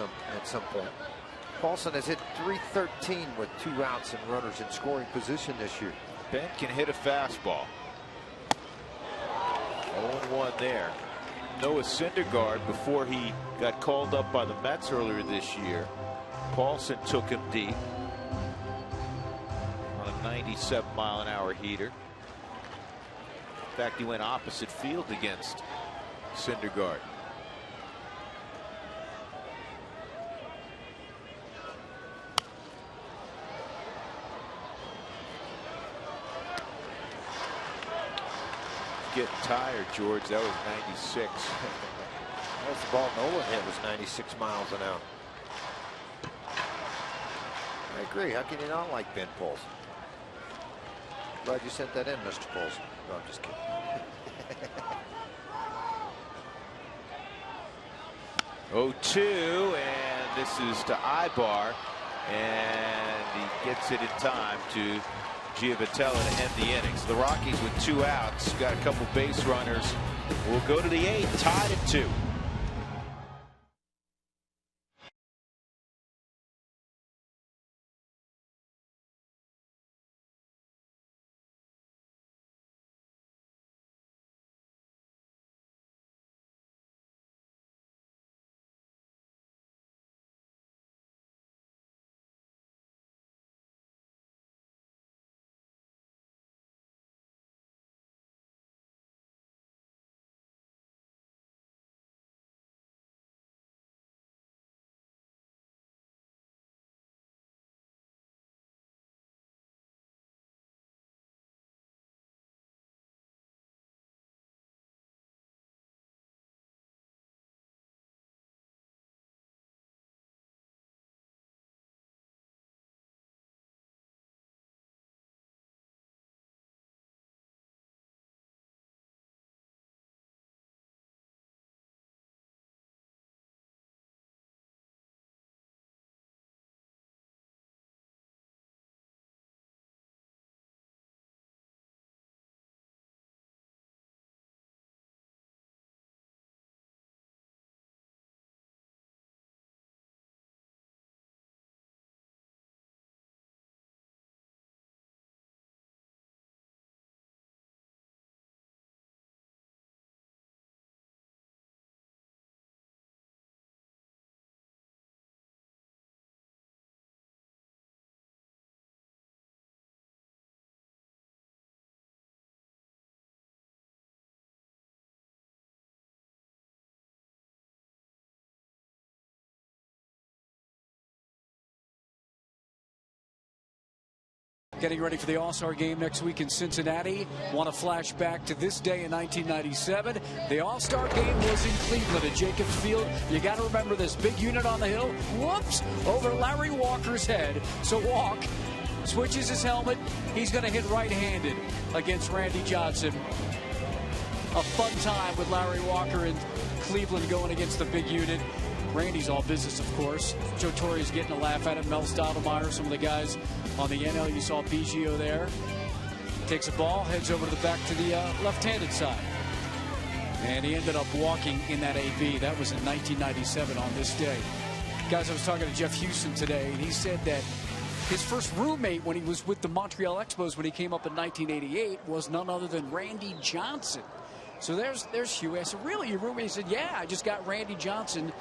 some point. Paulson has hit .313 with 2 outs and runners in scoring position this year. Ben can hit a fastball. 0-1 there. Noah Syndergaard, before he got called up by the Mets earlier this year, Paulson took him deep on a 97-mile-an-hour heater. In fact, he went opposite field against Syndergaard. Getting tired, George. That was 96. That's the ball Nolan hit was 96 miles an hour. I agree. How can you not like Ben Paulson? Glad you sent that in, Mr. Paulson. No, I'm just kidding. 0-2, and this is to Ibar, and he gets it in time to Giavotella to end the innings. The Rockies with 2 outs, got a couple base runners. Will go to the 8th, tied at 2. Getting ready for the All-Star game next week in Cincinnati. Want to flash back to this day in 1997. The All-Star game was in Cleveland at Jacobs Field. You got to remember this big unit on the hill. Whoops! Over Larry Walker's head. So Walk switches his helmet. He's going to hit right-handed against Randy Johnson. A fun time with Larry Walker in Cleveland going against the big unit. Randy's all business, of course. Joe Torre's getting a laugh at it. Mel Stottlemyre, some of the guys on the NL. You saw Biggio there. Takes a ball, heads over to the back to the left-handed side. And he ended up walking in that AB. That was in 1997 on this day. Guys, I was talking to Jeff Houston today, and he said that his first roommate when he was with the Montreal Expos when he came up in 1988 was none other than Randy Johnson. So there's Hugh. I said, really, your roommate? He said, yeah, I just got Randy Johnson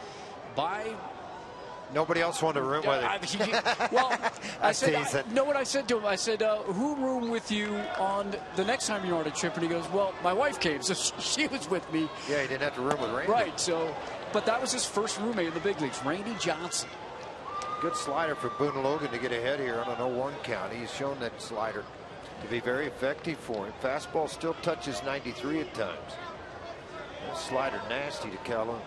by... Nobody else wanted to room with him. Well, I said, know what I said to him? I said, who roomed with you on the next time you were on a trip? And he goes, well, my wife came, so she was with me. Yeah, he didn't have to room with Randy. Right, so, but that was his first roommate in the big leagues, Randy Johnson. Good slider for Boone Logan to get ahead here on an 0-1 count. He's shown that slider to be very effective for him. Fastball still touches 93 at times. That slider nasty to Calhoun.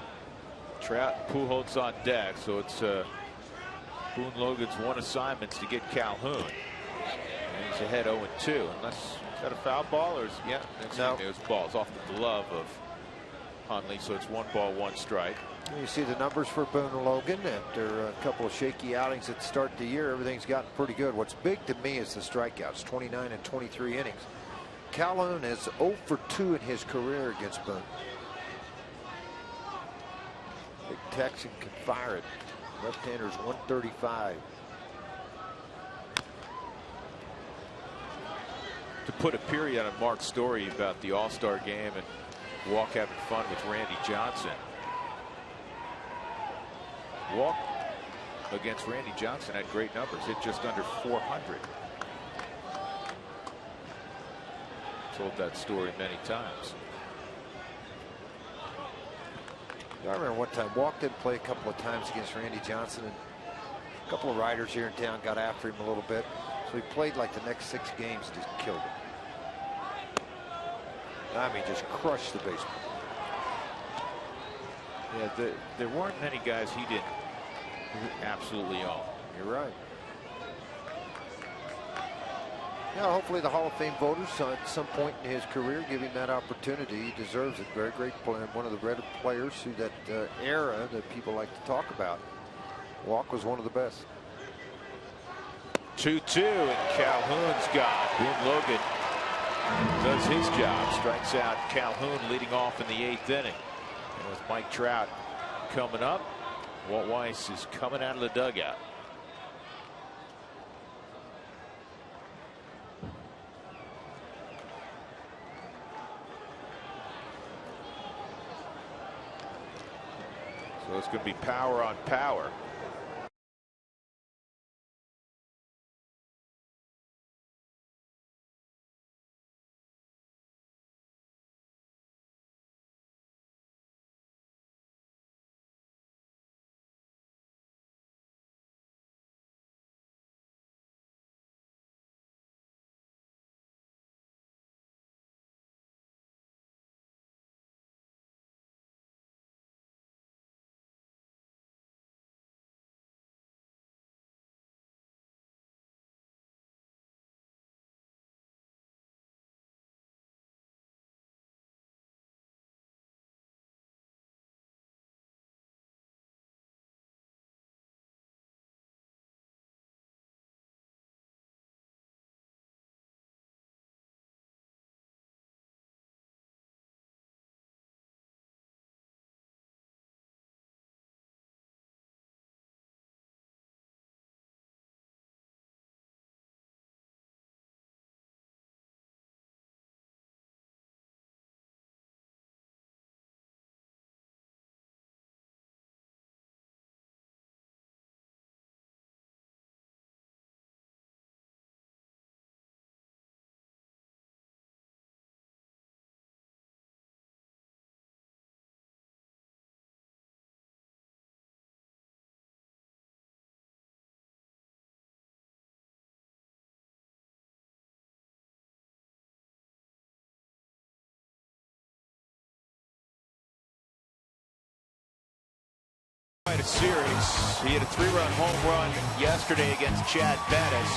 Trout and Pujols on deck, so it's Boone Logan's one assignments to get Calhoun. And he's ahead 0-2. Unless is that a foul ball or is no. It was balls off the glove of Hundley, so it's 1 ball 1 strike. You see the numbers for Boone Logan after a couple of shaky outings at the start of the year. Everything's gotten pretty good. What's big to me is the strikeouts, 29 and 23 innings. Calhoun is 0 for 2 in his career against Boone. Big Texan can fire it. Left-hander's 135. To put a period on Mark's story about the All-Star game and Walk having fun with Randy Johnson. Walk against Randy Johnson had great numbers, hit just under 400. Told that story many times. I remember one time Walk did play a couple of times against Randy Johnson, and a couple of riders here in town got after him a little bit. So he played like the next 6 games, just killed him. I mean, just crushed the baseball. Yeah, there weren't many guys he didn't absolutely own. You're right. Yeah, hopefully the Hall of Fame voters at some point in his career give him that opportunity. He deserves it. Very great player. One of the better players through that era that people like to talk about. Walk was one of the best. 2-2 and Calhoun's gone. Boone Logan does his job. Strikes out Calhoun leading off in the 8th inning. And with Mike Trout coming up, Walt Weiss is coming out of the dugout. So it's going to be power on power. a series. He hit a 3-run home run yesterday against Chad Bettis.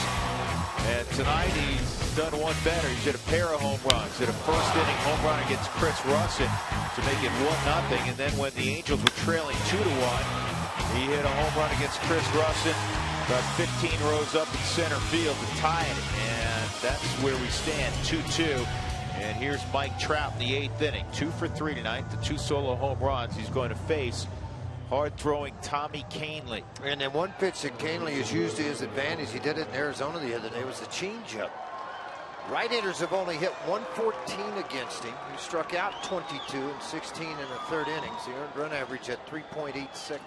And tonight he's done one better. He's hit a pair of home runs. Hit a first-inning home run against Chris Russin to make it 1-0. And then when the Angels were trailing 2-1, he hit a home run against Chris Russin about 15 rows up in center field to tie it. And that's where we stand, 2-2. And here's Mike Trout in the 8th inning. 2 for 3 tonight. The 2 solo home runs. He's going to face hard-throwing Tommy Kahnle. And then one pitch that Kahnle has used to his advantage, he did it in Arizona the other day, was the changeup. Right-handers have only hit 114 against him. He struck out 22 and 16 in the 3rd innings. The earned run average at 3.86.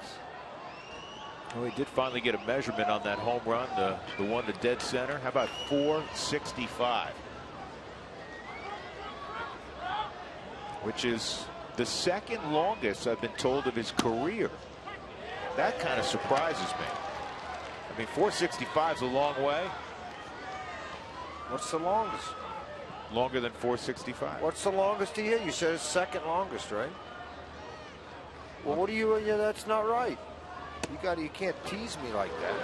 Well, he did finally get a measurement on that home run, the one to dead center. How about 465? Which is the 2nd longest I've been told of his career. That kind of surprises me. I mean, 465 is a long way. What's the longest? Longer than 465. What's the longest he hit? You said it's 2nd longest, right? Well, what do you? Yeah, that's not right. You can't tease me like that.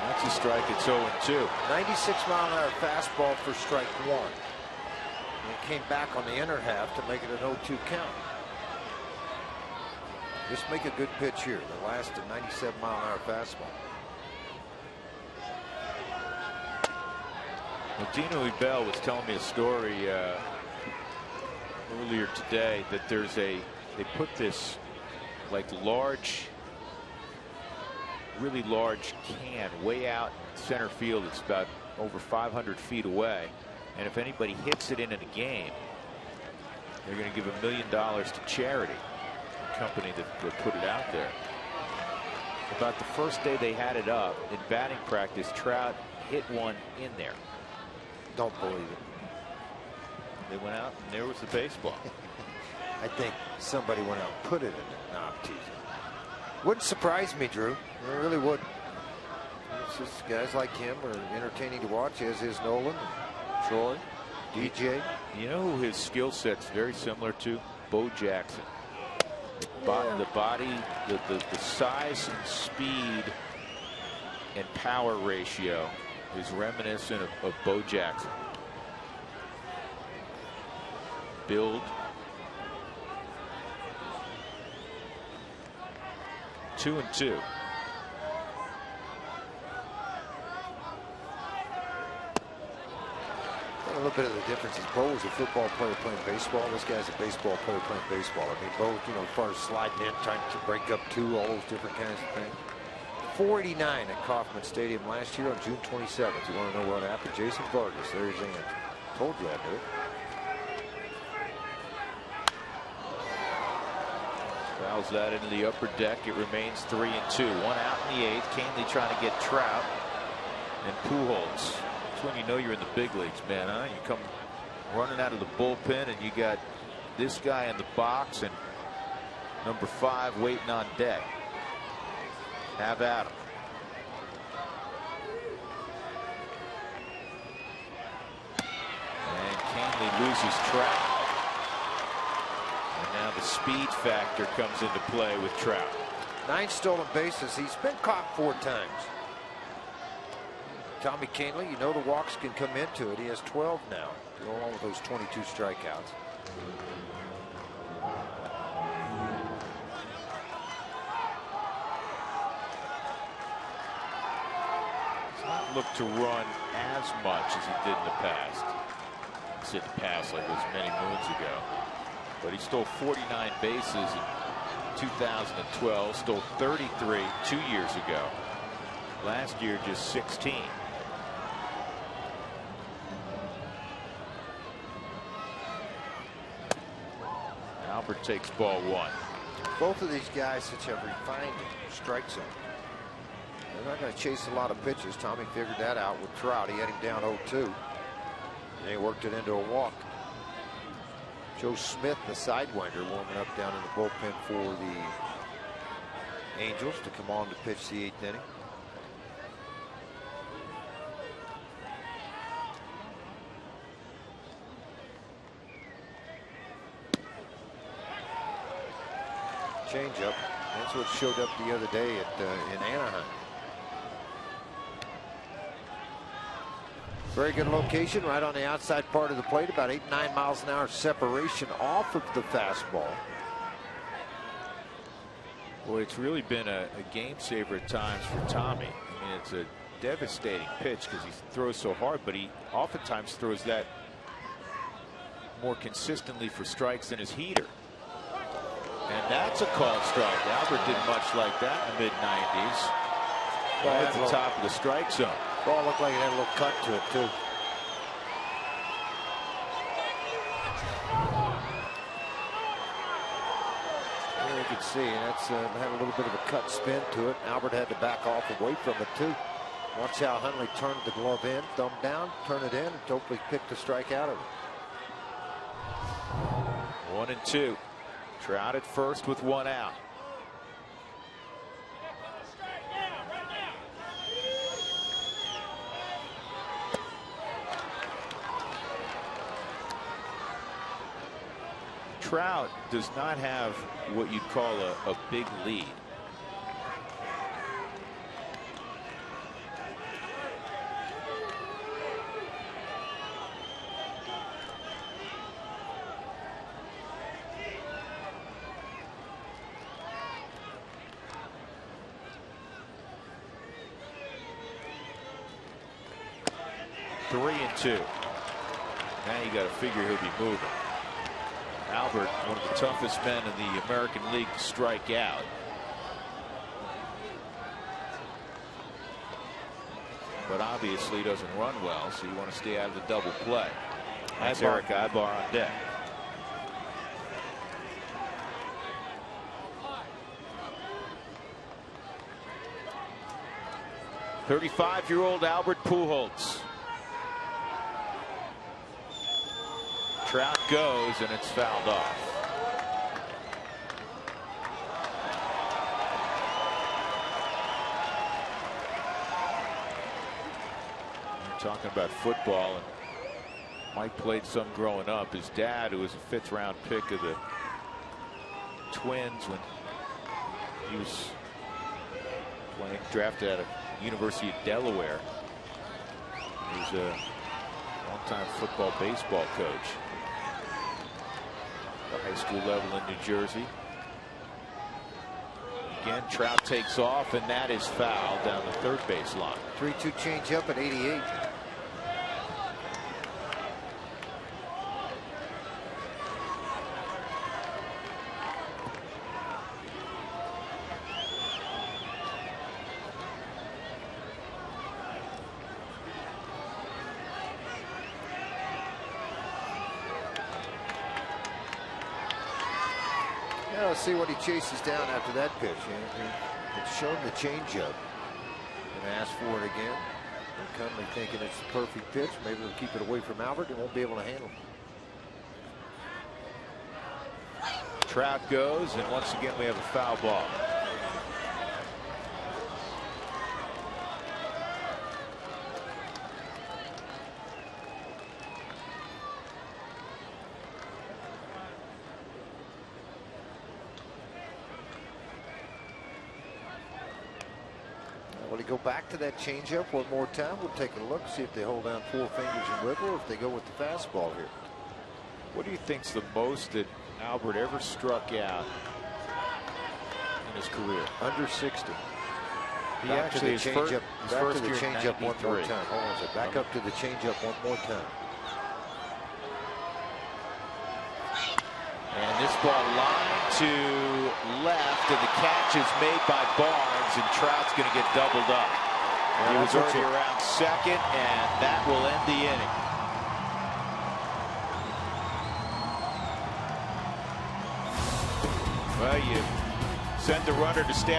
That's a strike. It's 0-2. 96-mile-an-hour fastball for strike 1. And it came back on the inner half to make it an 0-2 count. Just make a good pitch here. The last 97-mile-an-hour fastball. Well, Dino Ebell was telling me a story earlier today that they put this like really large can way out in center field. It's about over 500 feet away. And if anybody hits it in a game, they're going to give $1 million to charity, the company that put it out there. About the first day they had it up in batting practice, Trout hit one in there. Don't believe it. They went out and there was the baseball. I think somebody went out and put it in there. No, I'm teasing. Wouldn't surprise me, Drew. It really would. It's just guys like him are entertaining to watch, as is Nolan, Troy, DJ. You know who his skill set's very similar to? Bo Jackson. The body, the size and speed and power ratio is reminiscent of Bo Jackson. Build. 2-2. A little bit of the difference is Bo is a football player playing baseball. This guy's a baseball player playing baseball. I mean, Bo, as far as sliding in, trying to break up 2, all those different kinds of things. 489 at Kauffman Stadium last year on June 27th. You want to know what happened? Jason Vargas, there's the answer. Told you I knew it. Fouls that into the upper deck. It remains 3-2. 1 out in the 8th. Kahnle trying to get Trout and Pujols. That's when you know you're in the big leagues, man. Huh? You come running out of the bullpen and you got this guy in the box and number 5 waiting on deck. Have at him. And Kahnle loses Trout. And now the speed factor comes into play with Trout. 9 stolen bases. He's been caught 4 times. Tommy Kahnle, you know the walks can come into it. He has 12 now, to go along with those 22 strikeouts. He's not looked to run as much as he did in the past. I said the past like it was many moons ago. But he stole 49 bases in 2012, stole 33 2 years ago. Last year, just 16. Albert takes ball 1. Both of these guys that have refined strike zone. They're not going to chase a lot of pitches. Tommy figured that out with Trout. He had him down 0-2. And he worked it into a walk. Joe Smith, the sidewinder, warming up down in the bullpen for the Angels to come on to pitch the 8th inning. Changeup. That's what showed up the other day in Anaheim. Very good location, right on the outside part of the plate, about 8-9 miles an hour separation off of the fastball. Boy, it's really been a game saver at times for Tommy. I mean, it's a devastating pitch because he throws so hard, but he oftentimes throws that more consistently for strikes than his heater. And that's a called strike. Albert did much like that in the mid-90s. Right at the top of the strike zone. Ball looked like it had a little cut to it, too. You can see that's had a little bit of a cut spin to it. Albert had to back off away from it, too. Watch how Hundley turned the glove in, thumb down, turn it in, and hopefully picked the strike out of it. 1-2. Trout at first with one out. Trout does not have what you'd call a big lead. Three and two. Now you got to figure he'll be moving. Albert, one of the toughest men in the American League to strike out. But obviously doesn't run well, so you want to stay out of the double play. That's Eric Ibar on deck. .35-year-old Albert Pujols. Trout goes, and it's fouled off. You're talking about football, and Mike played some growing up. His dad, who was a 5th-round pick of the Twins when he was playing, drafted out of University of Delaware. He was a longtime football baseball coach. The high school level in New Jersey. Again, Trout takes off, and that is fouled down the third base line. 3-2 changeup at 88. Let's see what he chases down after that pitch. It's shown the changeup. Gonna ask for it again. Hundley thinking it's the perfect pitch. Maybe they'll keep it away from Albert and won't be able to handle it. Trout goes, and once again we have a foul ball. Will he go back to that changeup one more time? We'll take a look, see if they hold down 4 fingers and wiggle, or if they go with the fastball here. What do you think's the most that Albert ever struck out in his career? Under 60. He back actually to the changeup. Back to the changeup one more time. Hold on a second. Back up to the changeup one more time. And this ball lined to left, and the catch is made by Barnes, and Trout's going to get doubled up. He was already around second, and that will end the inning. Well, you send the runner to stand.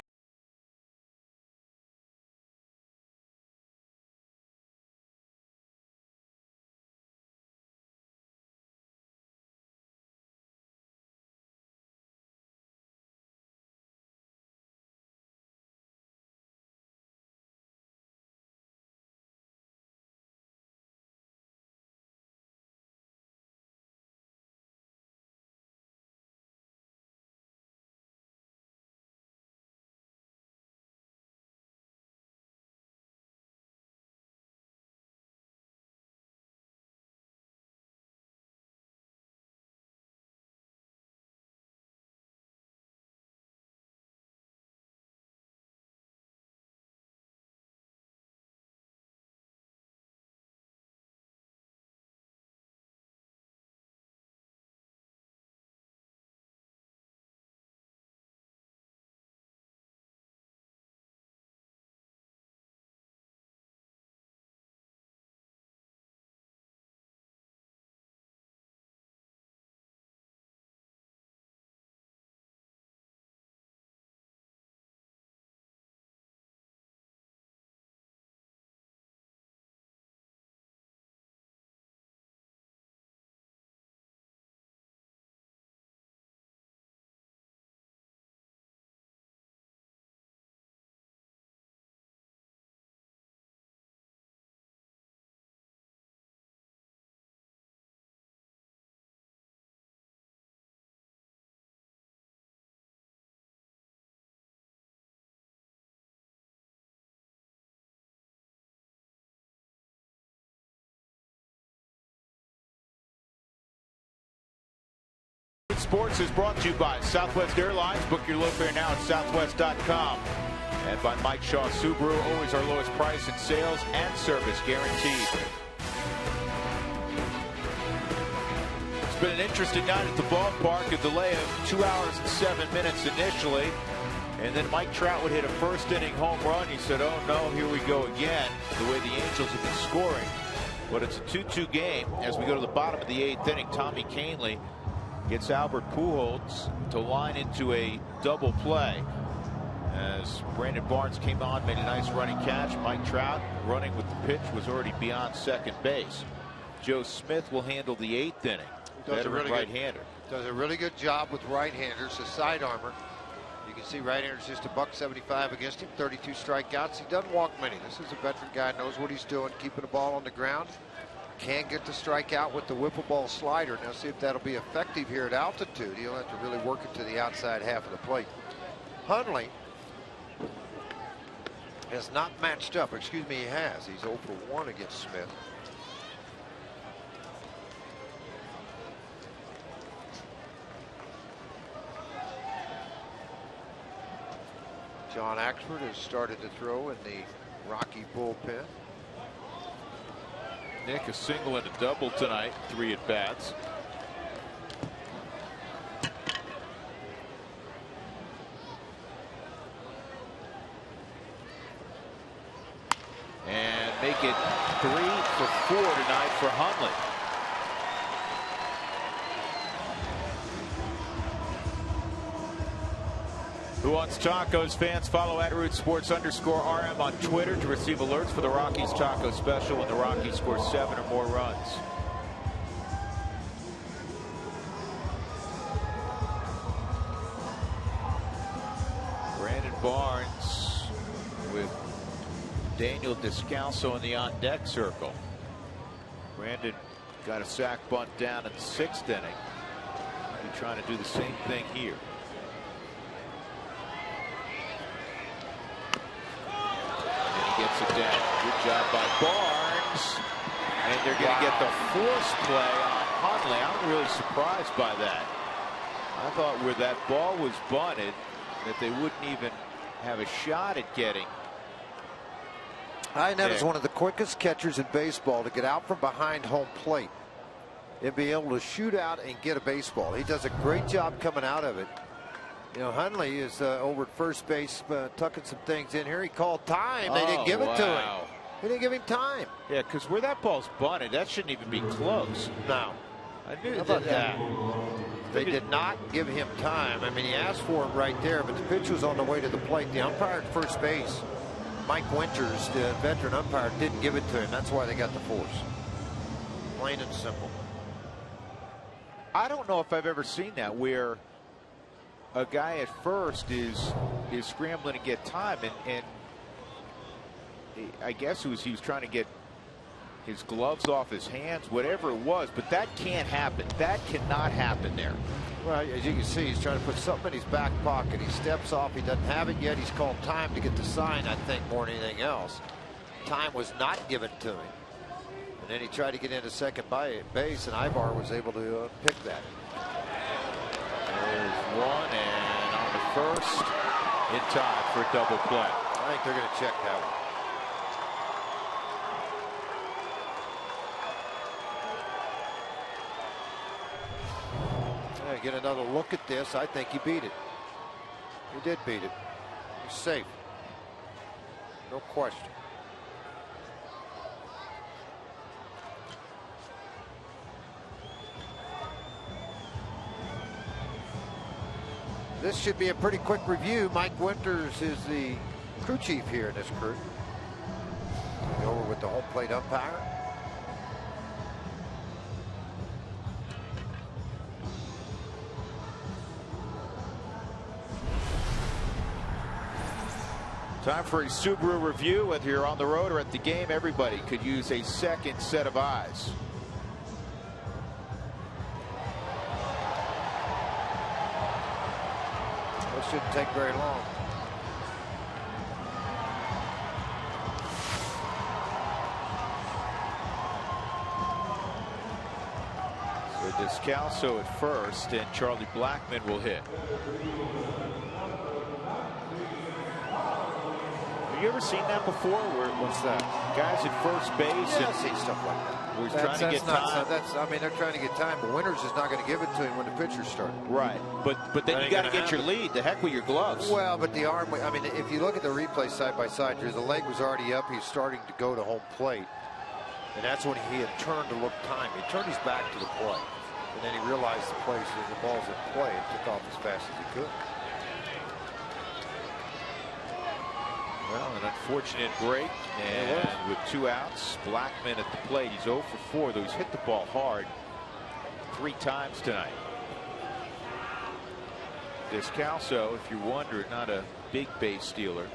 Sports is brought to you by Southwest Airlines. Book your low fare now at southwest.com. And by Mike Shaw Subaru, always our lowest price in sales and service guaranteed. It's been an interesting night at the ballpark. A delay of 2 hours and 7 minutes initially. And then Mike Trout would hit a first inning home run. He said, oh no, here we go again, the way the Angels have been scoring. But it's a 2-2 game as we go to the bottom of the 8th inning. Tommy Kahnle gets Albert Pujols to line into a double play. As Brandon Barnes came on, made a nice running catch. Mike Trout, running with the pitch, was already beyond second base. Joe Smith will handle the 8th inning. Does a really right-hander. Does a really good job with right-handers, a side armor. You can see right-handers just $175 against him, 32 strikeouts. He doesn't walk many. This is a veteran guy, knows what he's doing, keeping the ball on the ground. Can get the strikeout with the whipple ball slider. Now see if that'll be effective here at altitude. He'll have to really work it to the outside half of the plate. Hundley has not matched up. Excuse me, he has. He's 0 for 1 against Smith. John Axford has started to throw in the Rocky bullpen. Nick, a single and a double tonight, 3 at bats. And make it 3 for 4 tonight for Hundley. Who Wants Tacos? Fans, follow @RootsSports_RM on Twitter to receive alerts for the Rockies Taco Special when the Rockies score 7 or more runs. Brandon Barnes with Daniel Descalso in the on-deck circle. Brandon got a sac bunt down in the 6th inning. He's trying to do the same thing here. Gets it down. Good job by Barnes. And they're going to get the force play on Hundley. I'm really surprised by that. I thought where that ball was bunted that they wouldn't even have a shot at getting. That is one of the quickest catchers in baseball to get out from behind home plate and be able to shoot out and get a baseball. He does a great job coming out of it. You know, Hundley is over at first base tucking some things in here. He called time. They didn't give it to him. They didn't give him time. Yeah, because where that ball's bunted, that shouldn't even be close. No. I knew that. They did not give him time. I mean, he asked for it right there, but the pitch was on the way to the plate. The umpire at first base, Mike Winters, the veteran umpire, didn't give it to him. That's why they got the force. Plain and simple. I don't know if I've ever seen that where a guy at first is scrambling to get time, and I guess he was trying to get his gloves off his hands, whatever it was, but that can't happen. That cannot happen there. Well, as you can see, he's trying to put something in his back pocket. He steps off. He doesn't have it yet. He's called time to get the sign, I think, more than anything else. Time was not given to him. And then he tried to get into second base, and Ibar was able to pick that. There's one, and on the first, in time for a double play. I think they're going to check that one. Get another look at this. I think he beat it. He did beat it. He's safe. No question. This should be a pretty quick review. Mike Winters is the crew chief here in this crew. Over with the home plate umpire. Time for a Subaru review. Whether you're on the road or at the game, everybody could use a second set of eyes. That shouldn't take very long. So Descalso at first, and Charlie Blackmon will hit. Have you ever seen that before? Where What's that? guys at first base Yeah, and I've seen stuff like that. where he's trying to get time. I mean, they're trying to get time, but Winters is not going to give it to him when the pitcher's starting. Right, but then you got to get your lead. The heck with your gloves. Well, but the arm, I mean, if you look at the replay side by side, the leg was already up. He's starting to go to home plate. And that's when he had turned to look time. He turned his back to the play. And then he realized the ball's in play and took off as fast as he could. Well, an unfortunate break, and with 2 outs, Blackmon at the plate. He's 0 for 4, though he's hit the ball hard 3 times tonight. Descalso, if you're wondering, not a big base stealer.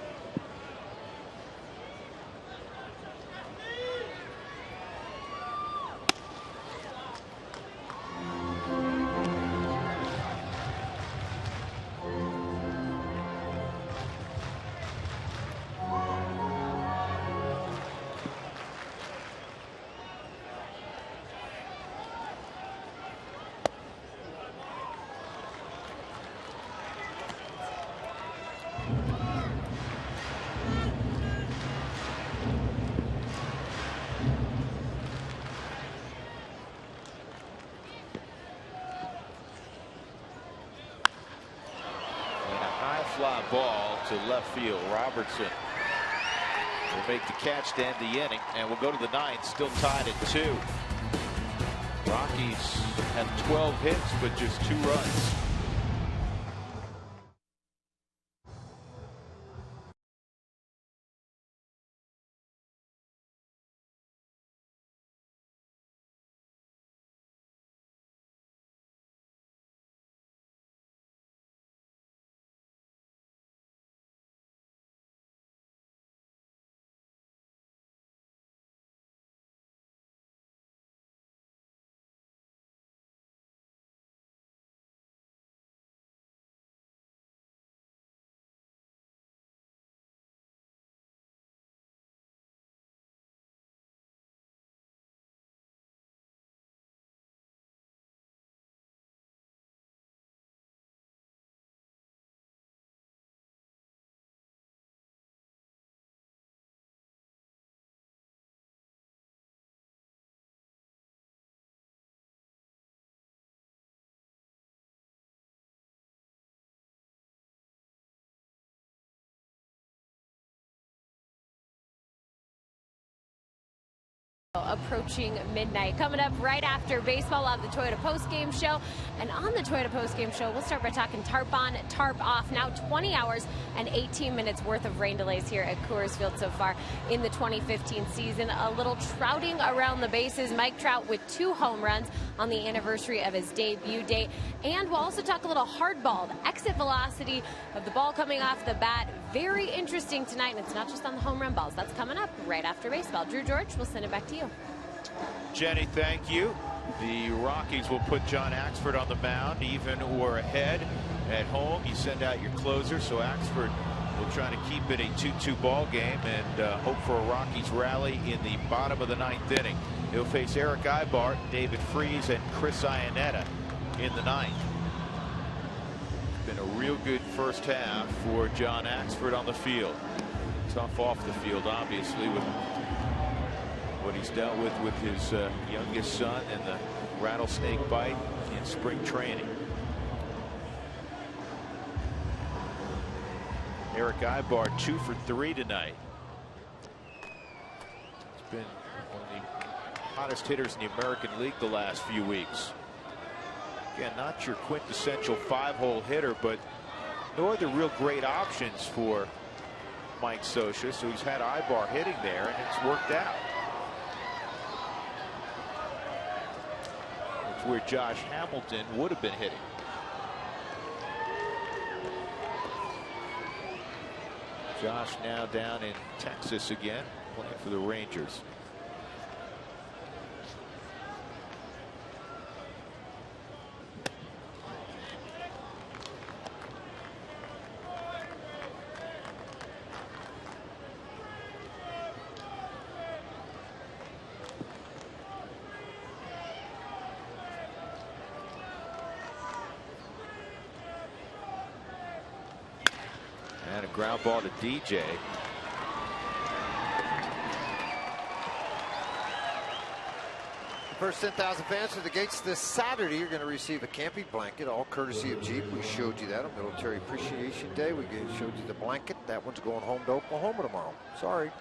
Fly ball to left field. Robertson will make the catch to end the inning, and we'll go to the 9th, still tied at 2. Rockies have 12 hits, but just 2 runs. Approaching midnight. Coming up right after baseball, we'll have the Toyota postgame show. And on the Toyota postgame show, we'll start by talking tarp on, tarp off. Now 20 hours and 18 minutes worth of rain delays here at Coors Field so far in the 2015 season. A little trouting around the bases. Mike Trout with 2 home runs on the anniversary of his debut date. And we'll also talk a little hardball, the exit velocity of the ball coming off the bat. Very interesting tonight, and it's not just on the home run balls. That's coming up right after baseball. Drew George, we'll send it back to you. Jenny, thank you. The Rockies will put John Axford on the mound, even or ahead at home. You send out your closer, so Axford will try to keep it a 2-2 ball game and hope for a Rockies rally in the bottom of the 9th inning. He'll face Eric Eibart, David Freese, and Chris Iannetta in the 9th. Been a real good first half for John Axford on the field. Tough off the field, obviously, with what he's dealt with his youngest son and the rattlesnake bite in spring training. Eric Eibart 2 for 3 tonight. He's been one of the hottest hitters in the American League the last few weeks. Again, not your quintessential 5-hole hitter, but no other real great options for Mike Scioscia, so he's had Eibart hitting there, and it's worked out. It's where Josh Hamilton would have been hitting. Josh now down in Texas again, playing for the Rangers. And a ground ball to DJ. First 10,000 fans to the gates this Saturday. You're going to receive a camping blanket, all courtesy of Jeep. We showed you that on Military Appreciation Day. We showed you the blanket. That one's going home to Oklahoma tomorrow. Sorry.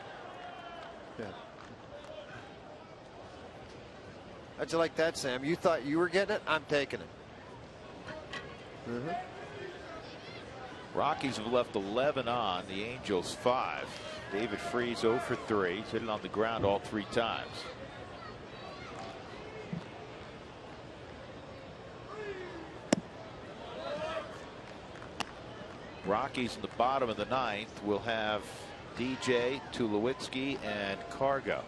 Yeah. How'd you like that, Sam? You thought you were getting it? I'm taking it. Rockies have left 11 on. The Angels 5. David Freese 0 for 3. He's hit it on the ground all 3 times. Rockies in the bottom of the 9th will have DJ, Tulowitzki, and Cargo.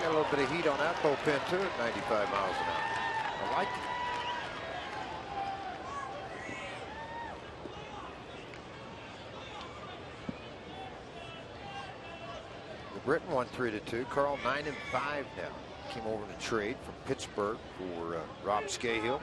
Got a little bit of heat on that bullpen too at 95 miles an hour. I like it. The Britain won 3-2. Carl 9-5 now. Came over to trade from Pittsburgh for Rob Scahill.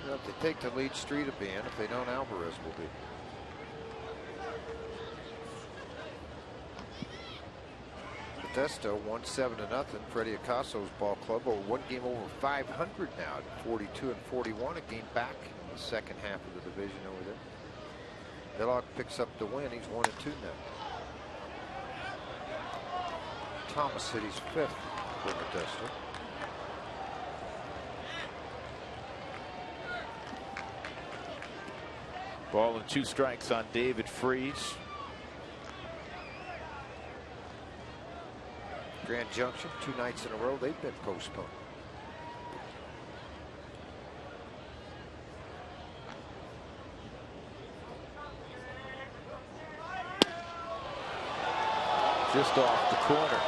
If they take the lead, Street will be in. If they don't, Alvarez will be. Modesto won 7-0. Freddie Ocasso's ball club over 1 game over 500 now at 42 and 41. A game back in the second half of the division over there. Belloc picks up the win. He's 1-2 now. Thomas hit his 5th for Modesto. Ball and 2 strikes on David Freese. Grand Junction, 2 nights in a row, they've been postponed. Just off the corner.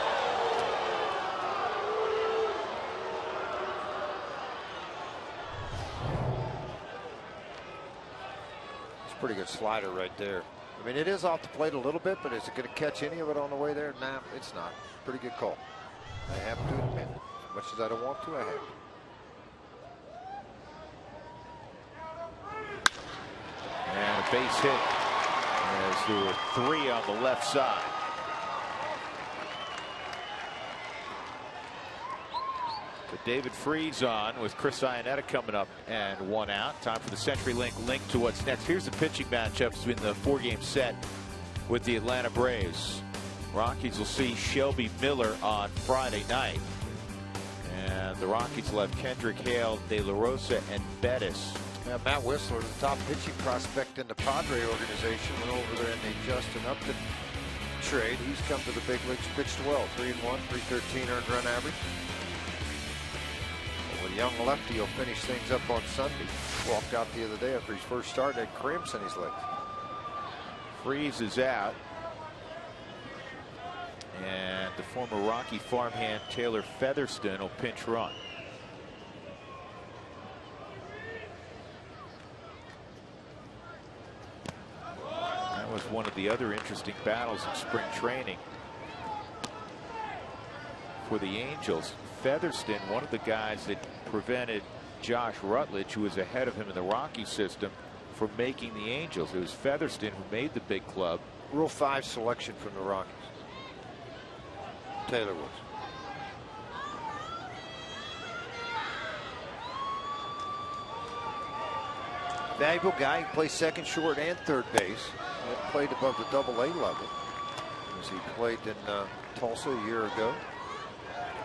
Pretty good slider right there. I mean, it is off the plate a little bit, but is it going to catch any of it on the way there? Nah, it's not. Pretty good call. I have to admit, as much as I don't want to, I have. And a base hit as there were 3 on the left side. But David Freese on with Chris Iannetta coming up and 1 out. Time for the CenturyLink link to what's next. Here's the pitching matchups between the 4-game set with the Atlanta Braves. Rockies will see Shelby Miller on Friday night. And the Rockies will have Kendrick Hale, De La Rosa, and Bettis. Yeah, Matt Whistler, the top pitching prospect in the Padre organization, went over there in the Justin Upton trade. He's come to the big leagues, pitched well. 3-1, 313 earned run average. Well, young lefty will finish things up on Sunday. Walked out the other day after his first start, had cramps in his legs. Freese is out. And the former Rocky farmhand Taylor Featherston will pinch run. That was one of the other interesting battles in spring training for the Angels. Featherston, one of the guys that prevented Josh Rutledge, who was ahead of him in the Rocky system, from making the Angels. It was Featherston who made the big club. Rule 5 selection from the Rockies. Taylor was. Valuable guy. He plays second, short, and third base. He played above the AA level as he played in Tulsa a year ago.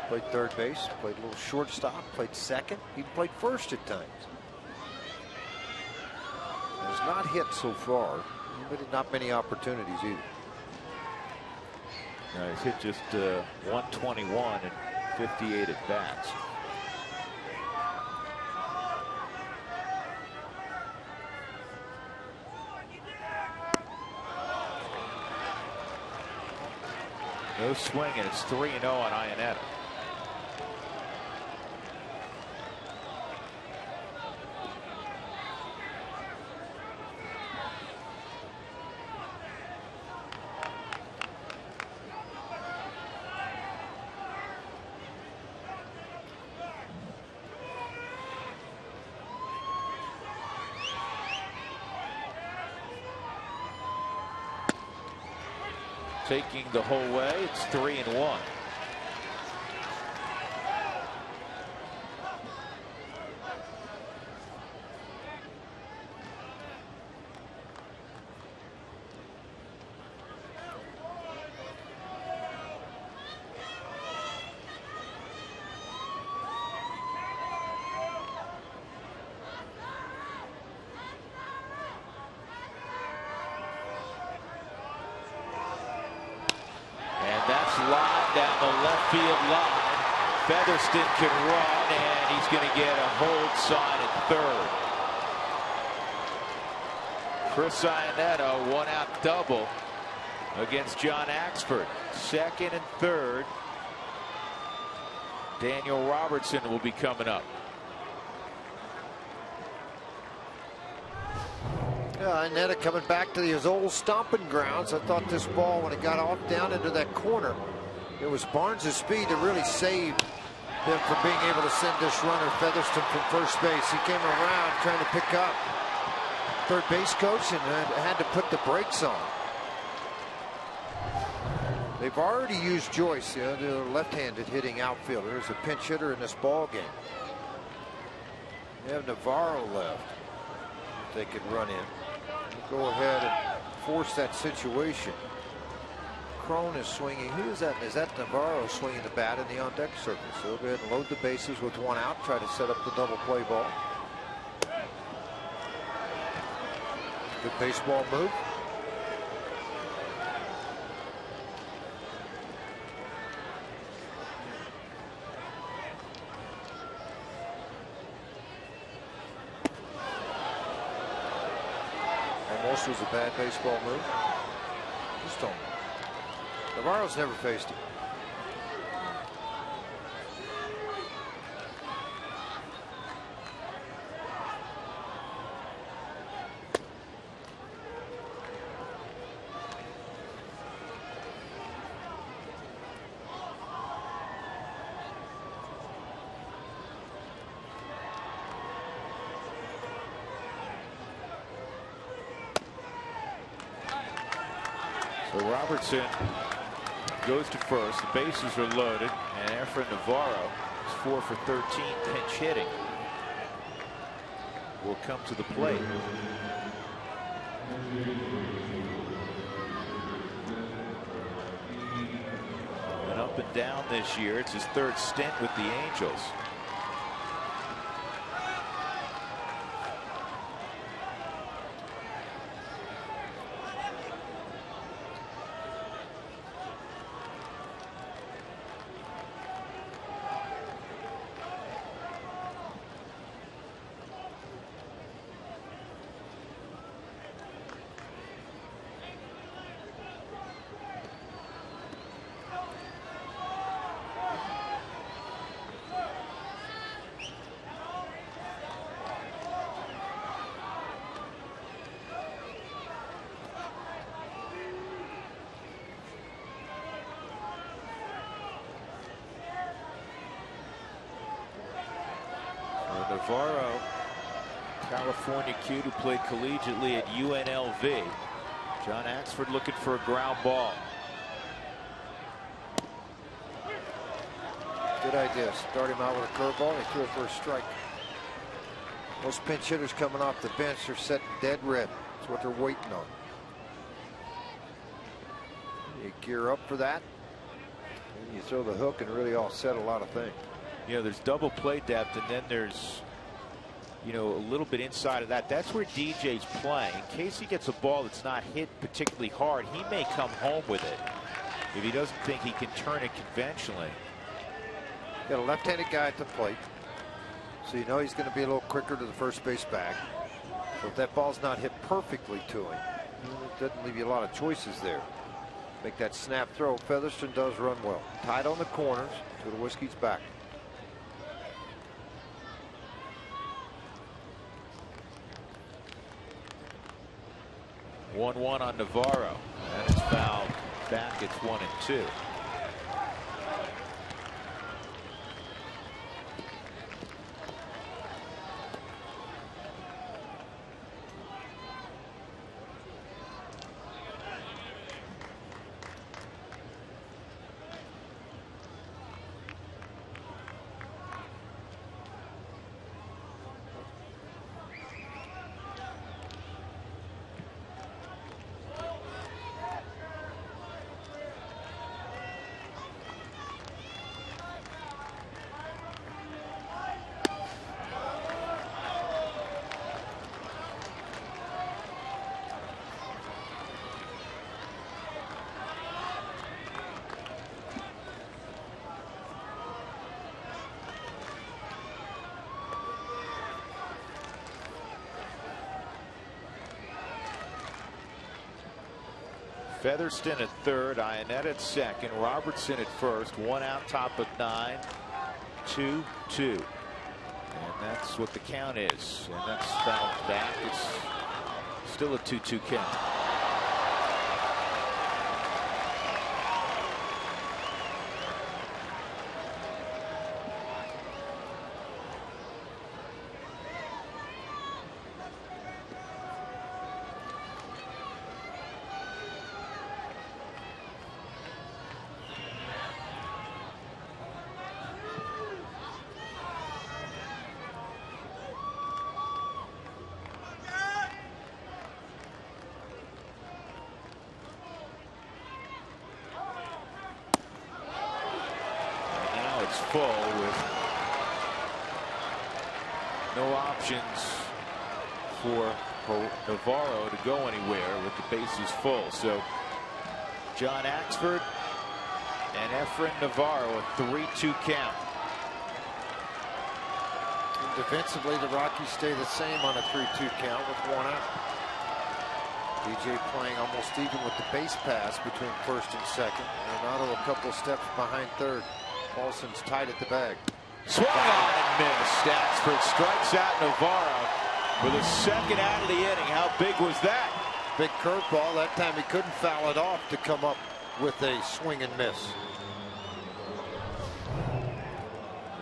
Played third base, played a little shortstop, played second, even played first at times. Has not hit so far But not many opportunities either. No, he's hit just 121 and 58 at bats. No swing, and it's 3-0 on Iannetta. Taking the whole way, it's 3-1. Down the left field line. Featherston can run, and he's going to get a hold sign at third. Chris Iannetta, one-out double against John Axford. Second and third. Daniel Robertson will be coming up. Yeah, Iannetta coming back to his old stomping grounds. I thought this ball, when it got off down into that corner, it was Barnes' speed that really saved him from being able to send this runner Featherston from first base. He came around trying to pick up third base coach and had to put the brakes on. They've already used Joyce, the left-handed hitting outfielder, as a pinch hitter in this ball game. They have Navarro left. If they could run in, go ahead and force that situation. Crone is swinging. Who is that? Is that Navarro swinging the bat in the on-deck circle? So he'll go ahead and load the bases with one out. Try to set up the double play ball. Good baseball move. Almost was a bad baseball move. Just don't. Navarro's never faced him. So Robertson goes to first. The bases are loaded, and Efrain Navarro is 4 for 13 pinch hitting. Will come to the plate. And up and down this year. It's his third stint with the Angels. Navarro, California kid who played collegiately at UNLV. John Axford looking for a ground ball. Good idea. Start him out with a curveball. He threw it for a strike. Most pinch hitters coming off the bench are setting dead red. That's what they're waiting on. You gear up for that, and you throw the hook and really offset a lot of things. Yeah, there's double play depth, and then there's you know, a little bit inside of that. That's where DJ's playing. In case he gets a ball that's not hit particularly hard, he may come home with it if he doesn't think he can turn it conventionally. Got a left-handed guy at the plate, so you know he's going to be a little quicker to the first base bag. So if that ball's not hit perfectly to him, it doesn't leave you a lot of choices there. Make that snap throw. Featherston does run well. Tied on the corners to the Whiskey's back. One on Navarro. And it's fouled back. It's 1-2. Featherston at third, Ionetta at second, Robertson at first, 1 out, top of 9, 2-2. And that's what the count is. And that's fouled back. It's still a 2-2 count. Full with no options for Navarro to go anywhere with the bases full. So John Axford and Efren Navarro, a 3-2 count. And defensively, the Rockies stay the same on a 3-2 count with 1 out. DJ playing almost even with the base pass between first and second. Renato a couple of steps behind third. Paulson's tight at the bag. Swung on and missed. Axford strikes out Navarro with a second out of the inning. How big was that? Big curveball. That time he couldn't foul it off to come up with a swing and miss.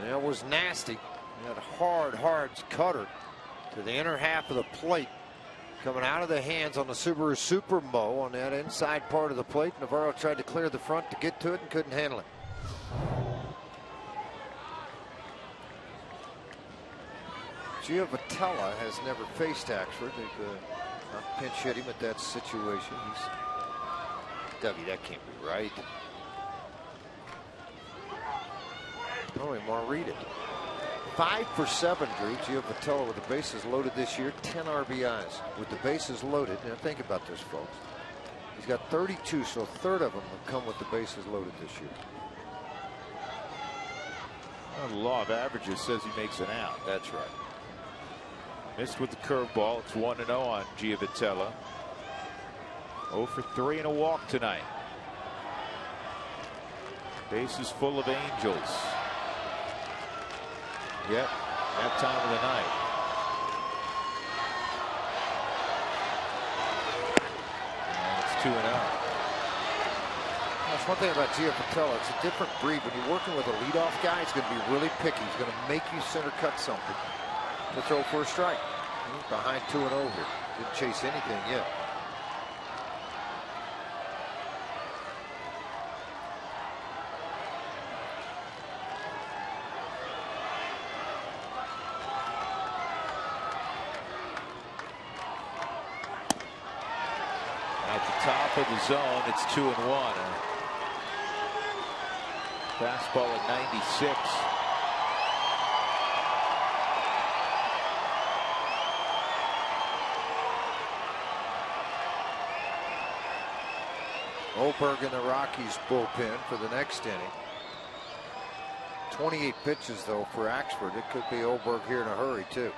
That was nasty. That hard cutter to the inner half of the plate. Coming out of the hands on the Subaru Supermo on that inside part of the plate. Navarro tried to clear the front to get to it and couldn't handle it. Giovitella has never faced Axford. They've not pinch hit him at that situation. That can't be right. Oh, he want to read it. 5 for 7, Drew. Giovitella with the bases loaded this year. 10 RBIs with the bases loaded. Now think about this, folks. He's got 32, so a third of them have come with the bases loaded this year. Well, the law of averages says he makes an out. That's right. Missed with the curveball. It's 1-0 on Giovitella. 0 for 3 and a walk tonight. Bases full of Angels. Yep, that time of the night. And it's 2-0. That's one thing about Giovitella. It's a different breed. When you're working with a leadoff guy, he's going to be really picky. He's going to make you center cut something to throw for a strike. He's behind 2-0 here. Didn't chase anything yet. At the top of the zone, it's 2-1. Fastball at 96. Oberg in the Rockies bullpen for the next inning. 28 pitches though for Axford. It could be Oberg here in a hurry too.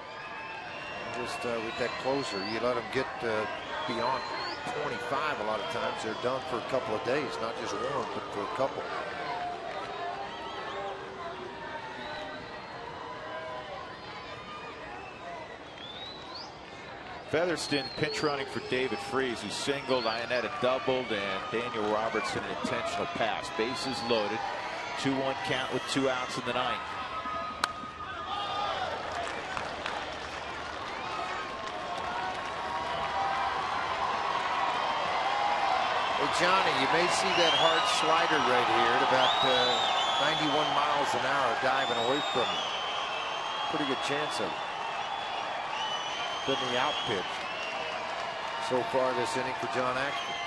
Just with that closer, you let them get beyond 25 a lot of times. They're done for a couple of days, not just one, but for a couple. Featherston pinch running for David Freese, who singled, Iannetta doubled, and Daniel Robertson an intentional pass. Bases loaded. 2-1 count with 2 outs in the ninth. Hey Johnny, you may see that hard slider right here at about 91 miles an hour diving away from you. Pretty good chance of it. Been the out pitch so far this inning for John Axford.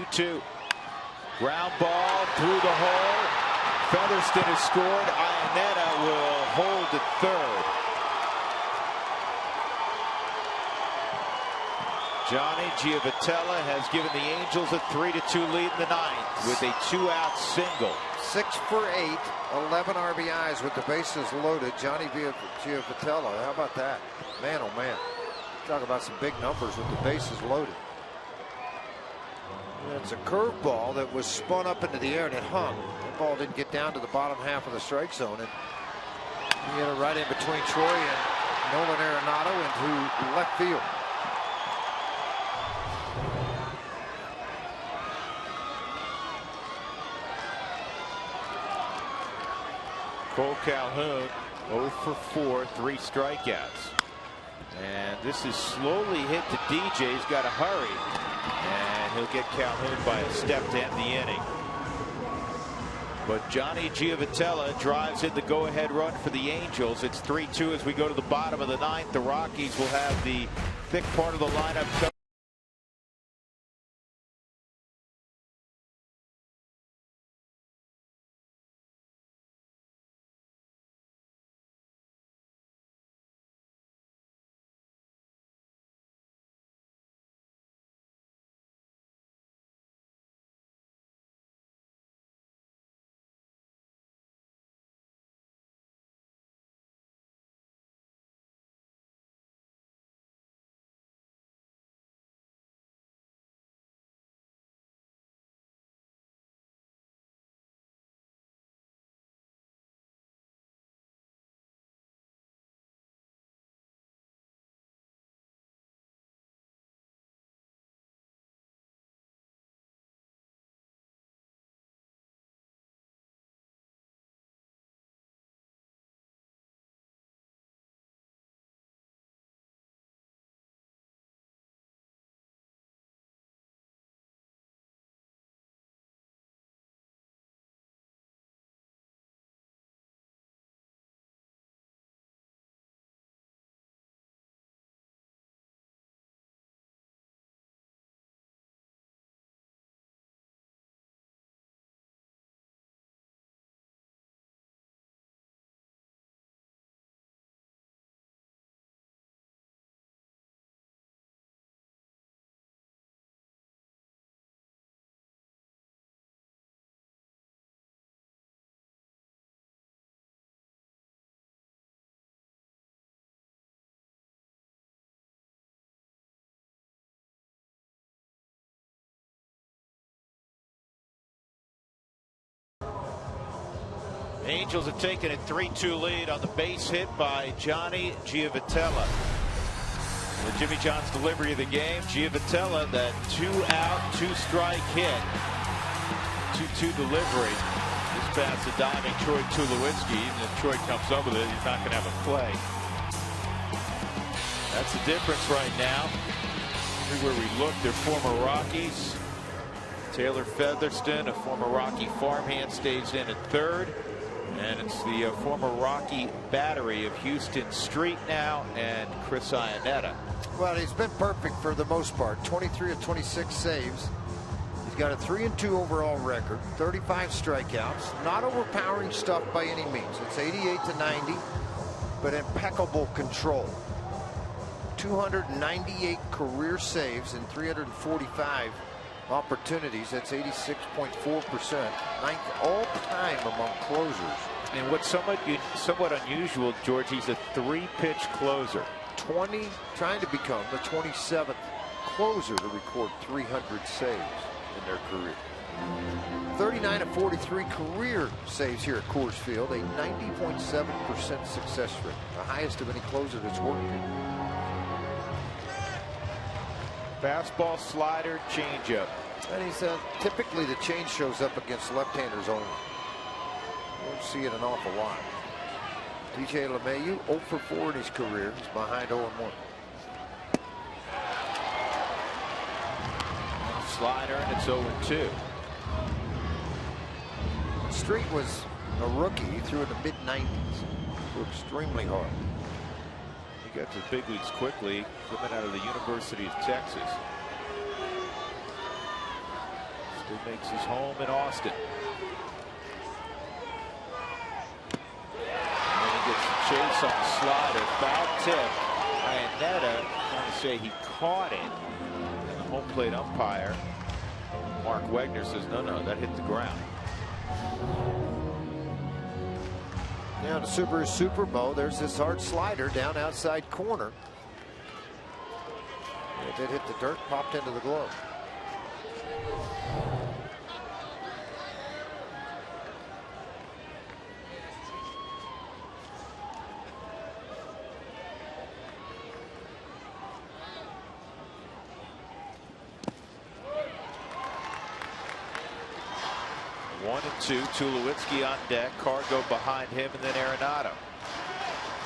Two. Ground ball through the hole. Featherston has scored. Iannetta will hold at third. Johnny Giavotella has given the Angels a 3-2 lead in the ninth with a 2-out single. 6 for 8, 11 RBIs with the bases loaded. Johnny Giavotella, how about that? Man, oh man. Talk about some big numbers with the bases loaded. It's a curveball that was spun up into the air and it hung. That ball didn't get down to the bottom half of the strike zone, and he hit it right in between Troy and Nolan Arenado into left field. Cole Calhoun 0 for 4, 3 strikeouts. And this is slowly hit to DJ. He's got to hurry. And he'll get Calhoun by a step to end the inning. But Johnny Giavotella drives in the go-ahead run for the Angels. It's 3-2 as we go to the bottom of the ninth. The Rockies will have the thick part of the lineup. Angels have taken a 3-2 lead on the base hit by Johnny Giavotella. The Jimmy John's delivery of the game. Giavotella, that 2-out, 2-strike hit. 2-2 delivery. This pass to diving Troy Tulowitzki. Even if Troy comes up with it, he's not going to have a play. That's the difference right now. Everywhere we look, they're former Rockies. Taylor Featherston, a former Rocky farmhand, stays in at third. And it's the former Rocky battery of Houston Street now and Chris Iannetta. Well, he's been perfect for the most part. 23 of 26 saves. He's got a 3-2 overall record, 35 strikeouts, not overpowering stuff by any means. It's 88-90, but impeccable control. 298 career saves and 345 opportunities. That's 86.4%, ninth all time among closers. And what's somewhat unusual, George, he's a 3-pitch closer. Trying to become the 27th closer to record 300 saves in their career. 39 of 43 career saves here at Coors Field, a 90.7% success rate, the highest of any closer that's worked here. Fastball, slider, changeup. And he's typically the change shows up against left-handers only. You don't see it an awful lot. DJ LeMahieu 0 for 4 in his career. He's behind 0-1. Slider, and it's 0-2. Street was a rookie. He threw in the mid-90s. Threw extremely hard. He got to the big leagues quickly, coming out of the University of Texas. Still makes his home in Austin. And then he gets the chase on the slider. Foul tip. Iannetta trying to say he caught it. And the home plate umpire, Mark Wegner, says no, that hit the ground. Now the Subaru Super Bowl, there's this hard slider down outside corner. It did hit the dirt, popped into the glove. One and two. Tulowitzki on deck. Cargo behind him, and then Arenado.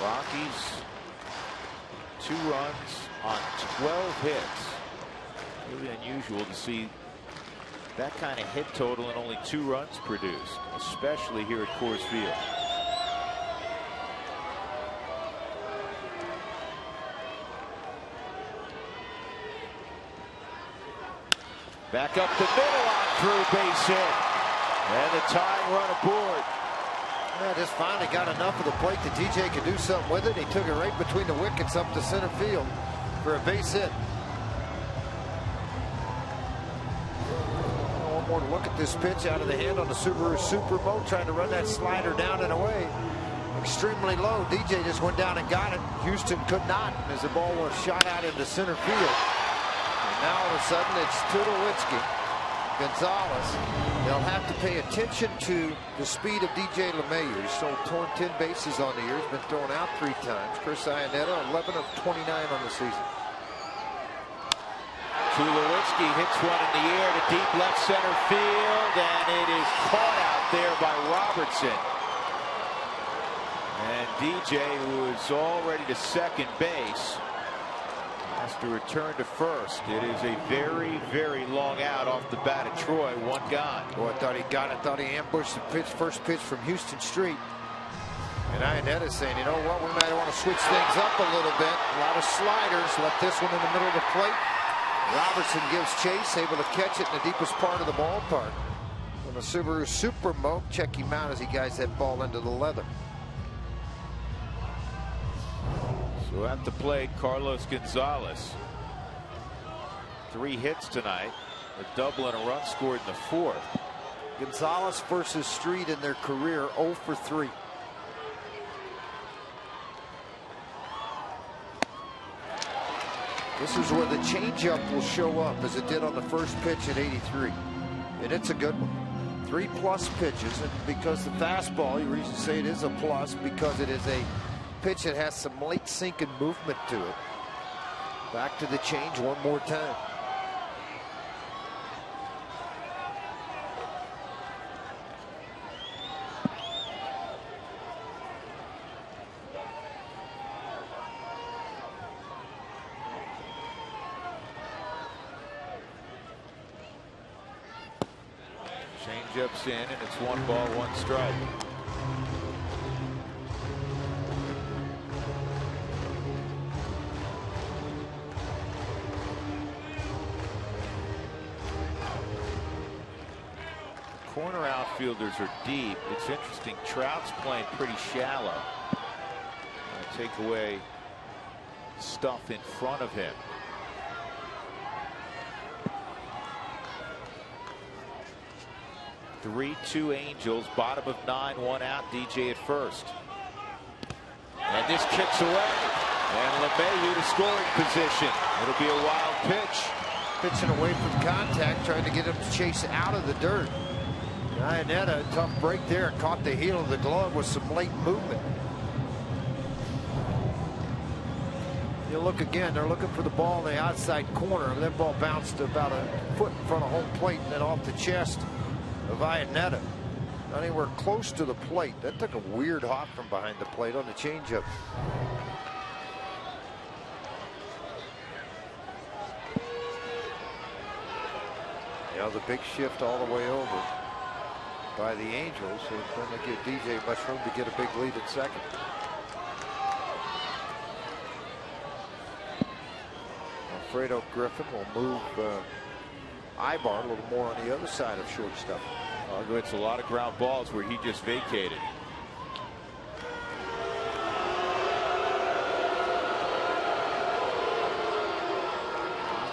Rockies 2 runs on 12 hits. Really unusual to see that kind of hit total and only 2 runs produced, especially here at Coors Field. Back up the middle on through, base hit. And the tying run aboard. Yeah, just finally got enough of the plate that DJ could do something with it. He took it right between the wickets up to center field for a base hit. One more look at this pitch out of the hand on the Subaru Super Bowl, trying to run that slider down and away. Extremely low. DJ just went down and got it. Houston could not, as the ball was shot out into center field. And now all of a sudden it's Tulowitzki. Gonzalez. They'll have to pay attention to the speed of DJ LeMahieu. He's still torn 10 bases on the year. He's been thrown out 3 times. Chris Iannetta, 11 of 29 on the season. Tulowitzki hits one in the air to deep left center field, and it is caught out there by Robertson. And DJ, who is already to second base, has to return to first. It is a very, very long out off the bat of Troy. 1 gone. Boy, I thought he got it. Thought he ambushed the first pitch from Houston Street. And Iannetta saying, you know what, we might want to switch things up a little bit. A lot of sliders. Left this one in the middle of the plate. Robertson gives chase, able to catch it in the deepest part of the ballpark. On the Subaru Super Bowl, check him out as he guides that ball into the leather. So at the plate, Carlos Gonzalez. 3 hits tonight. A double and a run scored in the 4th. Gonzalez versus Street in their career 0 for 3. This is where the changeup will show up, as it did on the first pitch at 83. And it's a good one. 3+ pitches, and because the fastball, you reason to say it is a plus, because it is a pitch that has some late sinking movement to it. Back to the change one more time. Changeup's in, and it's 1 ball, 1 strike. corner outfielders are deep. It's interesting. Trout's playing pretty shallow. Take away stuff in front of him. Three-two Angels, bottom of 9, 1 out. DJ at first. And this kicks away. And LeMahieu to scoring position. It'll be a wild pitch. Pitching away from contact, trying to get him to chase out of the dirt. Iannetta, tough break there, caught the heel of the glove with some late movement. You look again, they're looking for the ball in the outside corner. That ball bounced about a foot in front of home plate and then off the chest of Iannetta. Not anywhere close to the plate. That took a weird hop from behind the plate on the changeup. Now the big shift all the way over by the Angels. So it's going to give DJ much room to get a big lead at second. Alfredo Griffin will move Ibar a little more on the other side of shortstop. It's a lot of ground balls where he just vacated.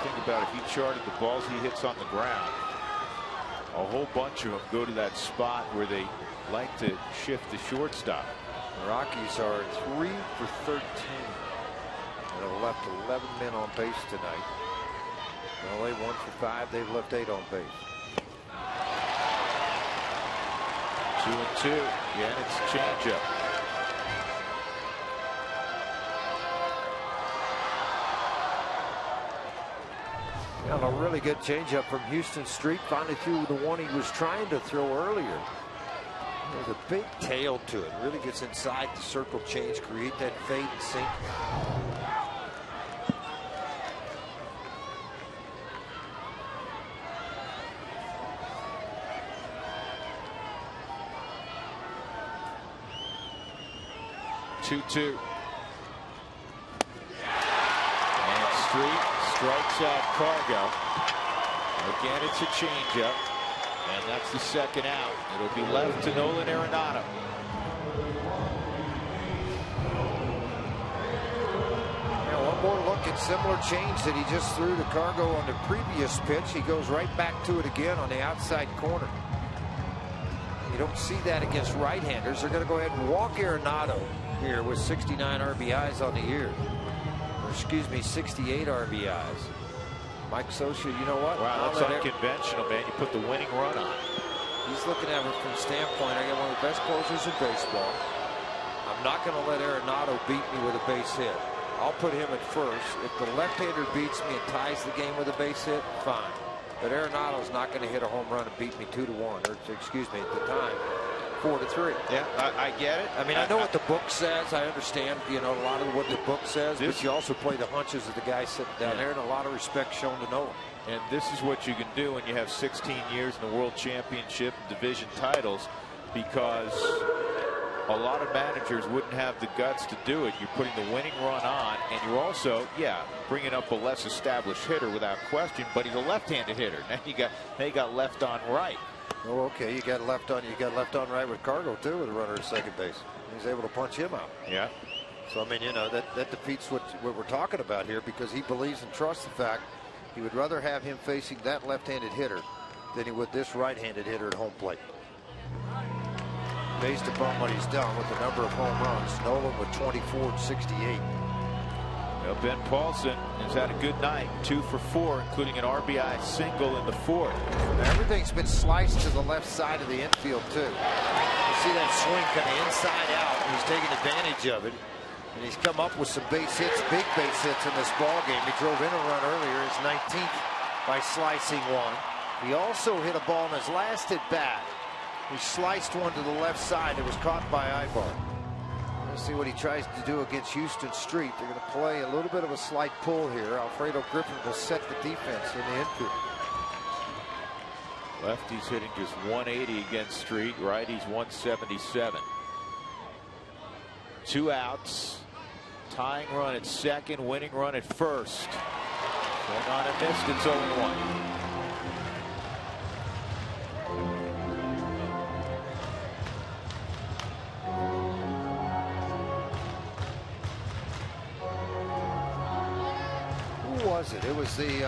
Think about if he charted the balls he hits on the ground, a whole bunch of them go to that spot where they like to shift the shortstop. The Rockies are 3 for 13. And have left 11 men on base tonight. LA 1 for 5. They've left 8 on base. 2-2. Yeah, it's a changeup. Yeah, a really good changeup from Houston Street. Finally threw the one he was trying to throw earlier. There's a big tail to it. Really gets inside the circle change, create that fade and sink. Two-two. And Street strikes out Cargo. Again, it's a changeup. And that's the second out. It'll be left to Nolan Arenado. Yeah, one more look at similar change that he just threw to Cargo on the previous pitch. He goes right back to it again on the outside corner. You don't see that against right-handers. They're going to go ahead and walk Arenado here with 69 RBIs on the year. Or excuse me, 68 RBIs. Mike Scioscia, you know what? Wow, that's unconventional, man. You put the winning run on. He's looking at it from the standpoint, I got one of the best closers in baseball. I'm not going to let Arenado beat me with a base hit. I'll put him at first. If the left-hander beats me and ties the game with a base hit, fine. But Arenado's not going to hit a home run and beat me 2-1, or excuse me, at the time, 4-3. Yeah, I get it. I mean, I know what the book says. I understand, you know, a lot of what the book says, but you also play the hunches of the guy sitting down there, and a lot of respect shown to Nolan. And this is what you can do when you have 16 years in the World Championship and division titles, because a lot of managers wouldn't have the guts to do it. You're putting the winning run on, and you're also, bringing up a less established hitter without question, but he's a left-handed hitter. Now you got left on right. Oh, okay. You got left on right with Cargo too, with a runner at second base. He's able to punch him out. Yeah. So I mean, you know, that defeats what we're talking about here, because he believes and trusts the fact he would rather have him facing that left-handed hitter than he would this right-handed hitter at home plate. Based upon what he's done with the number of home runs, Nolan with 24 and 68. Well, Ben Paulson has had a good night, 2 for 4, including an RBI single in the 4th. Now, everything's been sliced to the left side of the infield too. You see that swing kind of inside out, and he's taking advantage of it. And he's come up with some base hits, big base hits in this ball game. He drove in a run earlier, his 19th, by slicing one. He also hit a ball in his last at bat. He sliced one to the left side. It was caught by Ibar. Let's see what he tries to do against Houston Street. They're going to play a little bit of a slight pull here. Alfredo Griffin will set the defense in the infield. Lefty's hitting just 180 against Street. Righty's 177. 2 outs. Tying run at second, winning run at first. Going on and missed. It's 0-1. was it? It was the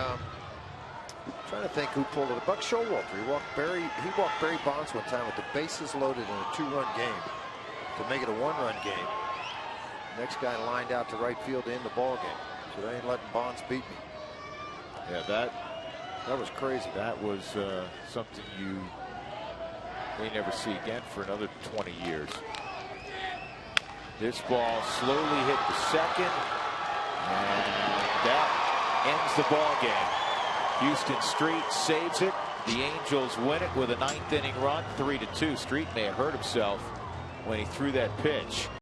trying to think who pulled it. Buck Showalter. He walked Barry Bonds one time with the bases loaded in a 2-run game to make it a 1-run game. Next guy lined out to right field to end the ball game. So they ain't letting Bonds beat me. Yeah, that was crazy. That was something you may never see again for another 20 years. This ball slowly hit the second, and that ends the ball game. Houston Street saves it. The Angels win it with a 9th inning run, 3-2. Street may have hurt himself when he threw that pitch.